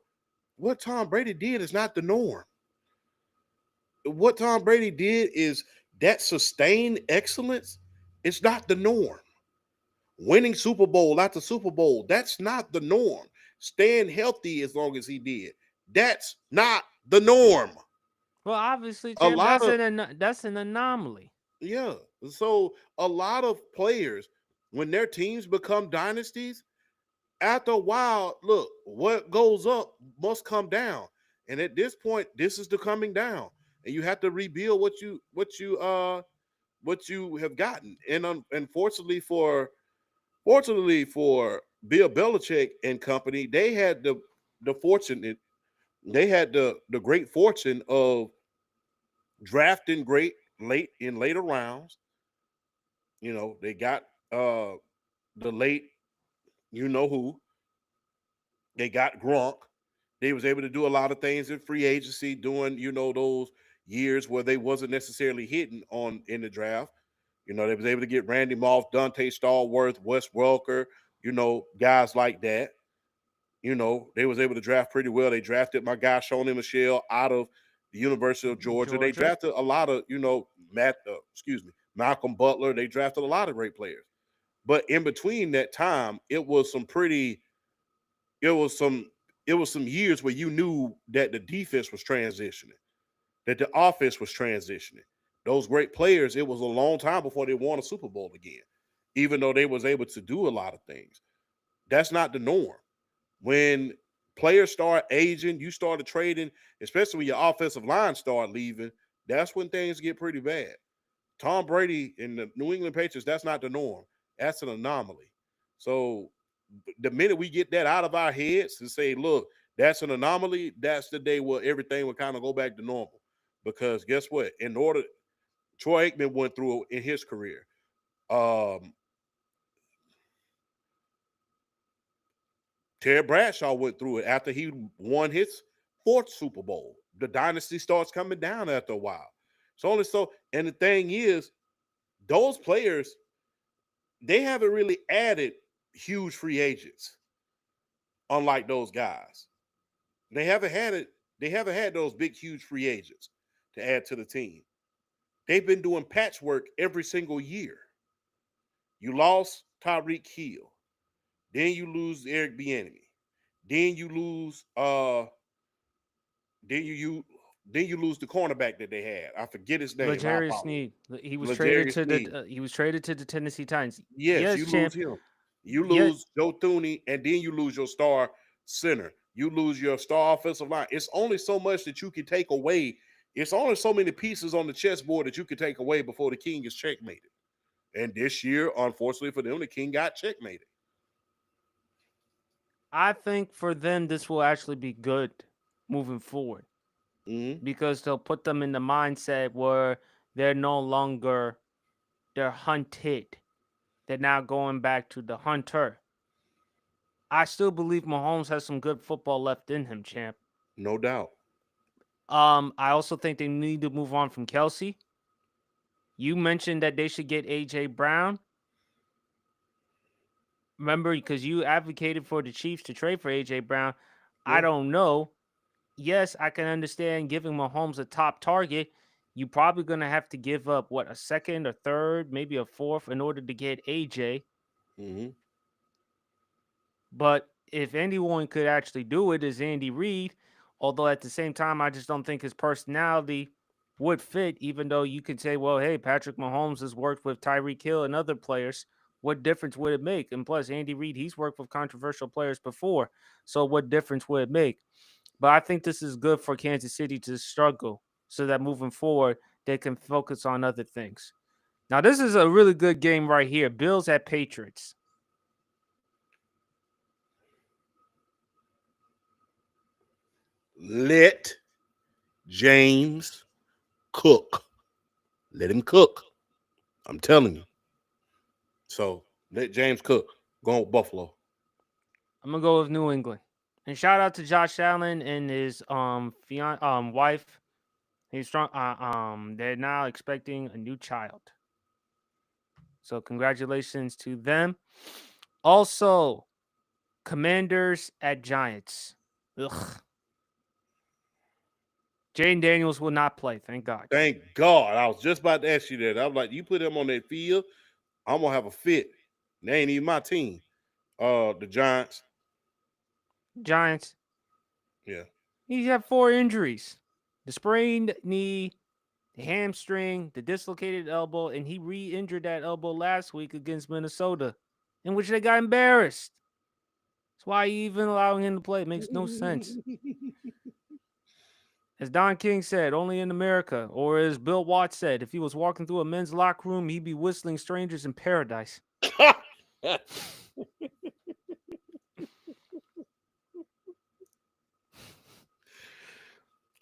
What Tom Brady did is not the norm. What Tom Brady did is that sustained excellence. It's not the norm. Winning Super Bowl after Super Bowl, that's not the norm. Staying healthy as long as he did, that's not the norm. Well, obviously, champ, that's an anomaly. Yeah. So a lot of players, when their teams become dynasties, after a while, look, what goes up must come down. And at this point, this is the coming down. And you have to rebuild what you have gotten. And unfortunately for Bill Belichick and company, they had the great fortune of drafting great later rounds. You know, they got the late, you know who. They got Gronk. They was able to do a lot of things in free agency during, you know, those years where they wasn't necessarily hitting on in the draft. You know, they was able to get Randy Moss, Dante Stallworth, Wes Welker, you know, guys like that. You know, they was able to draft pretty well. They drafted my guy, Shoney Michel, out of the University of Georgia. They drafted a lot of, you know, Malcolm Butler. They drafted a lot of great players. But in between that time, it was some years where you knew that the defense was transitioning, that the offense was transitioning. Those great players, it was a long time before they won a Super Bowl again, even though they was able to do a lot of things. That's not the norm. When players start aging, you started trading, especially when your offensive line start leaving, that's when things get pretty bad. Tom Brady and the New England Patriots, that's not the norm. That's an anomaly. So the minute we get that out of our heads and say, look, that's an anomaly, that's the day where everything will kind of go back to normal. Because guess what? Troy Aikman went through in his career. Terry Bradshaw went through it after he won his fourth Super Bowl. The dynasty starts coming down after a while. It's only so, and the thing is, those players, they haven't really added huge free agents, unlike those guys. They haven't had those big, huge free agents to add to the team. They've been doing patchwork every single year. You lost Tyreek Hill. Then you lose Eric Bieniemy. Then you lose then you lose the cornerback that they had. I forget his name. L'Jarius Sneed. He was traded to the Tennessee Titans. Yes, you lose him. You lose Joe Thuney, and then you lose your star center. You lose your star offensive line. It's only so much that you can take away. It's only so many pieces on the chessboard that you can take away before the king is checkmated. And this year, unfortunately for them, the king got checkmated. I think for them, this will actually be good moving forward Mm-hmm. because they'll put them in the mindset where they're no longer they're hunted. They're now going back to the hunter. I still believe Mahomes has some good football left in him, champ. No doubt. I also think they need to move on from Kelsey. You mentioned that they should get AJ Brown. Remember, because you advocated for the Chiefs to trade for AJ Brown. I Yeah. don't know. Yes, I can understand giving Mahomes a top target. You're probably going to have to give up, what, a second, a third, maybe a fourth in order to get AJ. Mm-hmm. But if anyone could actually do it, is Andy Reid. Although at the same time, I just don't think his personality would fit, even though you could say, well, hey, Patrick Mahomes has worked with Tyreek Hill and other players. What difference would it make? And plus, Andy Reid, he's worked with controversial players before. So what difference would it make? But I think this is good for Kansas City to struggle so that moving forward, they can focus on other things. Now, this is a really good game right here. Bills at Patriots. Let James cook. Let him cook. I'm telling you. So let James cook. Go on with Buffalo. I'm gonna go with New England. And shout out to Josh Allen and his wife. He's strong. They're now expecting a new child. So congratulations to them. Also, Commanders at Giants. Ugh. Jaden Daniels will not play. Thank God. Thank God. I was just about to ask you that. I was like, you put him on that field, I'm gonna have a fit. They ain't even my team. The Giants. Giants. Yeah. He's had 4 injuries: the sprained knee, the hamstring, the dislocated elbow, and he re-injured that elbow last week against Minnesota, in which they got embarrassed. That's why you even allowing him to play. It makes no sense. As Don King said, only in America, or as Bill Watts said, if he was walking through a men's locker room, he'd be whistling "Strangers in Paradise."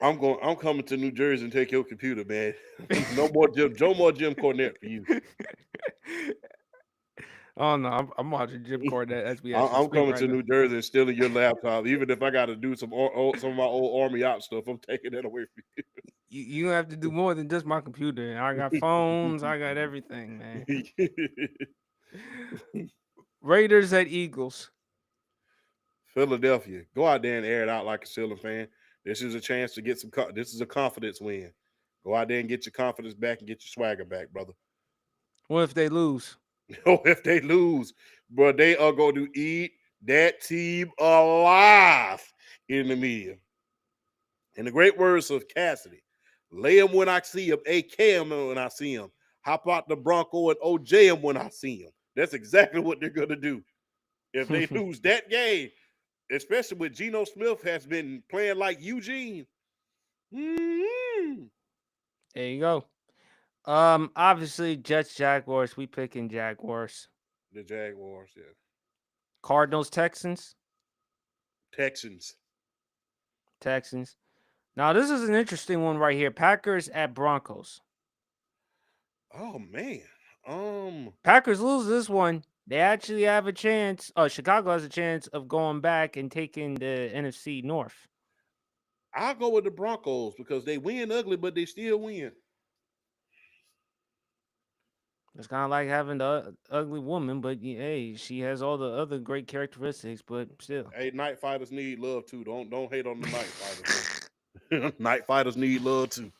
I'm coming to New Jersey and take your computer, man. No more Jim Cornette for you. Oh no, I'm watching Jim Cornette as we I'm coming right to now. New Jersey and stealing your laptop. Even if I got to do some of my old Army out stuff, I'm taking that away from you. You have to do more than just my computer. I got phones. I got everything, man. Raiders at Eagles. Philadelphia, go out there and air it out like a Steelers fan. This is a chance to get some. This is a confidence win. Go out there and get your confidence back and get your swagger back, brother. What if they lose? Oh, if they lose, bro, they are going to eat that team alive in the media. In the great words of Cassidy, lay him when I see him, AK him when I see him. Hop out the Bronco and OJ him when I see him. That's exactly what they're going to do. If they lose that game, especially with Geno Smith has been playing like Eugene. Mm-hmm. There you go. Obviously Jets Jaguars. We picking Jaguars. The Jaguars, yeah. Cardinals Texans. Texans. Now this is an interesting one right here. Packers at Broncos. Oh man. Packers lose this one. They actually have a chance. Chicago has a chance of going back and taking the NFC North. I'll go with the Broncos because they win ugly, but they still win. It's kind of like having the ugly woman, but hey, she has all the other great characteristics, but still. Hey, night fighters need love too. Don't hate on the night fighters. Night fighters need love too.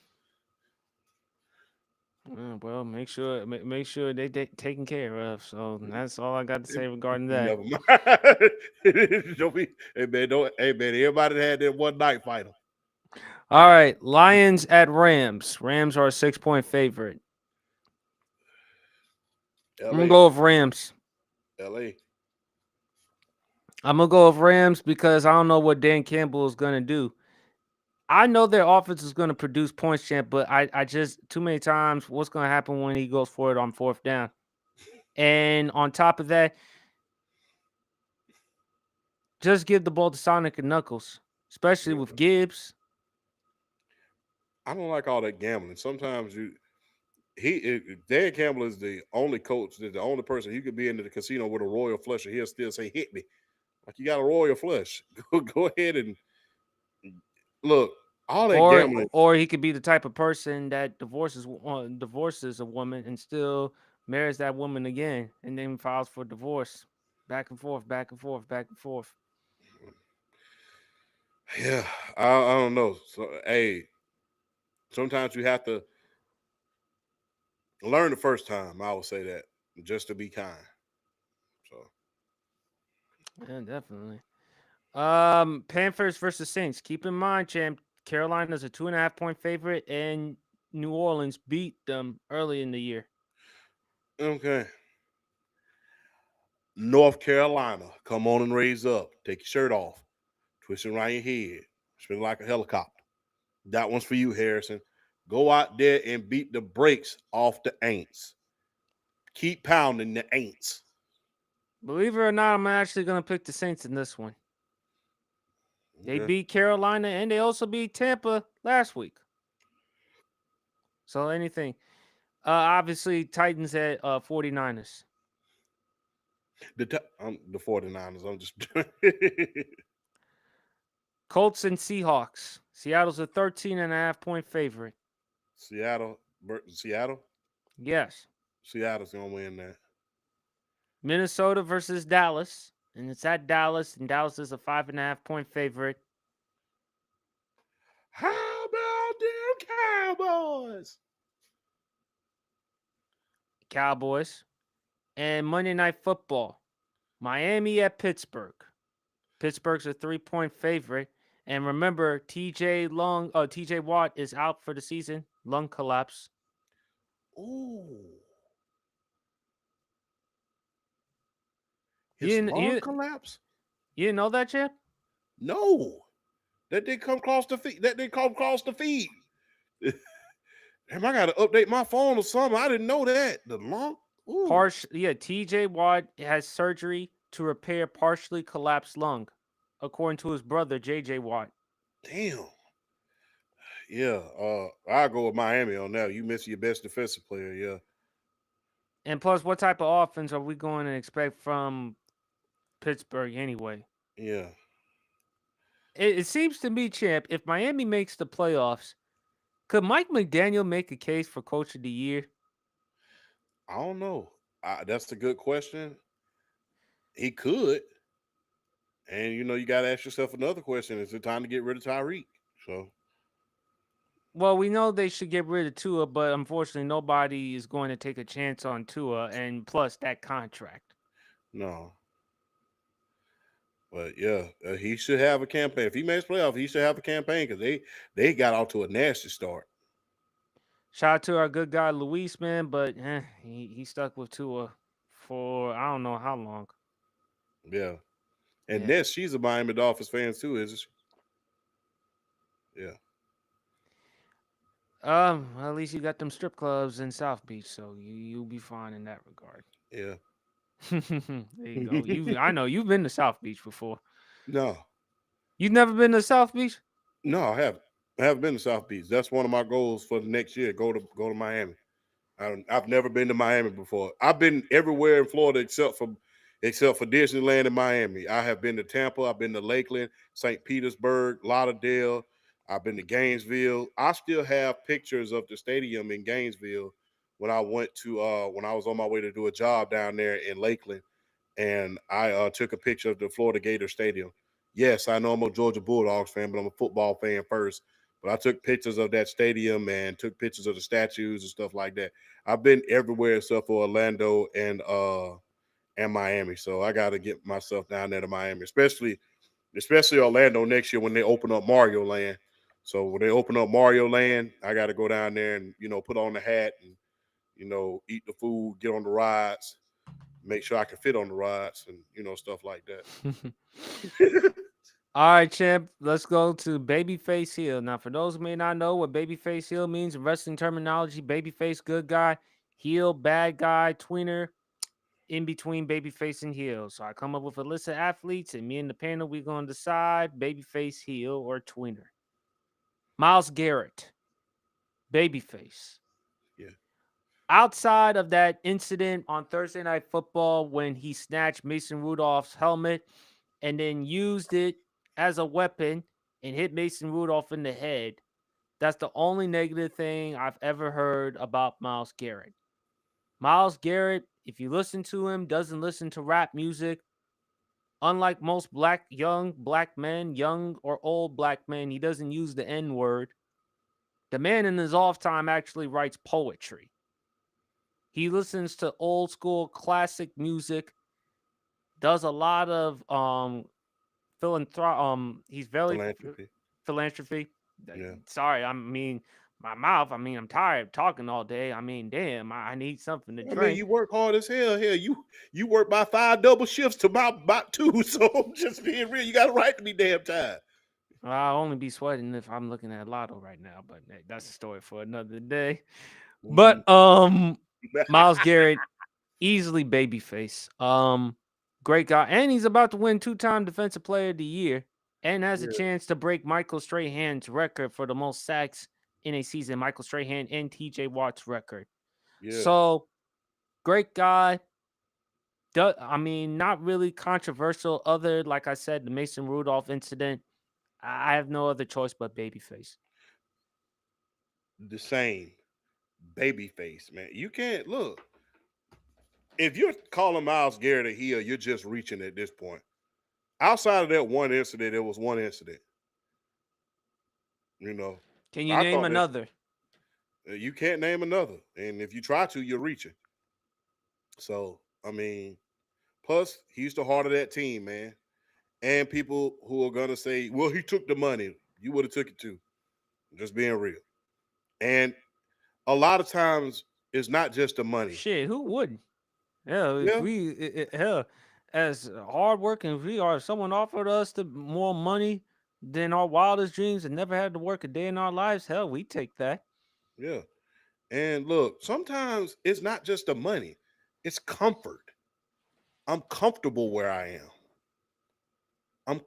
Well, make sure they taken care of. So that's all I got to say regarding that. Never mind. Don't, everybody had that one night fighter. All right, Lions at Rams. Rams are a 6-point favorite. I'm gonna go with Rams. LA. I'm gonna go with Rams because I don't know what Dan Campbell is gonna do. I know their offense is gonna produce points, champ, but I just too many times what's gonna happen when he goes for it on 4th down. And on top of that, just give the ball to Sonic and Knuckles. especially with Gibbs. I don't like all that gambling. Sometimes Dan Campbell is the only coach, the only person he could be into the casino with a royal flush and he'll still say, hit me. Like, you got a royal flush. Go ahead and look. All that gambling. Or he could be the type of person that divorces a woman and still marries that woman again and then files for divorce. Back and forth, back and forth, back and forth. Yeah, I don't know. So, hey, sometimes you have to learn the first time. I would say that, just to be kind. So, yeah, definitely. Panthers versus Saints. Keep in mind, champ, Carolina's a 2.5-point favorite, and New Orleans beat them early in the year. okay. North Carolina, come on and raise up. Take your shirt off. Twist it around your head. Spin like a helicopter. That one's for you, Harrison. Go out there and beat the brakes off the Aints. Keep pounding the Aints. Believe it or not, I'm actually going to pick the Saints in this one. They beat Carolina, and they also beat Tampa last week. So anything. Obviously, Titans at 49ers. The 49ers. I'm just Colts and Seahawks. Seattle's a 13.5-point favorite. Seattle? Yes. Seattle's going to win that. Minnesota versus Dallas. And it's at Dallas, and Dallas is a 5.5-point favorite. How about them Cowboys? Cowboys. And Monday Night Football. Miami at Pittsburgh. Pittsburgh's a 3-point favorite. And remember, TJ Watt is out for the season. Lung collapse. Ooh. Lung collapse? You didn't know that, Chip? No. That didn't come across the feed. Damn, I got to update my phone or something. I didn't know that. The lung? Ooh. TJ Watt has surgery to repair partially collapsed lung, according to his brother, JJ Watt. Damn. Yeah, I'll go with Miami on that. You miss your best defensive player, yeah. And plus, what type of offense are we going to expect from Pittsburgh anyway? Yeah. It seems to me, champ, if Miami makes the playoffs, could Mike McDaniel make a case for Coach of the Year? I don't know. That's a good question. He could. And, you got to ask yourself another question. Is it time to get rid of Tyreek? So. Well, we know they should get rid of Tua, but unfortunately, nobody is going to take a chance on Tua, and plus that contract. No. But, yeah, he should have a campaign. If he makes playoffs, he should have a campaign because they got off to a nasty start. Shout out to our good guy, Luis, man, but he stuck with Tua for I don't know how long. Yeah. And Ness, she's a Miami Dolphins fan too, isn't she? Yeah. At least you got them strip clubs in South Beach, so you'll be fine in that regard. Yeah. There you go. I know you've been to South Beach before. No. You've never been to South Beach? No, I haven't. I haven't been to South Beach. That's one of my goals for the next year. Go to Miami. I've never been to Miami before. I've been everywhere in Florida except for Disneyland and Miami. I have been to Tampa. I've been to Lakeland, St. Petersburg, Lauderdale. I've been to Gainesville. I still have pictures of the stadium in Gainesville when I went to when I was on my way to do a job down there in Lakeland, and I took a picture of the Florida Gator Stadium. Yes, I know I'm a Georgia Bulldogs fan, but I'm a football fan first. But I took pictures of that stadium and took pictures of the statues and stuff like that. I've been everywhere except for Orlando and Miami. So I got to get myself down there to Miami, especially Orlando next year when they open up Mario Land. So when they open up Mario Land, I got to go down there and put on the hat and eat the food, get on the rides, make sure I can fit on the rides and stuff like that. All right, champ. Let's go to Babyface Heel. Now, for those who may not know what Babyface Heel means in wrestling terminology, Babyface, good guy, heel, bad guy, tweener. in between babyface and heel. So I come up with a list of athletes, and me and the panel, we're going to decide babyface, heel, or tweener. Myles Garrett, babyface. Yeah. Outside of that incident on Thursday Night Football when he snatched Mason Rudolph's helmet and then used it as a weapon and hit Mason Rudolph in the head, that's the only negative thing I've ever heard about Myles Garrett. Myles Garrett, if you listen to him, doesn't listen to rap music. Unlike most young black men, young or old black men, he doesn't use the N-word. The man in his off time actually writes poetry. He listens to old school classic music, does a lot of he's very philanthropy. Yeah. Sorry, I'm tired of talking all day. I mean, damn, I need something to drink. I mean, you work hard as hell here. You work by 5 double shifts to about 2. So I'm just being real. You got a right to be damn tired. I'll only be sweating if I'm looking at Lotto right now, but hey, that's a story for another day. But Myles Garrett, easily babyface. Great guy, and he's about to win 2-time Defensive Player of the Year, and has a chance to break Michael Strahan's record for the most sacks in a season. Michael Strahan and T.J. Watt's record. Yeah. So, great guy. I mean, not really controversial. Other, like I said, the Mason Rudolph incident. I have no other choice but babyface. The same. Babyface, man. You can't look. If you're calling Myles Garrett a heel, you're just reaching at this point. Outside of that one incident, it was one incident. You know. Can you name another? You can't name another. And if you try to, you're reaching. So, I mean, plus, he's the heart of that team, man. And people who are going to say, well, he took the money. You would have took it too. Just being real. And a lot of times, it's not just the money. Shit, who wouldn't? Hell, as hardworking as we are, if someone offered us more money than our wildest dreams and never had to work a day in our lives, hell, we take that. Yeah. And look, sometimes it's not just the money, it's comfort. I'm comfortable where I am. And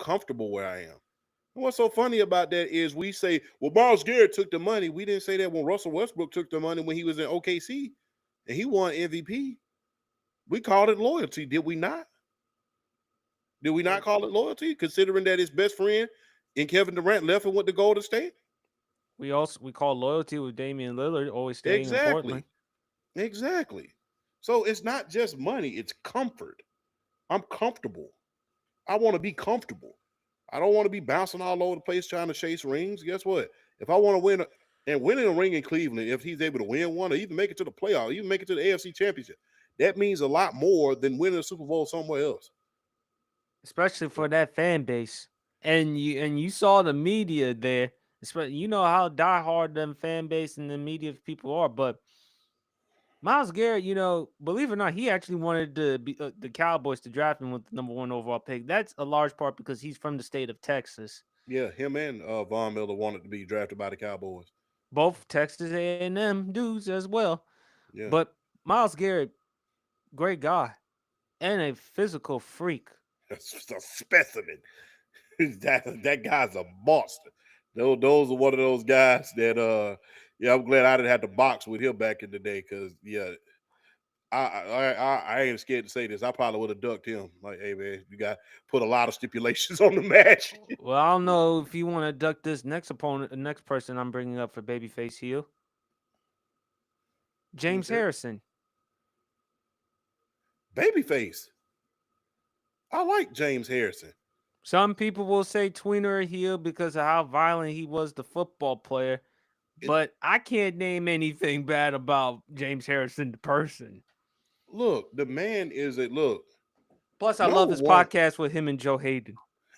what's so funny about that is we say, well, Myles Garrett took the money. We didn't say that when Russell Westbrook took the money when he was in OKC and he won MVP. We called it loyalty, did we not? Did we not call it loyalty, considering that his best friend and Kevin Durant left and went to Golden State? We call loyalty with Damian Lillard always staying in Portland. Exactly. So it's not just money, it's comfort. I'm comfortable. I want to be comfortable. I don't want to be bouncing all over the place trying to chase rings. Guess what? If I want to win and winning a ring in Cleveland, if he's able to win one or even make it to the playoff, even make it to the AFC Championship, that means a lot more than winning a Super Bowl somewhere else. Especially for that fan base. And you saw the media there. You know how diehard them fan base and the media people are, but Myles Garrett, believe it or not, he actually wanted the Cowboys to draft him with the number 1 overall pick. That's a large part because he's from the state of Texas. Yeah, him and Von Miller wanted to be drafted by the Cowboys. Both Texas A&M dudes as well. Yeah. But Myles Garrett, great guy and a physical freak. That's a specimen. that guy's a monster. Those are one of those guys that I'm glad I didn't have to box with him back in the day because I ain't scared to say this. I probably would have ducked him. Like, hey man, you got put a lot of stipulations on the match. Well, I don't know if you want to duck this next opponent, the next person I'm bringing up for babyface heel. James Harrison. Babyface. I like James Harrison. Some people will say tweener or heel because of how violent he was, the football player. But I can't name anything bad about James Harrison, the person. Look, the man is a look. Plus, I love his podcast with him and Joe Hayden.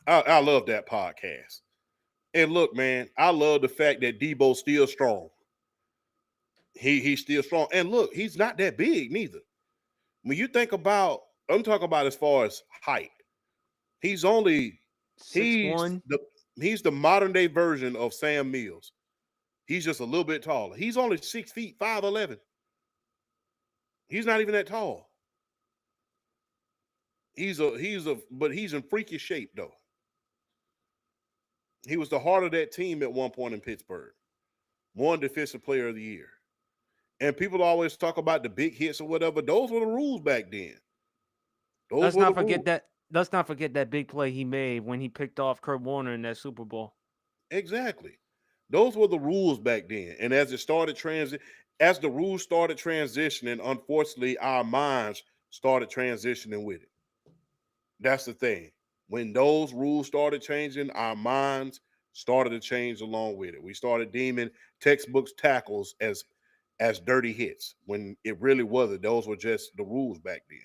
I love that podcast. And look, man, I love the fact that Debo's still strong. He's still strong. And look, he's not that big neither. When you think about, I'm talking about as far as height. He's only 6'1". He's the modern day version of Sam Mills. He's just a little bit taller. He's only 6 feet, 5'11". He's not even that tall. He's in freakish shape though. He was the heart of that team at one point in Pittsburgh. Won Defensive Player of the Year. And people always talk about the big hits or whatever. Those were the rules back then. Let's not forget that big play he made when he picked off Kurt Warner in that Super Bowl. Exactly. Those were the rules back then. And as the rules started transitioning, unfortunately, our minds started transitioning with it. That's the thing. When those rules started changing, our minds started to change along with it. We started deeming textbooks tackles as dirty hits when it really wasn't. Those were just the rules back then.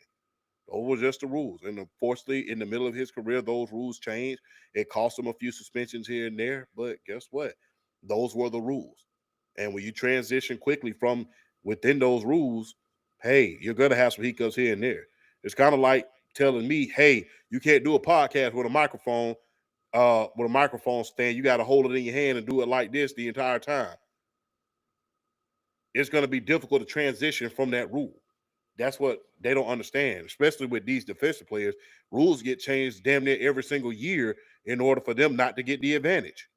Those were just the rules. And unfortunately, in the middle of his career, those rules changed. It cost him a few suspensions here and there. But guess what? Those were the rules. And when you transition quickly from within those rules, hey, you're going to have some hiccups here and there. It's kind of like telling me, hey, you can't do a podcast with a microphone stand. You got to hold it in your hand and do it like this the entire time. It's going to be difficult to transition from that rule. That's what they don't understand, especially with these defensive players. Rules get changed damn near every single year in order for them not to get the advantage.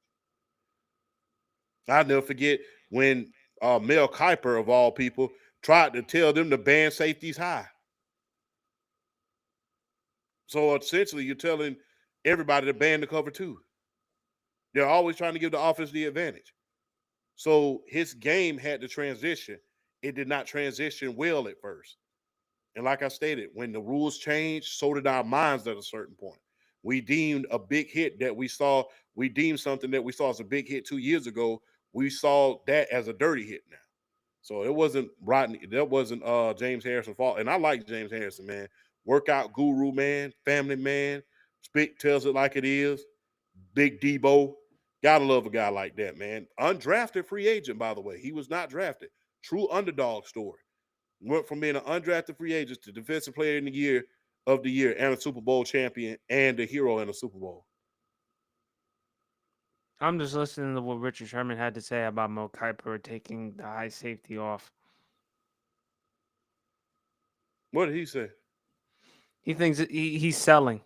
I'll never forget when Mel Kiper, of all people, tried to tell them to ban safeties high. So essentially, you're telling everybody to ban the cover two. They're always trying to give the offense the advantage. So his game had to transition. It did not transition well at first. And like I stated, when the rules changed, so did our minds at a certain point. We deemed a big hit that we saw, we deemed something that we saw as a big hit 2 years ago, we saw that as a dirty hit now. So it wasn't Rodney, that wasn't James Harrison's fault. And I like James Harrison, man. Workout guru, man, family man, tells it like it is. Big Debo. Gotta love a guy like that, man. Undrafted free agent, by the way. He was not drafted. True underdog story. Went from being an undrafted free agent to defensive player of the year and a Super Bowl champion and a hero in a Super Bowl. I'm just listening to what Richard Sherman had to say about Mel Kiper taking the high safety off. What did he say? He thinks he's selling.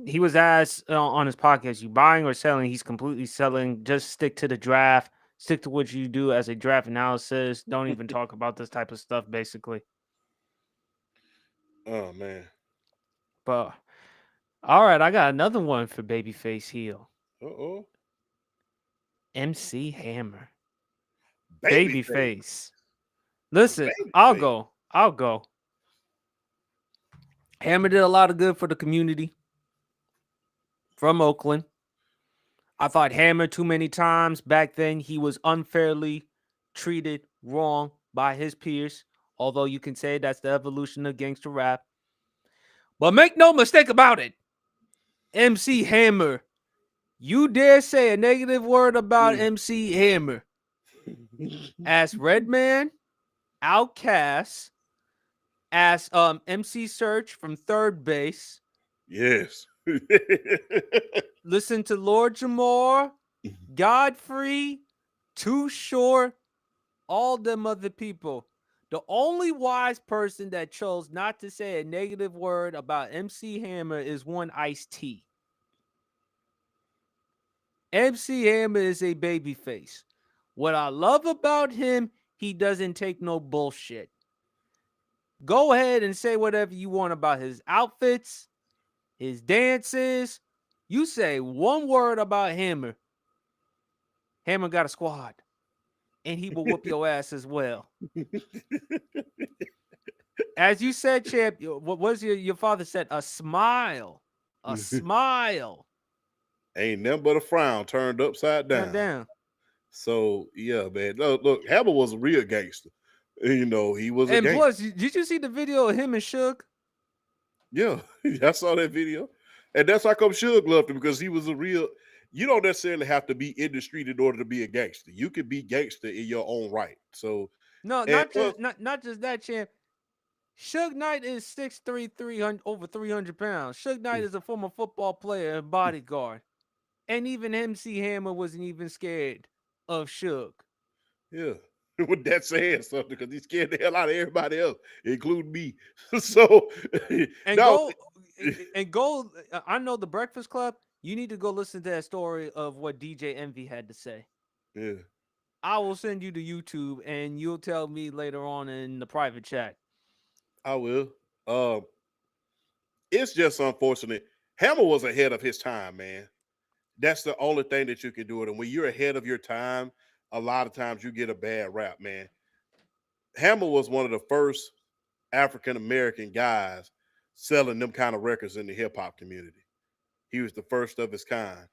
He was asked on his podcast, you buying or selling? He's completely selling. Just stick to the draft. Stick to what you do as a draft analysis. Don't even talk about this type of stuff, basically. Oh, man. But, all right, I got another one for Babyface Heel. Uh-oh. MC Hammer. Babyface. Listen, Babyface. I'll go. Hammer did a lot of good for the community from Oakland. I thought Hammer too many times back then he was unfairly treated wrong by his peers, although you can say that's the evolution of gangster rap. But make no mistake about it, MC Hammer, you dare say a negative word about MC Hammer. Ask Redman, Outkast, ask MC Search from Third Base. Yes. Listen to Lord Jamar, Godfrey, Too Short, all them other people. The only wise person that chose not to say a negative word about MC Hammer is one Ice-T. MC Hammer is a babyface. What I love about him, he doesn't take no bullshit. Go ahead and say whatever you want about his outfits, his dances. You say one word about Hammer. Hammer got a squad. And he will whoop your ass as well. As you said, champ, what was your father said? A smile. A smile. Ain't nothing but a frown turned upside down. So, yeah, man. Look, Hammer was a real gangster. You know, he was a gangster. And plus, did you see the video of him and Suge? Yeah, I saw that video. And that's how come Suge loved him, because he was a real... You don't necessarily have to be in the street in order to be a gangster. You can be gangster in your own right. So no, not just that, champ. Suge Knight is 6'3", over 300 pounds. Suge Knight is a former football player and bodyguard. And even MC Hammer wasn't even scared of Suge. Yeah. With that saying something, because he scared the hell out of everybody else, including me. So and no, and go. I know the Breakfast Club. You need to go listen to that story of what DJ Envy had to say. Yeah, I will send you to YouTube, and you'll tell me later on in the private chat. I will. It's just unfortunate. Hammer was ahead of his time, man. That's the only thing that you can do it. And when you're ahead of your time, a lot of times you get a bad rap, man. Hammer was one of the first African American guys selling them kind of records in the hip hop community. He was the first of his kind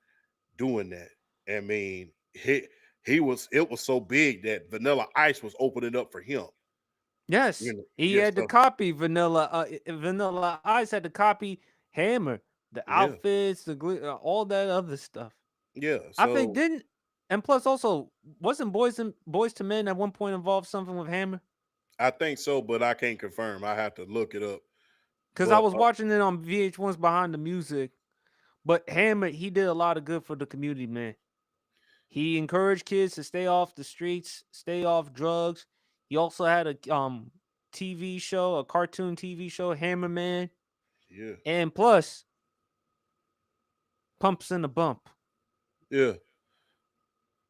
doing that. I mean, he was it was so big that Vanilla Ice was opening up for him. Yes, You know, he yeah, had to so copy Vanilla Ice had to copy Hammer, the yeah, outfits, all that other stuff. yeah. I think So didn't, and plus also wasn't Boys to Men at one point involved something with Hammer? I think so, but I can't confirm. I have to look it up. Because I But was watching it on VH1's Behind the Music. But Hammer, he did a lot of good for the community, man. He encouraged kids to stay off the streets, stay off drugs. He also had a TV show, a cartoon TV show, Hammerman, yeah, and plus Pumps in the Bump. yeah.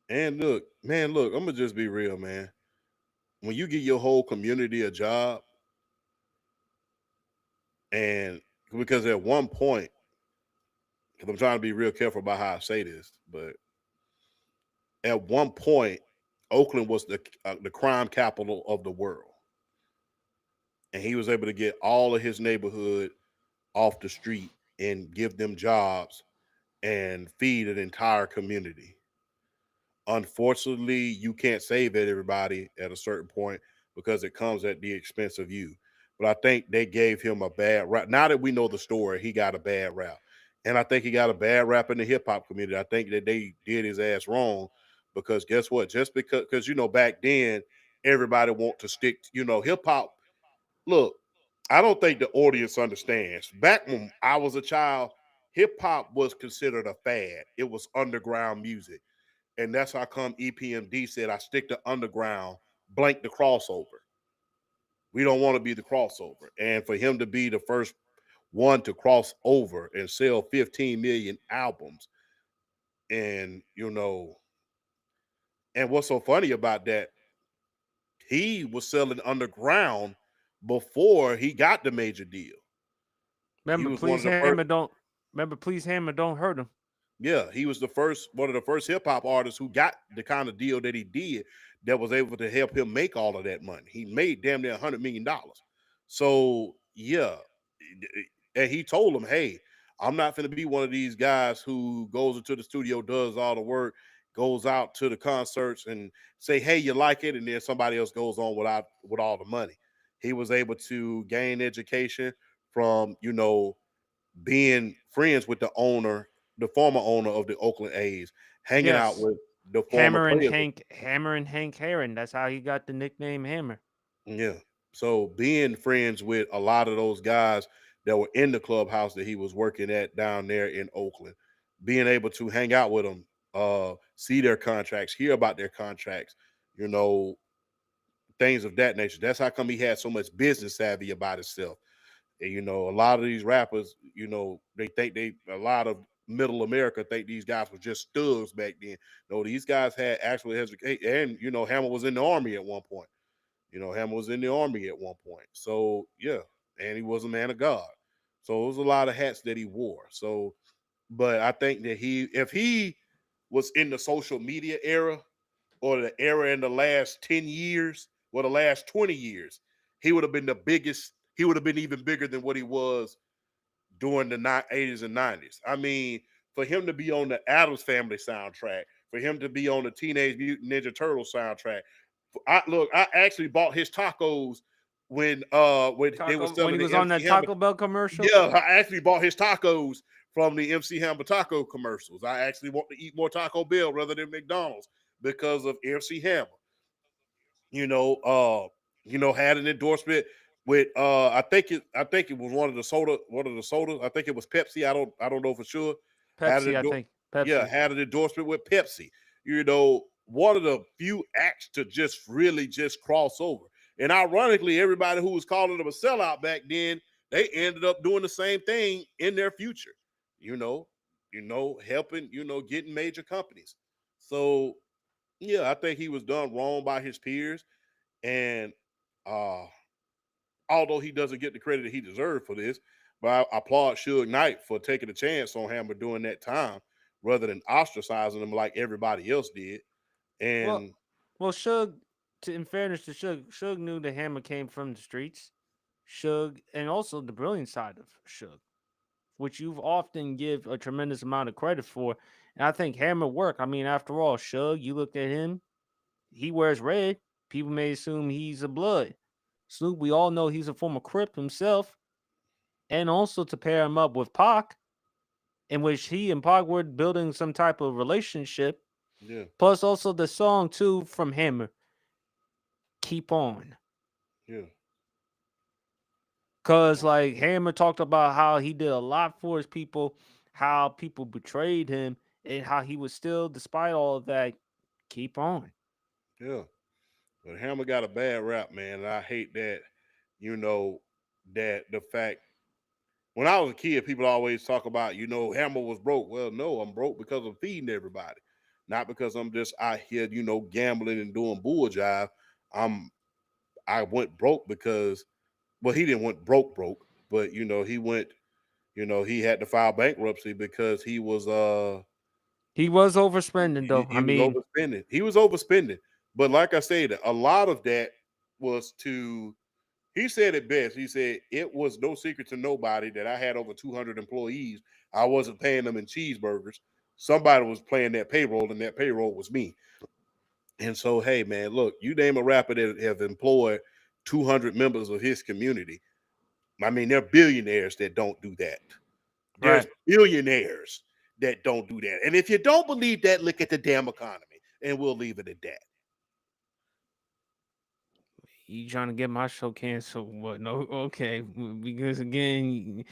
And look, man, look, I'm gonna just be real, man. When you give your whole community a job, and because at one point, because I'm trying to be real careful about how I say this, but at one point, Oakland was the crime capital of the world, and he was able to get all of his neighborhood off the street and give them jobs and feed an entire community. Unfortunately, you can't save everybody at a certain point because it comes at the expense of you. But I think they gave him a bad rap. Now that we know the story, he got a bad rap. And I think he got a bad rap in the hip hop community. I think that they did his ass wrong because guess what? Just because you know, back then, everybody want to stick, hip hop. Look, I don't think the audience understands. Back when I was a child, hip hop was considered a fad. It was underground music. And that's how come EPMD said, I stick to underground, blank the crossover. We don't want to be the crossover. And for him to be the first one to cross over and sell 15 million albums, and, and what's so funny about that, he was selling underground before he got the major deal. He Remember, was one of the first. Please Hammer, don't hurt him. Yeah, he was one of the first hip hop artists who got the kind of deal that he did that was able to help him make all of that money. He made damn near $100 million. So yeah, and he told him, "Hey, I'm not going to be one of these guys who goes into the studio, does all the work, goes out to the concerts, and say, hey, you like it,' and then somebody else goes on with all the money." He was able to gain education from being friends with the former owner of the Oakland A's, hanging out Yes, with the former players. Hammer and Hank Aaron. That's how he got the nickname Hammer. Yeah. So being friends with a lot of those guys that were in the clubhouse that he was working at down there in Oakland, being able to hang out with them, see their contracts, hear about their contracts, things of that nature. That's how come he had so much business savvy about himself. And, a lot of these rappers, they think a lot of middle America think these guys were just thugs back then. No, these guys had actual education. And, Hammer was in the army at one point. Hammer was in the army at one point. So, yeah. And he was a man of God. So it was a lot of hats that he wore. So, but I think that if he was in the social media era or the era in the last 10 years or the last 20 years, he would have been the biggest. He would have been even bigger than what he was during the 80s and 90s. I mean, for him to be on the Addams Family soundtrack, for him to be on the Teenage Mutant Ninja Turtle soundtrack. I actually bought his tacos when they were selling when he was the on that MC Hammer. Taco Bell commercial. Yeah, I actually bought his tacos from the MC Hammer taco commercials. I actually want to eat more Taco Bell rather than McDonald's because of MC Hammer. Had an endorsement with I think it was one of the sodas. I think it was Pepsi. I don't know for sure. Pepsi, I think. Pepsi. Yeah, had an endorsement with Pepsi. One of the few acts to just really just cross over. And ironically, everybody who was calling him a sellout back then, they ended up doing the same thing in their future. Helping, getting major companies. So yeah, I think he was done wrong by his peers. And uh although he doesn't get the credit that he deserved for this, but I applaud Suge Knight for taking a chance on Hammer during that time rather than ostracizing him like everybody else did. Well, And Suge, in fairness to Suge knew the Hammer came from the streets. Suge, and also the brilliant side of Suge, which you've often give a tremendous amount of credit for. And I think Hammer work. I mean, after all, Suge, you look at him, he wears red. People may assume he's a blood. Snoop, we all know he's a former Crip himself. And also to pair him up with Pac, in which he and Pac were building some type of relationship. yeah, Plus also the song too from Hammer, Keep On. yeah, Cause like Hammer talked about how he did a lot for his people, how people betrayed him, and how he was still, despite all of that, keep on. yeah. But Hammer got a bad rap, man. And I hate that, that the fact when I was a kid, people always talk about, Hammer was broke. Well, no, I'm broke because I'm feeding everybody, not because I'm just out here, gambling and doing bull jive. I went broke because, well, he didn't went broke, but he went, he had to file bankruptcy because He was overspending though. I he was mean, overspending. He was overspending. But like I said, a lot of that was to, he said it best. He said, it was no secret to nobody that I had over 200 employees. I wasn't paying them in cheeseburgers. Somebody was playing that payroll, and that payroll was me. And so, hey, man, look, you name a rapper that have employed 200 members of his community. I mean, there are billionaires that don't do that. There's right. billionaires that don't do that. And if you don't believe that, look at the damn economy, and we'll leave it at that. You trying to get my show canceled? What? No, okay. Because again,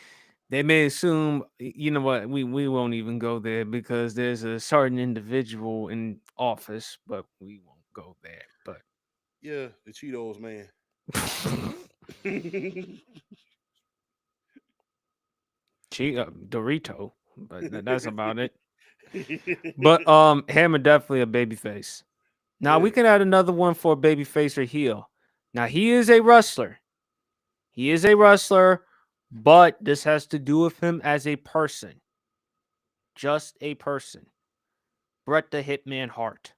they may assume. You know what? We won't even go there because there's a certain individual in office, but we won't go there. But Yeah, the Cheetos, man. Dorito, but that's about it. But Hammer definitely a babyface. Now we Yeah. can add another one for babyface or heel. Now he is a wrestler. He is a wrestler, but this has to do with him as a person. Just a person. Bret the Hitman Hart.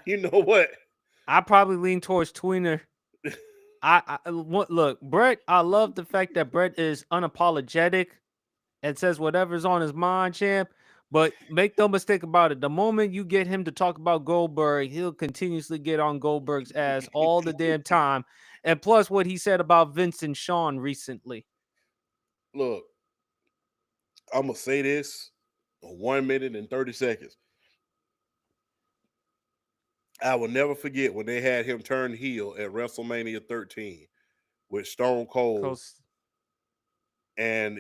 You know what? I probably lean towards tweener. Look, Bret. I love the fact that Bret is unapologetic and says whatever's on his mind, champ. But make no mistake about it. The moment you get him to talk about Goldberg, he'll continuously get on Goldberg's ass all the damn time. And plus, what he said about Vince and Shawn recently. Look, I'm gonna say this in 1 minute and 30 seconds. I will never forget when they had him turn heel at WrestleMania 13 with Stone Cold, and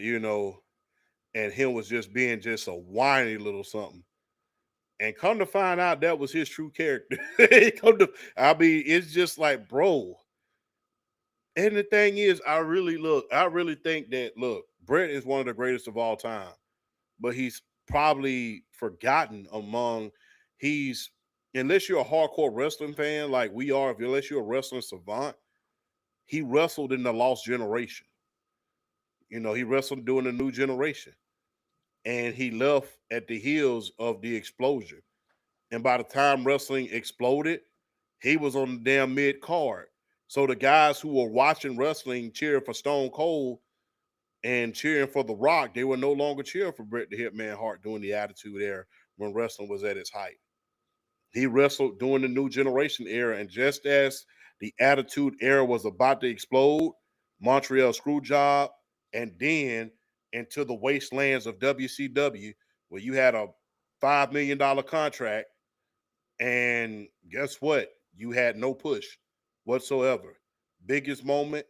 and him was just being just a whiny little something. And come to find out, that was his true character. I mean, it's just like, bro. And the thing is, I really think that, look, Bret is one of the greatest of all time, but he's probably forgotten he's, unless you're a hardcore wrestling fan like we are, unless you're a wrestling savant, he wrestled in the lost generation. He wrestled during the new generation, and he left at the heels of the explosion. And by the time wrestling exploded, he was on the damn mid card. So the guys who were watching wrestling cheering for Stone Cold and cheering for The Rock, they were no longer cheering for Bret the Hitman Hart during the Attitude Era when wrestling was at its height. He wrestled during the New Generation era, and just as the Attitude Era was about to explode, Montreal Screwjob, and then into the wastelands of WCW, where you had a $5 million contract, and guess what? You had no push whatsoever. Biggest moment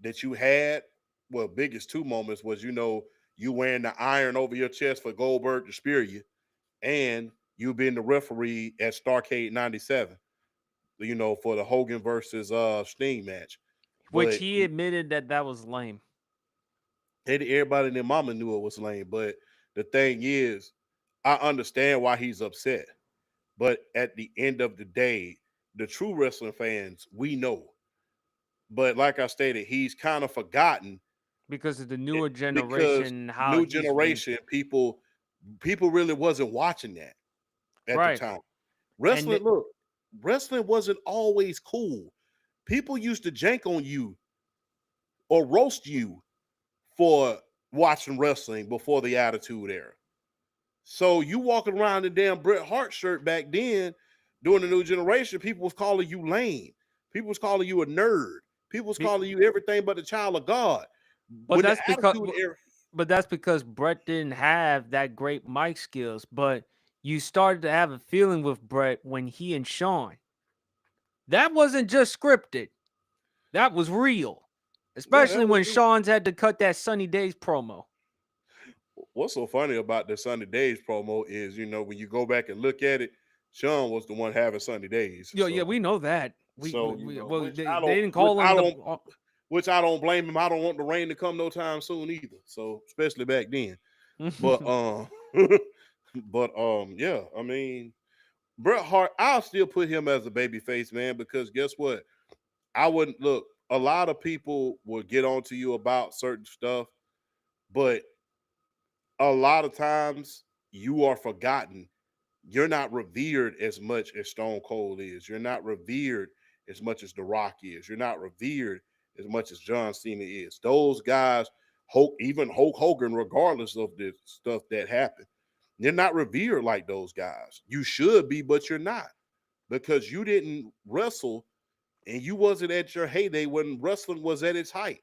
that you had, well, biggest two moments was, you wearing the iron over your chest for Goldberg to spear you, and you being the referee at Starrcade 97, for the Hogan versus Sting match. Which but he admitted that was lame. everybody and their mama knew it was lame. But the thing is, I understand why he's upset. But at the end of the day, the true wrestling fans, we know. But like I stated, he's kind of forgotten Because of the newer because generation, how new he's been generation people really wasn't watching that at the right. time. And Wrestling wasn't always cool. People used to jank on you or roast you for watching wrestling before the Attitude Era. So you walking around in damn Bret Hart shirt back then during the new generation, people was calling you lame. People was calling you a nerd. People was calling you everything but a child of God. but When the that's because Attitude Era, but that's because Brett didn't have that great mic skills. But you started to have a feeling with Brett when he and Sean. That wasn't just scripted. That was real. Especially that was when real. Sean's had to cut that Sunny Days promo. What's so funny about the Sunny Days promo is, when you go back and look at it, Sean was the one having Sunny Days. Yeah, we know that. Well, which they I didn't don't, call him which I don't blame him. I don't want the rain to come no time soon either. So especially back then, but yeah, I mean, Bret Hart, I'll still put him as a babyface, man, because guess what? I wouldn't look. A lot of people will get on to you about certain stuff, but a lot of times you are forgotten. You're not revered as much as Stone Cold is. You're not revered as much as The Rock is. You're not revered as much as John Cena is. Those guys, even Hulk Hogan, regardless of the stuff that happened, they're not revered like those guys. You should be, but you're not, because you didn't wrestle and you wasn't at your heyday when wrestling was at its height.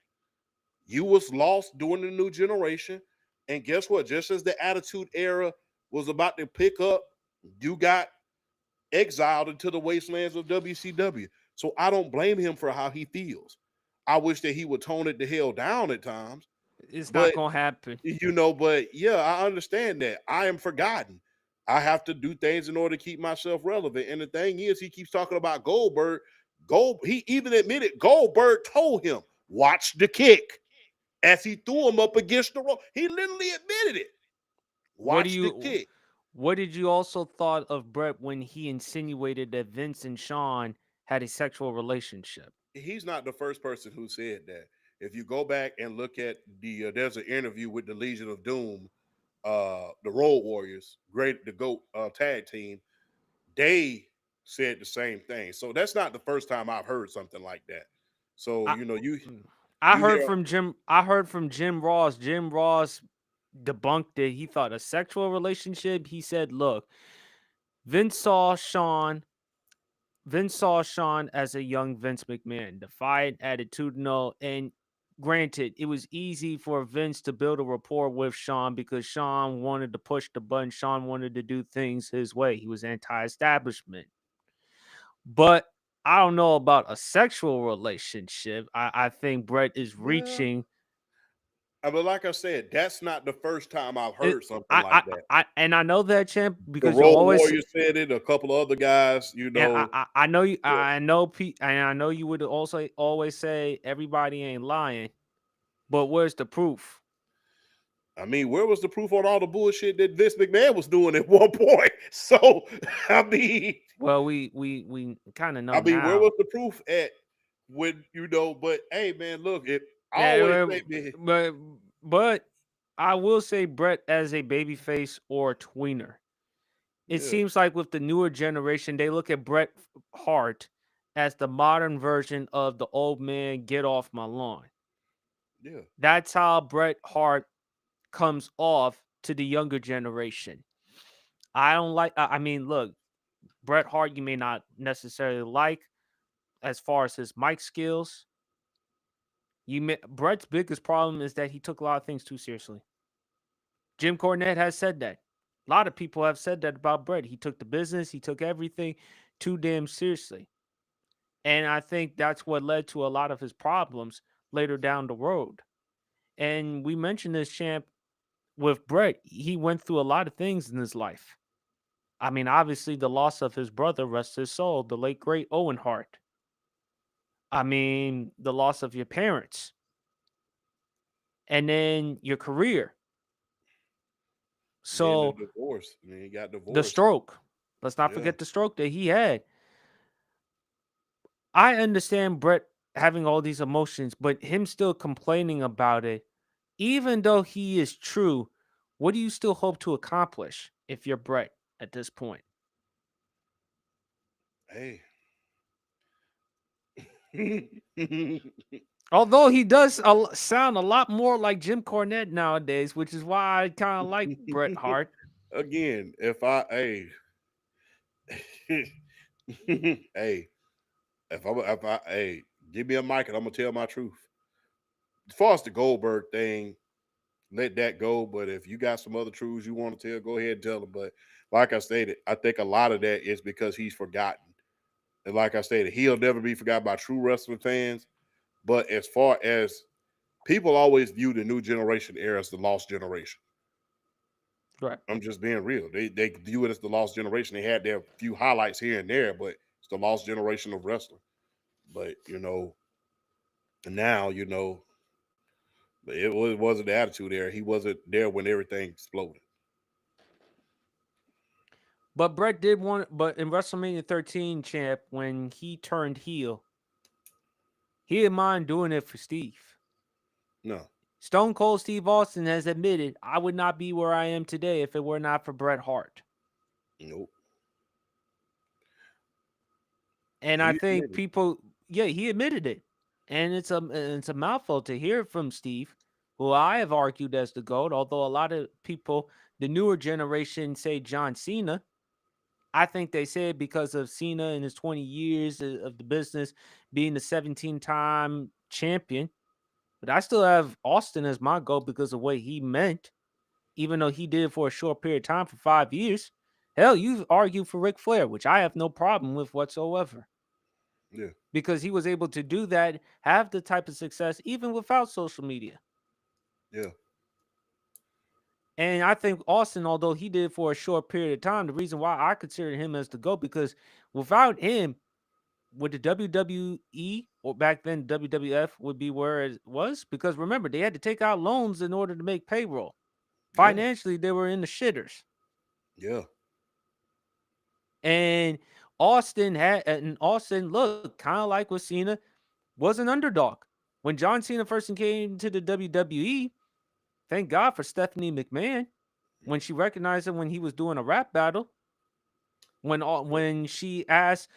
You was lost during the new generation. And guess what? Just as the Attitude Era was about to pick up, you got exiled into the wastelands of WCW. So I don't blame him for how he feels. I wish that he would tone it the hell down at times. It's But not gonna happen. but yeah, I understand that. I am forgotten. I have to do things in order to keep myself relevant. And the thing is, he keeps talking about Goldberg. He even admitted Goldberg told him, watch the kick, as he threw him up against the rope. He literally admitted it. Watch the kick. What did you also thought of Brett when he insinuated that Vince and Sean had a sexual relationship? He's not the first person who said that. If you go back and look at there's an interview with the Legion of Doom, the Road Warriors, the GOAT tag team. They said the same thing. So that's not the first time I've heard something like that. So I heard from Jim Ross. Jim Ross debunked it. He thought a sexual relationship. He said, "Look, Vince saw Sean as a young Vince McMahon, defiant, attitudinal, and granted, it was easy for Vince to build a rapport with Sean because Sean wanted to push the button. Sean wanted to do things his way. He was anti-establishment. But I don't know about a sexual relationship. I think Brett is reaching. But like I said, that's not the first time I've heard something like that. I know that, champ, because the Road Warriors said it. A couple of other guys, I know you. Yeah. I know you would also always say everybody ain't lying, but where's the proof? I mean, where was the proof on all the bullshit that Vince McMahon was doing at one point? So, I mean, well, we kind of know. I mean, now. Where was the proof at when But hey, man, look, but I will say Brett as a babyface or tweener. It seems like with the newer generation, they look at Bret Hart as the modern version of the old man, get off my lawn. Yeah, that's how Bret Hart comes off to the younger generation. I don't like. I mean, look, Bret Hart, you may not necessarily like as far as his mic skills. Bret's biggest problem is that he took a lot of things too seriously. Jim Cornette has said that. A lot of people have said that about Bret. He took the business, he took everything too damn seriously. And I think that's what led to a lot of his problems later down the road. And we mentioned this, champ, with Bret. He went through a lot of things in his life. I mean, obviously, the loss of his brother, rest his soul, the late, great Owen Hart. I mean, the loss of your parents, and then your career. Then the So divorce. I mean, he got the divorced. stroke. Let's not Yeah. forget the stroke that he had. I understand Brett having all these emotions, but him still complaining about it, even though he is true, what do you still hope to accomplish if you're Brett at this point? Hey. Although he does sound a lot more like Jim Cornette nowadays, which is why I kind of like Bret Hart. Again, if I hey, if I give me a mic and I'm gonna tell my truth. As far as the Goldberg thing, let that go. But if you got some other truths you want to tell, go ahead and tell them. But like I stated, I think a lot of that is because he's forgotten. And like I stated, he'll never be forgotten by true wrestling fans. But as far as people always view the new generation era as the lost generation. Right. I'm just being real. They view it as the lost generation. They had their few highlights here and there, but it's the lost generation of wrestling. But now but it wasn't the attitude there. He wasn't there when everything exploded. But but in WrestleMania 13, champ, when he turned heel, he didn't mind doing it for Steve. No. Stone Cold Steve Austin has admitted, I would not be where I am today if it were not for Bret Hart. Nope. And I He think admitted. people, yeah, he admitted it. And it's a mouthful to hear from Steve, who I have argued as the GOAT, although a lot of people, the newer generation, say John Cena. I think they say it because of Cena in his 20 years of the business being the 17-time champion. But I still have Austin as my GOAT because of what he meant, even though he did it for a short period of time for 5 years. Hell, you've argued for Ric Flair, which I have no problem with whatsoever. Yeah. Because he was able to do that, have the type of success, even without social media. Yeah. And I think Austin, although he did it for a short period of time, the reason why I consider him as the GOAT, because without him, would the WWE or back then WWF would be where it was? Because remember, they had to take out loans in order to make payroll. Yeah. Financially, they were in the shitters. Yeah. And Austin look kind of like with Cena, was an underdog. When John Cena first came to the WWE, thank God for Stephanie McMahon when she recognized him when he was doing a rap battle. When she asked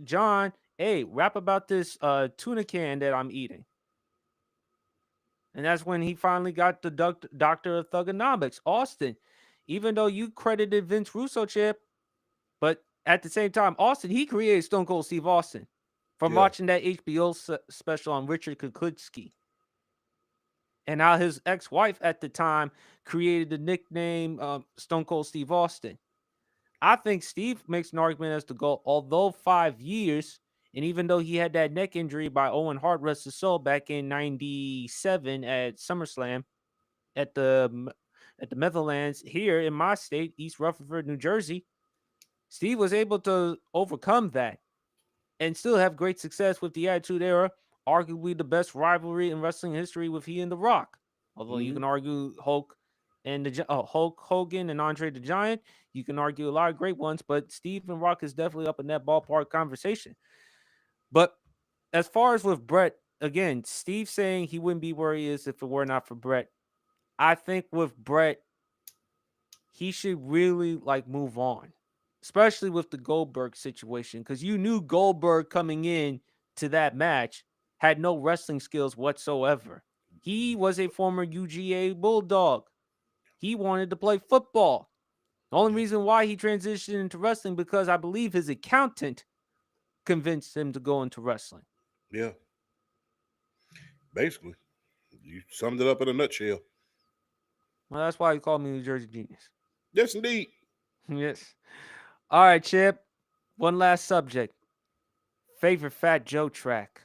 John, "Hey, rap about this tuna can that I'm eating," and that's when he finally got the Doctor of Thugonomics, Austin. Even though you credited Vince Russo, Chip, but at the same time, Austin, he created Stone Cold Steve Austin from Yeah. watching that HBO special on Richard Kuklinski. And how his ex-wife at the time created the nickname Stone Cold Steve Austin. I think Steve makes an argument as to go, although 5 years, and even though he had that neck injury by Owen Hart, rest his soul, back in '97 at SummerSlam at the Meadowlands here in my state, East Rutherford, New Jersey, Steve was able to overcome that and still have great success with the Attitude Era, arguably the best rivalry in wrestling history with he and The Rock. Although you can argue Hulk and Hulk Hogan and Andre the Giant, you can argue a lot of great ones, but Steve and Rock is definitely up in that ballpark conversation. But as far as with Brett, again, Steve saying he wouldn't be where he is if it were not for Brett. I think with Brett, he should really move on, especially with the Goldberg situation, because you knew Goldberg coming in to that match had no wrestling skills whatsoever. He was a former UGA Bulldog. He wanted to play football. The only reason why he transitioned into wrestling because I believe his accountant convinced him to go into wrestling. Yeah. Basically, you summed it up in a nutshell. Well, that's why he called me New Jersey Genius. Yes, indeed. Yes. All right, Chip. One last subject. Favorite Fat Joe track.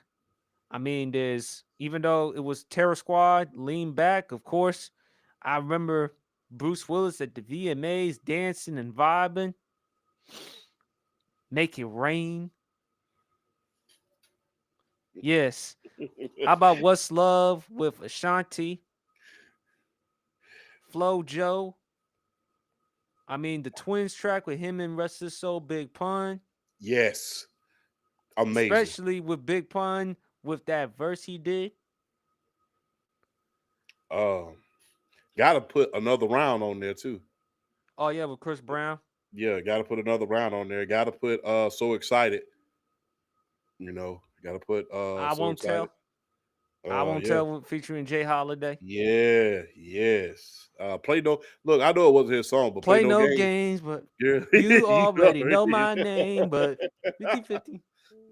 I mean, even though it was Terror Squad, Lean Back, of course, I remember Bruce Willis at the VMAs dancing and vibing. Make It Rain. Yes. How about What's Love with Ashanti, Flo Joe? I mean, the Twins track with him and Rest His Soul, Big Pun, Yes, amazing. especially with Big Pun with that verse he did. Um, Gotta put another round on there too. Oh yeah, with Chris Brown. Yeah, gotta put another round on there. Gotta put So Excited. You know, gotta put I So won't Excited. tell. I won't Yeah. tell featuring Jay Holiday. Yeah, yes. Play no look, I know it wasn't his song, but play Play no no game. games, but Yeah. you You already know my name, but 50-50.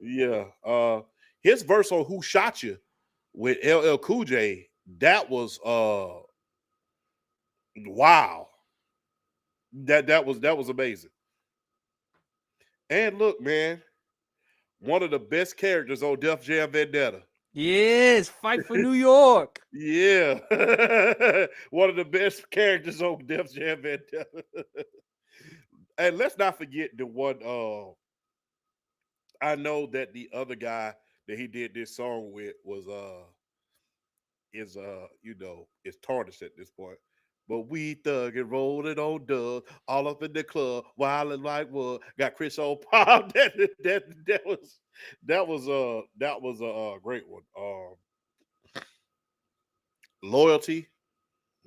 yeah. His verse on Who Shot You with LL Cool J, that was wow. That was amazing. And look, man, one of the best characters on Def Jam Vendetta. Yes, fight for New York. Yeah. One of the best characters on Def Jam Vendetta. And let's not forget the one I know that the other guy that he did this song with was is tarnished at this point. But we thug and rolled it on Doug, all up in the club, wilding like what? Got Chris on pop. That was a great one. Loyalty,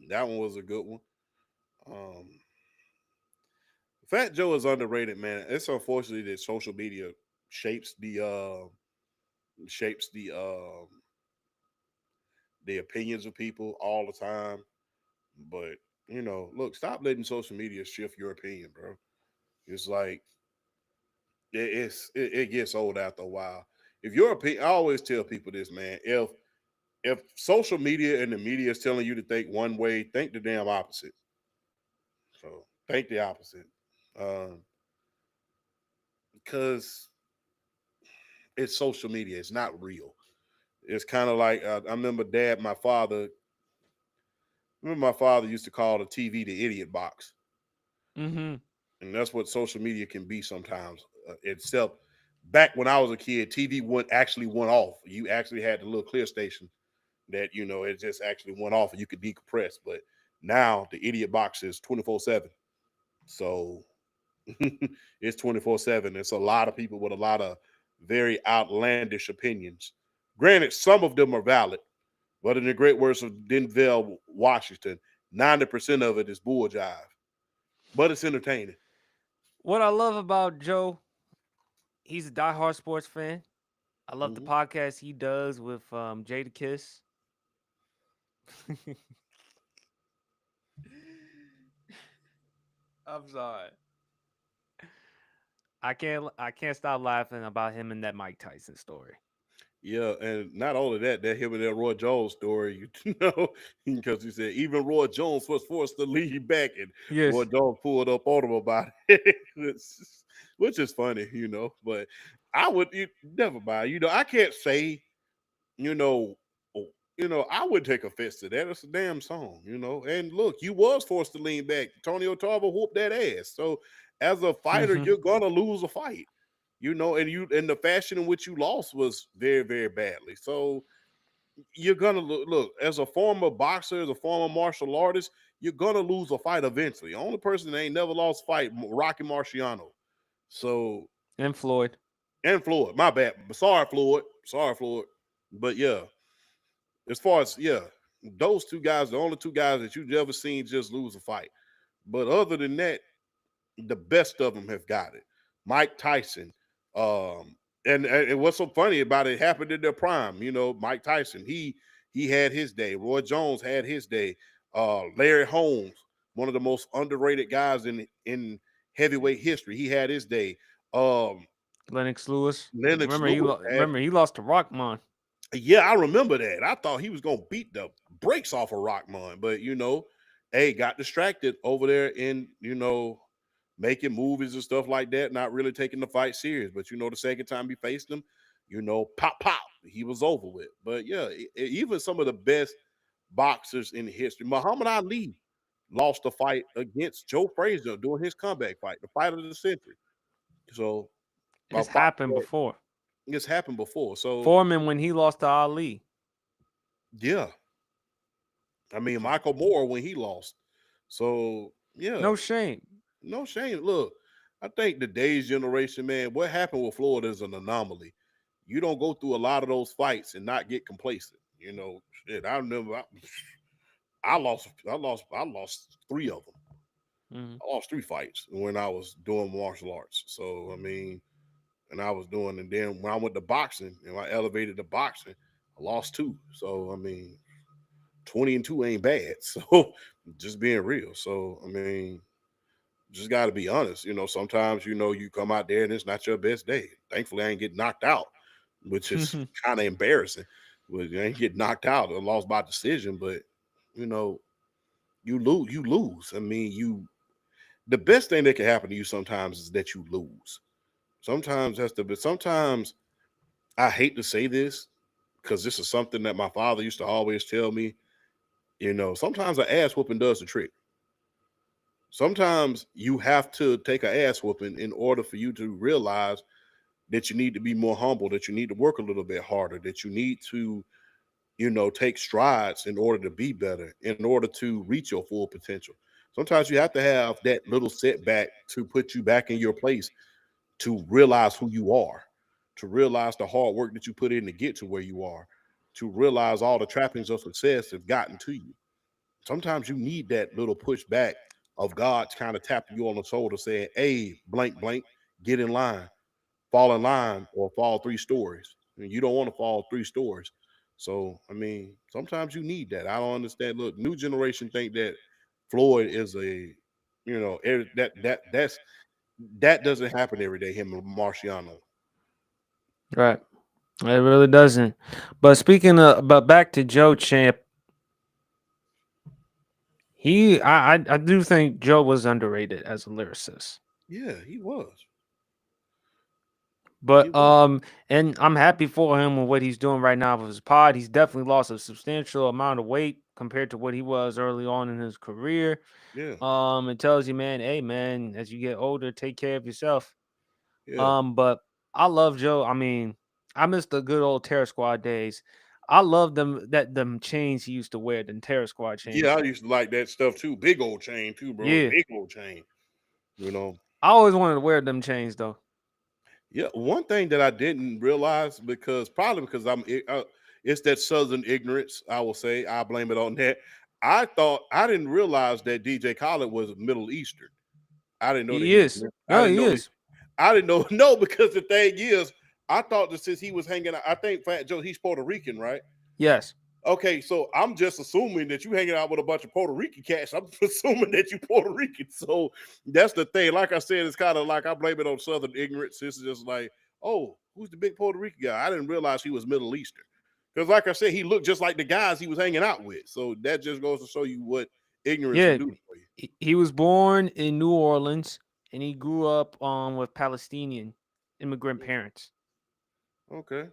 that one was a good one. Um, Fat Joe is underrated, man. It's unfortunately that social media shapes shapes the opinions of people all the time. But look, stop letting social media shift your opinion, bro. It's like it gets old after a while. If your opinion, I always tell people this, man. If social media and the media is telling you to think one way, think the damn opposite. So think the opposite, um, because it's social media. It's not real. It's kind of like I remember my father. Remember my father used to call the TV the idiot box. Mm-hmm. And that's what social media can be sometimes. Except back when I was a kid, TV went actually went off. You actually had the little clear station that it just actually went off and you could decompress. But now the idiot box is 24/7. So it's 24/7. It's a lot of people with a lot of very outlandish opinions. Granted, some of them are valid, but in the great words of Denzel Washington, 90% of it is bull jive. But it's entertaining. What I love about Joe, he's a diehard sports fan. I love the Mhm. podcast he does with Jada Kiss. I'm sorry. I can't stop laughing about him and that Mike Tyson story. Yeah, and not only that, that him and that Roy Jones story, because he said even Roy Jones was forced to lean back, and Roy Yes. Jones pulled up on him about it, which is funny. But I would never mind. I can't say, you know, oh, I would take offense to that. It's a damn song. And look, you was forced to lean back. Tony Otava whooped that ass. So as a fighter, you're gonna lose a fight. And the fashion in which you lost was very, very badly. So you're gonna look as a former boxer, as a former martial artist, you're gonna lose a fight eventually. The only person that ain't never lost a fight, Rocky Marciano. So And Floyd. and Floyd, my bad. Sorry, Floyd. Sorry, Floyd. But yeah, as far as those two guys, the only two guys that you've ever seen just lose a fight. But other than that, the best of them have got it. Mike Tyson, and what's so funny about it happened in their prime. Mike Tyson, he had his day. Roy Jones had his day. Larry Holmes, one of the most underrated guys in heavyweight history, he had his day. Um, Lennox Lewis. Lennox Remember Lewis had. remember he lost to Rockman. Yeah, I remember that. I thought he was gonna beat the brakes off of Rockman, but hey, got distracted over there in making movies and stuff like that, not really taking the fight serious. But the second time he faced him, pop pop, he was over with. But yeah, even some of the best boxers in history, Muhammad Ali lost a fight against Joe Frazier during his comeback fight, the fight of the century. So It a has boxer happened before. It's happened before. So Foreman when he lost to Ali. yeah, I mean Michael Moore when he lost. So yeah, No shame. no shame. Look, I think today's generation, man, what happened with Florida is an anomaly. You don't go through a lot of those fights and not get complacent. You know, shit. I remember I lost 3 of them. Mhm. I lost 3 fights when I was doing martial arts. So I mean, and I was doing, and then when I went to boxing and I elevated to boxing, I lost 2. So I mean, 20-2 ain't bad. So just being real. So I mean, just got to be honest. You know, sometimes you come out there and it's not your best day. Thankfully, I ain't get knocked out, which is kind of embarrassing. But you ain't get knocked out or lost by decision, but you know, you lose. You lose. I mean, the best thing that can happen to you sometimes is that you lose. Sometimes that's the but sometimes I hate to say this because this is something that my father used to always tell me. Sometimes an ass whooping does the trick. Sometimes you have to take an ass whooping in order for you to realize that you need to be more humble, that you need to work a little bit harder, that you need to, take strides in order to be better, in order to reach your full potential. Sometimes you have to have that little setback to put you back in your place to realize who you are, to realize the hard work that you put in to get to where you are, to realize all the trappings of success have gotten to you. Sometimes you need that little pushback of God kind of tapping you on the shoulder saying, hey, blank, blank, get in line, or fall 3 stories. I mean, you don't want to fall 3 stories. So, I mean, sometimes you need that. I don't understand. Look, new generation think that Floyd is that doesn't happen every day, him and Marciano. Right. It really doesn't. But but back to Joe Champ, I do think Joe was underrated as a lyricist. Yeah, he was. He But was. and I'm happy for him with what he's doing right now with his pod. He's definitely lost a substantial amount of weight compared to what he was early on in his career. Yeah, It tells you, man, hey man, as you get older, take care of yourself. yeah. But I love Joe. I mean, I miss the good old Terror Squad days. I love them chains he used to wear, the Terror Squad Yeah, chains. I used to like that stuff too. Big old chain too, bro. Yeah. Big old chain. You know. I always wanted to wear them chains though. Yeah, one thing that I didn't realize probably because it's that Southern ignorance. I will say I blame it on that. I didn't realize that DJ Khaled was Middle Eastern. I didn't know that He he was. is. I No, didn't he know that. is. I didn't know. No, because the thing is, I thought that since he was hanging out, I think Fat Joe, he's Puerto Rican, right? Yes. Okay, so I'm just assuming that you hanging out with a bunch of Puerto Rican cats. I'm assuming that you Puerto Rican. So that's the thing. Like I said, it's kind of like I blame it on Southern ignorance. This is just like, oh, who's the big Puerto Rican guy? I didn't realize he was Middle Eastern. Because like I said, he looked just like the guys he was hanging out with. So that just goes to show you what ignorance will Yeah. do for you. He was born in New Orleans and he grew up with Palestinian immigrant parents. Okay.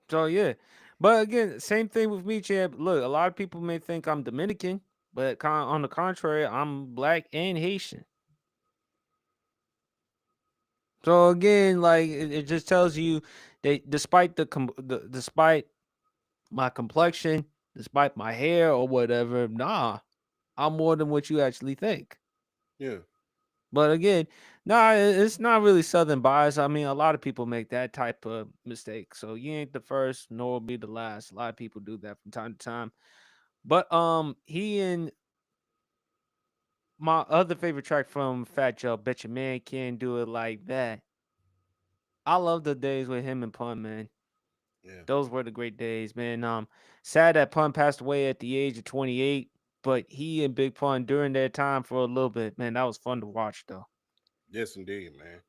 So yeah. But again, same thing with me, champ. Look, a lot of people may think I'm Dominican, but on the contrary, I'm black and Haitian. So again, like it just tells you that despite my complexion, despite my hair or whatever, nah, I'm more than what you actually think. Yeah. But again, nah, it's not really Southern bias. I mean, a lot of people make that type of mistake. So you ain't the first, nor will be the last. A lot of people do that from time to time. But he and my other favorite track from Fat Joe, Bet Your Man Can't Do It Like That. I love the days with him and Pun, man. Yeah. Those were the great days, man. Sad that Pun passed away at the age of 28, but he and Big Pun during that time for a little bit, man, that was fun to watch though. Yes, indeed, man.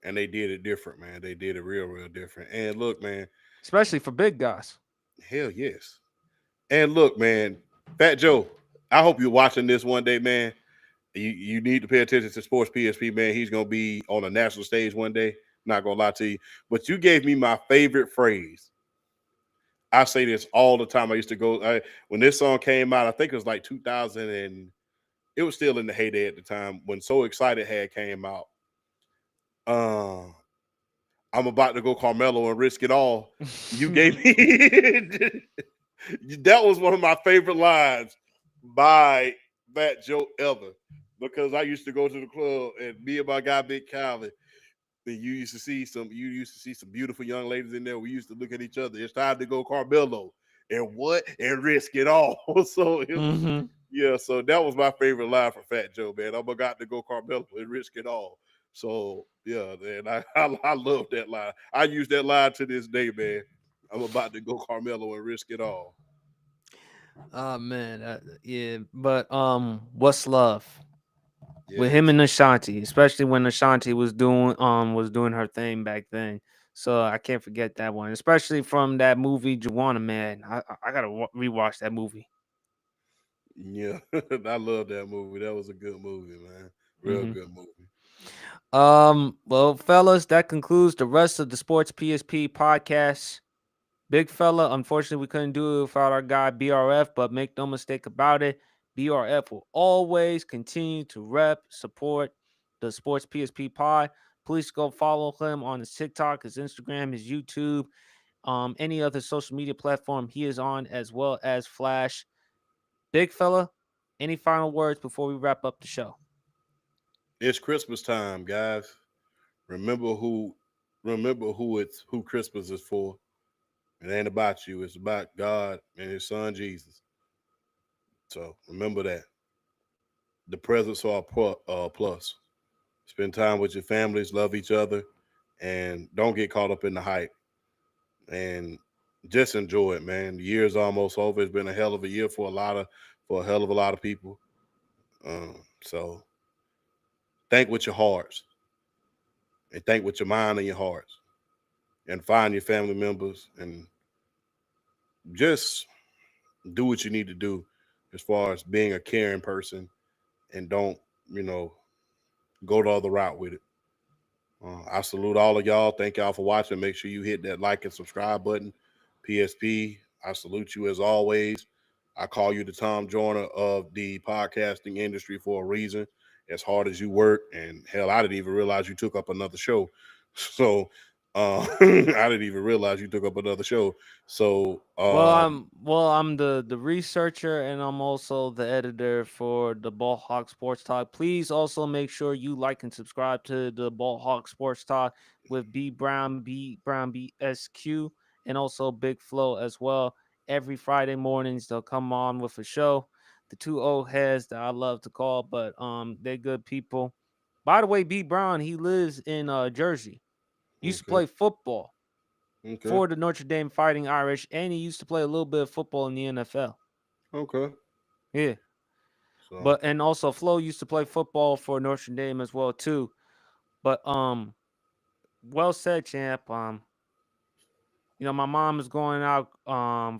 And they did it different, man. They did it real, real different. And look, man, Especially for big guys. hell yes. And look, man, Fat Joe, I hope you're watching this one day, man. You need to pay attention to Sports PSP, man. He's gonna be on a national stage one day. Not gonna lie to you, but you gave me my favorite phrase. I say this all the time. I used to go when this song came out. I think it was like 2000, and it was still in the heyday at the time when So Excited had came out. Uh, I'm about to go Carmelo and risk it all. You gave me that was one of my favorite lines by Fat Joe ever, because I used to go to the club and me and my guy Big Calvin, and you used to see some beautiful young ladies in there. We used to look at each other. It's time to go Carmelo and what and risk it all. So it was, Mm-hmm. yeah, so that was my favorite line from Fat Joe, man. I'm about to go Carmelo and risk it all. So yeah, man, I love that line. I use that line to this day, man. I'm about to go Carmelo and risk it all. Oh man, yeah. But what's love with him Yes. and Ashanti, especially when Ashanti was doing her thing back then. So I can't forget that one, especially from that movie Juana. Man, I gotta rewatch that movie. Yeah, I love that movie. That was a good movie, man. Real Hmm. good movie. Well, fellas, that concludes the rest of the Sports PSP podcast. Big fella, unfortunately, we couldn't do it without our guy BRF, but make no mistake about it, BRF will always continue to rep, support the Sports PSP pod. Please go follow him on his TikTok, his Instagram, his YouTube, any other social media platform he is on, as well as Flash. Big fella, any final words before we wrap up the show? It's Christmas time, guys. Remember who who Christmas is for. It ain't about you. It's about God and His Son Jesus. So remember that. The presents are a plus. Spend time with your families, love each other, and don't get caught up in the hype. And just enjoy it, man. The year's almost over. It's been a hell of a year for a hell of a lot of people. So think with your hearts and think with your mind and your hearts, and find your family members and just do what you need to do as far as being a caring person, and don't, you know, go the other route with it. I salute all of y'all. Thank y'all for watching. Make sure you hit that like and subscribe button. PSP, I salute you as always. I call you the Tom Joyner of the podcasting industry for a reason. As hard as you work, and hell, I didn't even realize you took up another show. So I didn't even realize you took up another show. So I'm the researcher, and I'm also the editor for the Ball Hawk Sports Talk. Please also make sure you like and subscribe to the Ball Hawk Sports Talk with B Brown BSQ, and also Big Flow as well. Every Friday mornings they'll come on with a show. The two old heads that I love to call, but they're good people. By the way, B Brown, he lives in Jersey. Used to okay, play football okay, for the Notre Dame Fighting Irish, and he used to play a little bit of football in the NFL. okay. Yeah, So but and also Flo used to play football for Notre Dame as well too. But well said, champ. My mom is going out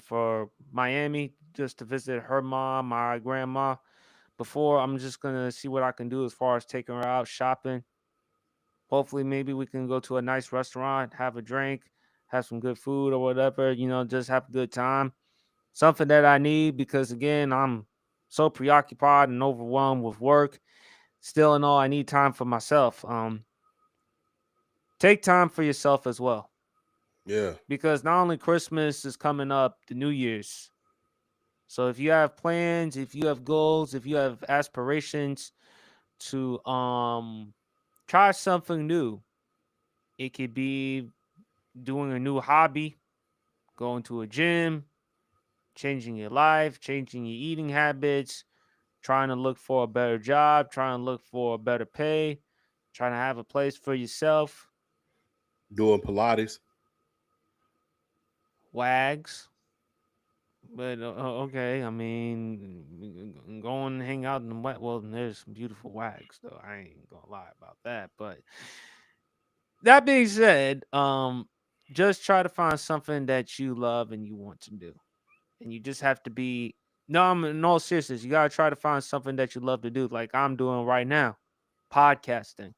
for Miami just to visit her mom, my grandma. Before, I'm just gonna see what I can do as far as taking her out shopping. Hopefully, maybe we can go to a nice restaurant, have a drink, have some good food or whatever. Just have a good time. Something that I need because again, I'm so preoccupied and overwhelmed with work. Still in all, I need time for myself. Take time for yourself as well. yeah, Because not only Christmas is coming up, the New Year's. So if you have plans, if you have goals, if you have aspirations to try something new, it could be doing a new hobby, going to a gym, changing your life, changing your eating habits, trying to look for a better job, trying to look for a better pay, trying to have a place for yourself. doing Pilates. Wags. But okay, I mean, go and hang out in the wet. Well, there's some beautiful wags, though. I ain't gonna lie about that. But that being said, just try to find something that you love and you want to do, and you just have to be. No, I'm in all seriousness. You gotta try to find something that you love to do, like I'm doing right now, podcasting.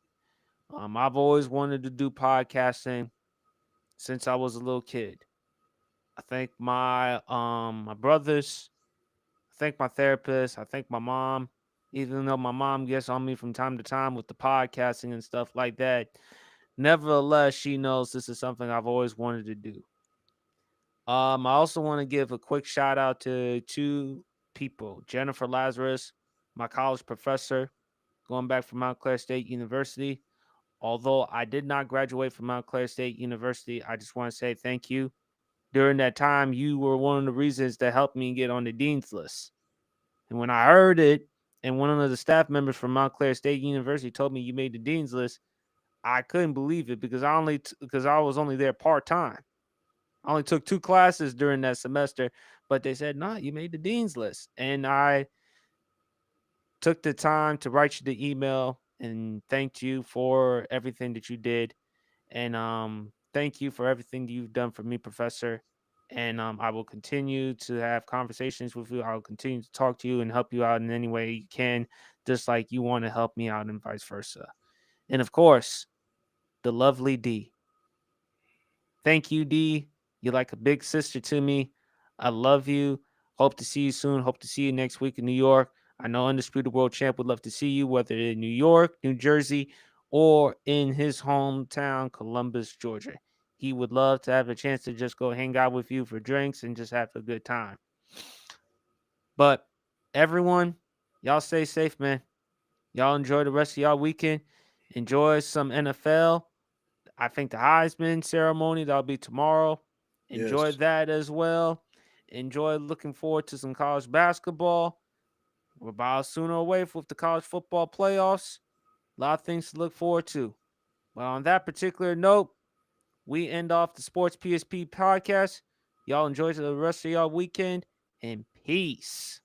I've always wanted to do podcasting since I was a little kid. I thank my brothers, I thank my therapist, I thank my mom. Even though my mom gets on me from time to time with the podcasting and stuff like that, nevertheless, she knows this is something I've always wanted to do. I also want to give a quick shout out to two people, Jennifer Lazarus, my college professor, going back from Montclair State University. Although I did not graduate from Montclair State University, I just want to say thank you. During that time, you were one of the reasons that helped me get on the dean's list. And when I heard it, and one of the staff members from Montclair State University told me you made the dean's list, I couldn't believe it because I was only there part time. I only took 2 classes during that semester, but they said, "No, you made the dean's list." And I took the time to write you the email and thanked you for everything that you did. And thank you for everything you've done for me, Professor. And I will continue to have conversations with you. I'll continue to talk to you and help you out in any way you can, just like you want to help me out and vice versa. And of course, the lovely D. Thank you, D. You're like a big sister to me. I love you. Hope to see you soon. Hope to see you next week in New York. I know Undisputed World Champ would love to see you, whether in New York, New Jersey, or in his hometown, Columbus, Georgia. He would love to have a chance to just go hang out with you for drinks and just have a good time. But everyone, y'all stay safe, man. Y'all enjoy the rest of y'all weekend. Enjoy some NFL. I think the Heisman ceremony, that'll be tomorrow. Enjoy Yes. that as well. Enjoy looking forward to some college basketball. We're about sooner away with the college football playoffs. A lot of things to look forward to. But on that particular note, we end off the Sports PSP podcast. Y'all enjoy the rest of y'all weekend and peace.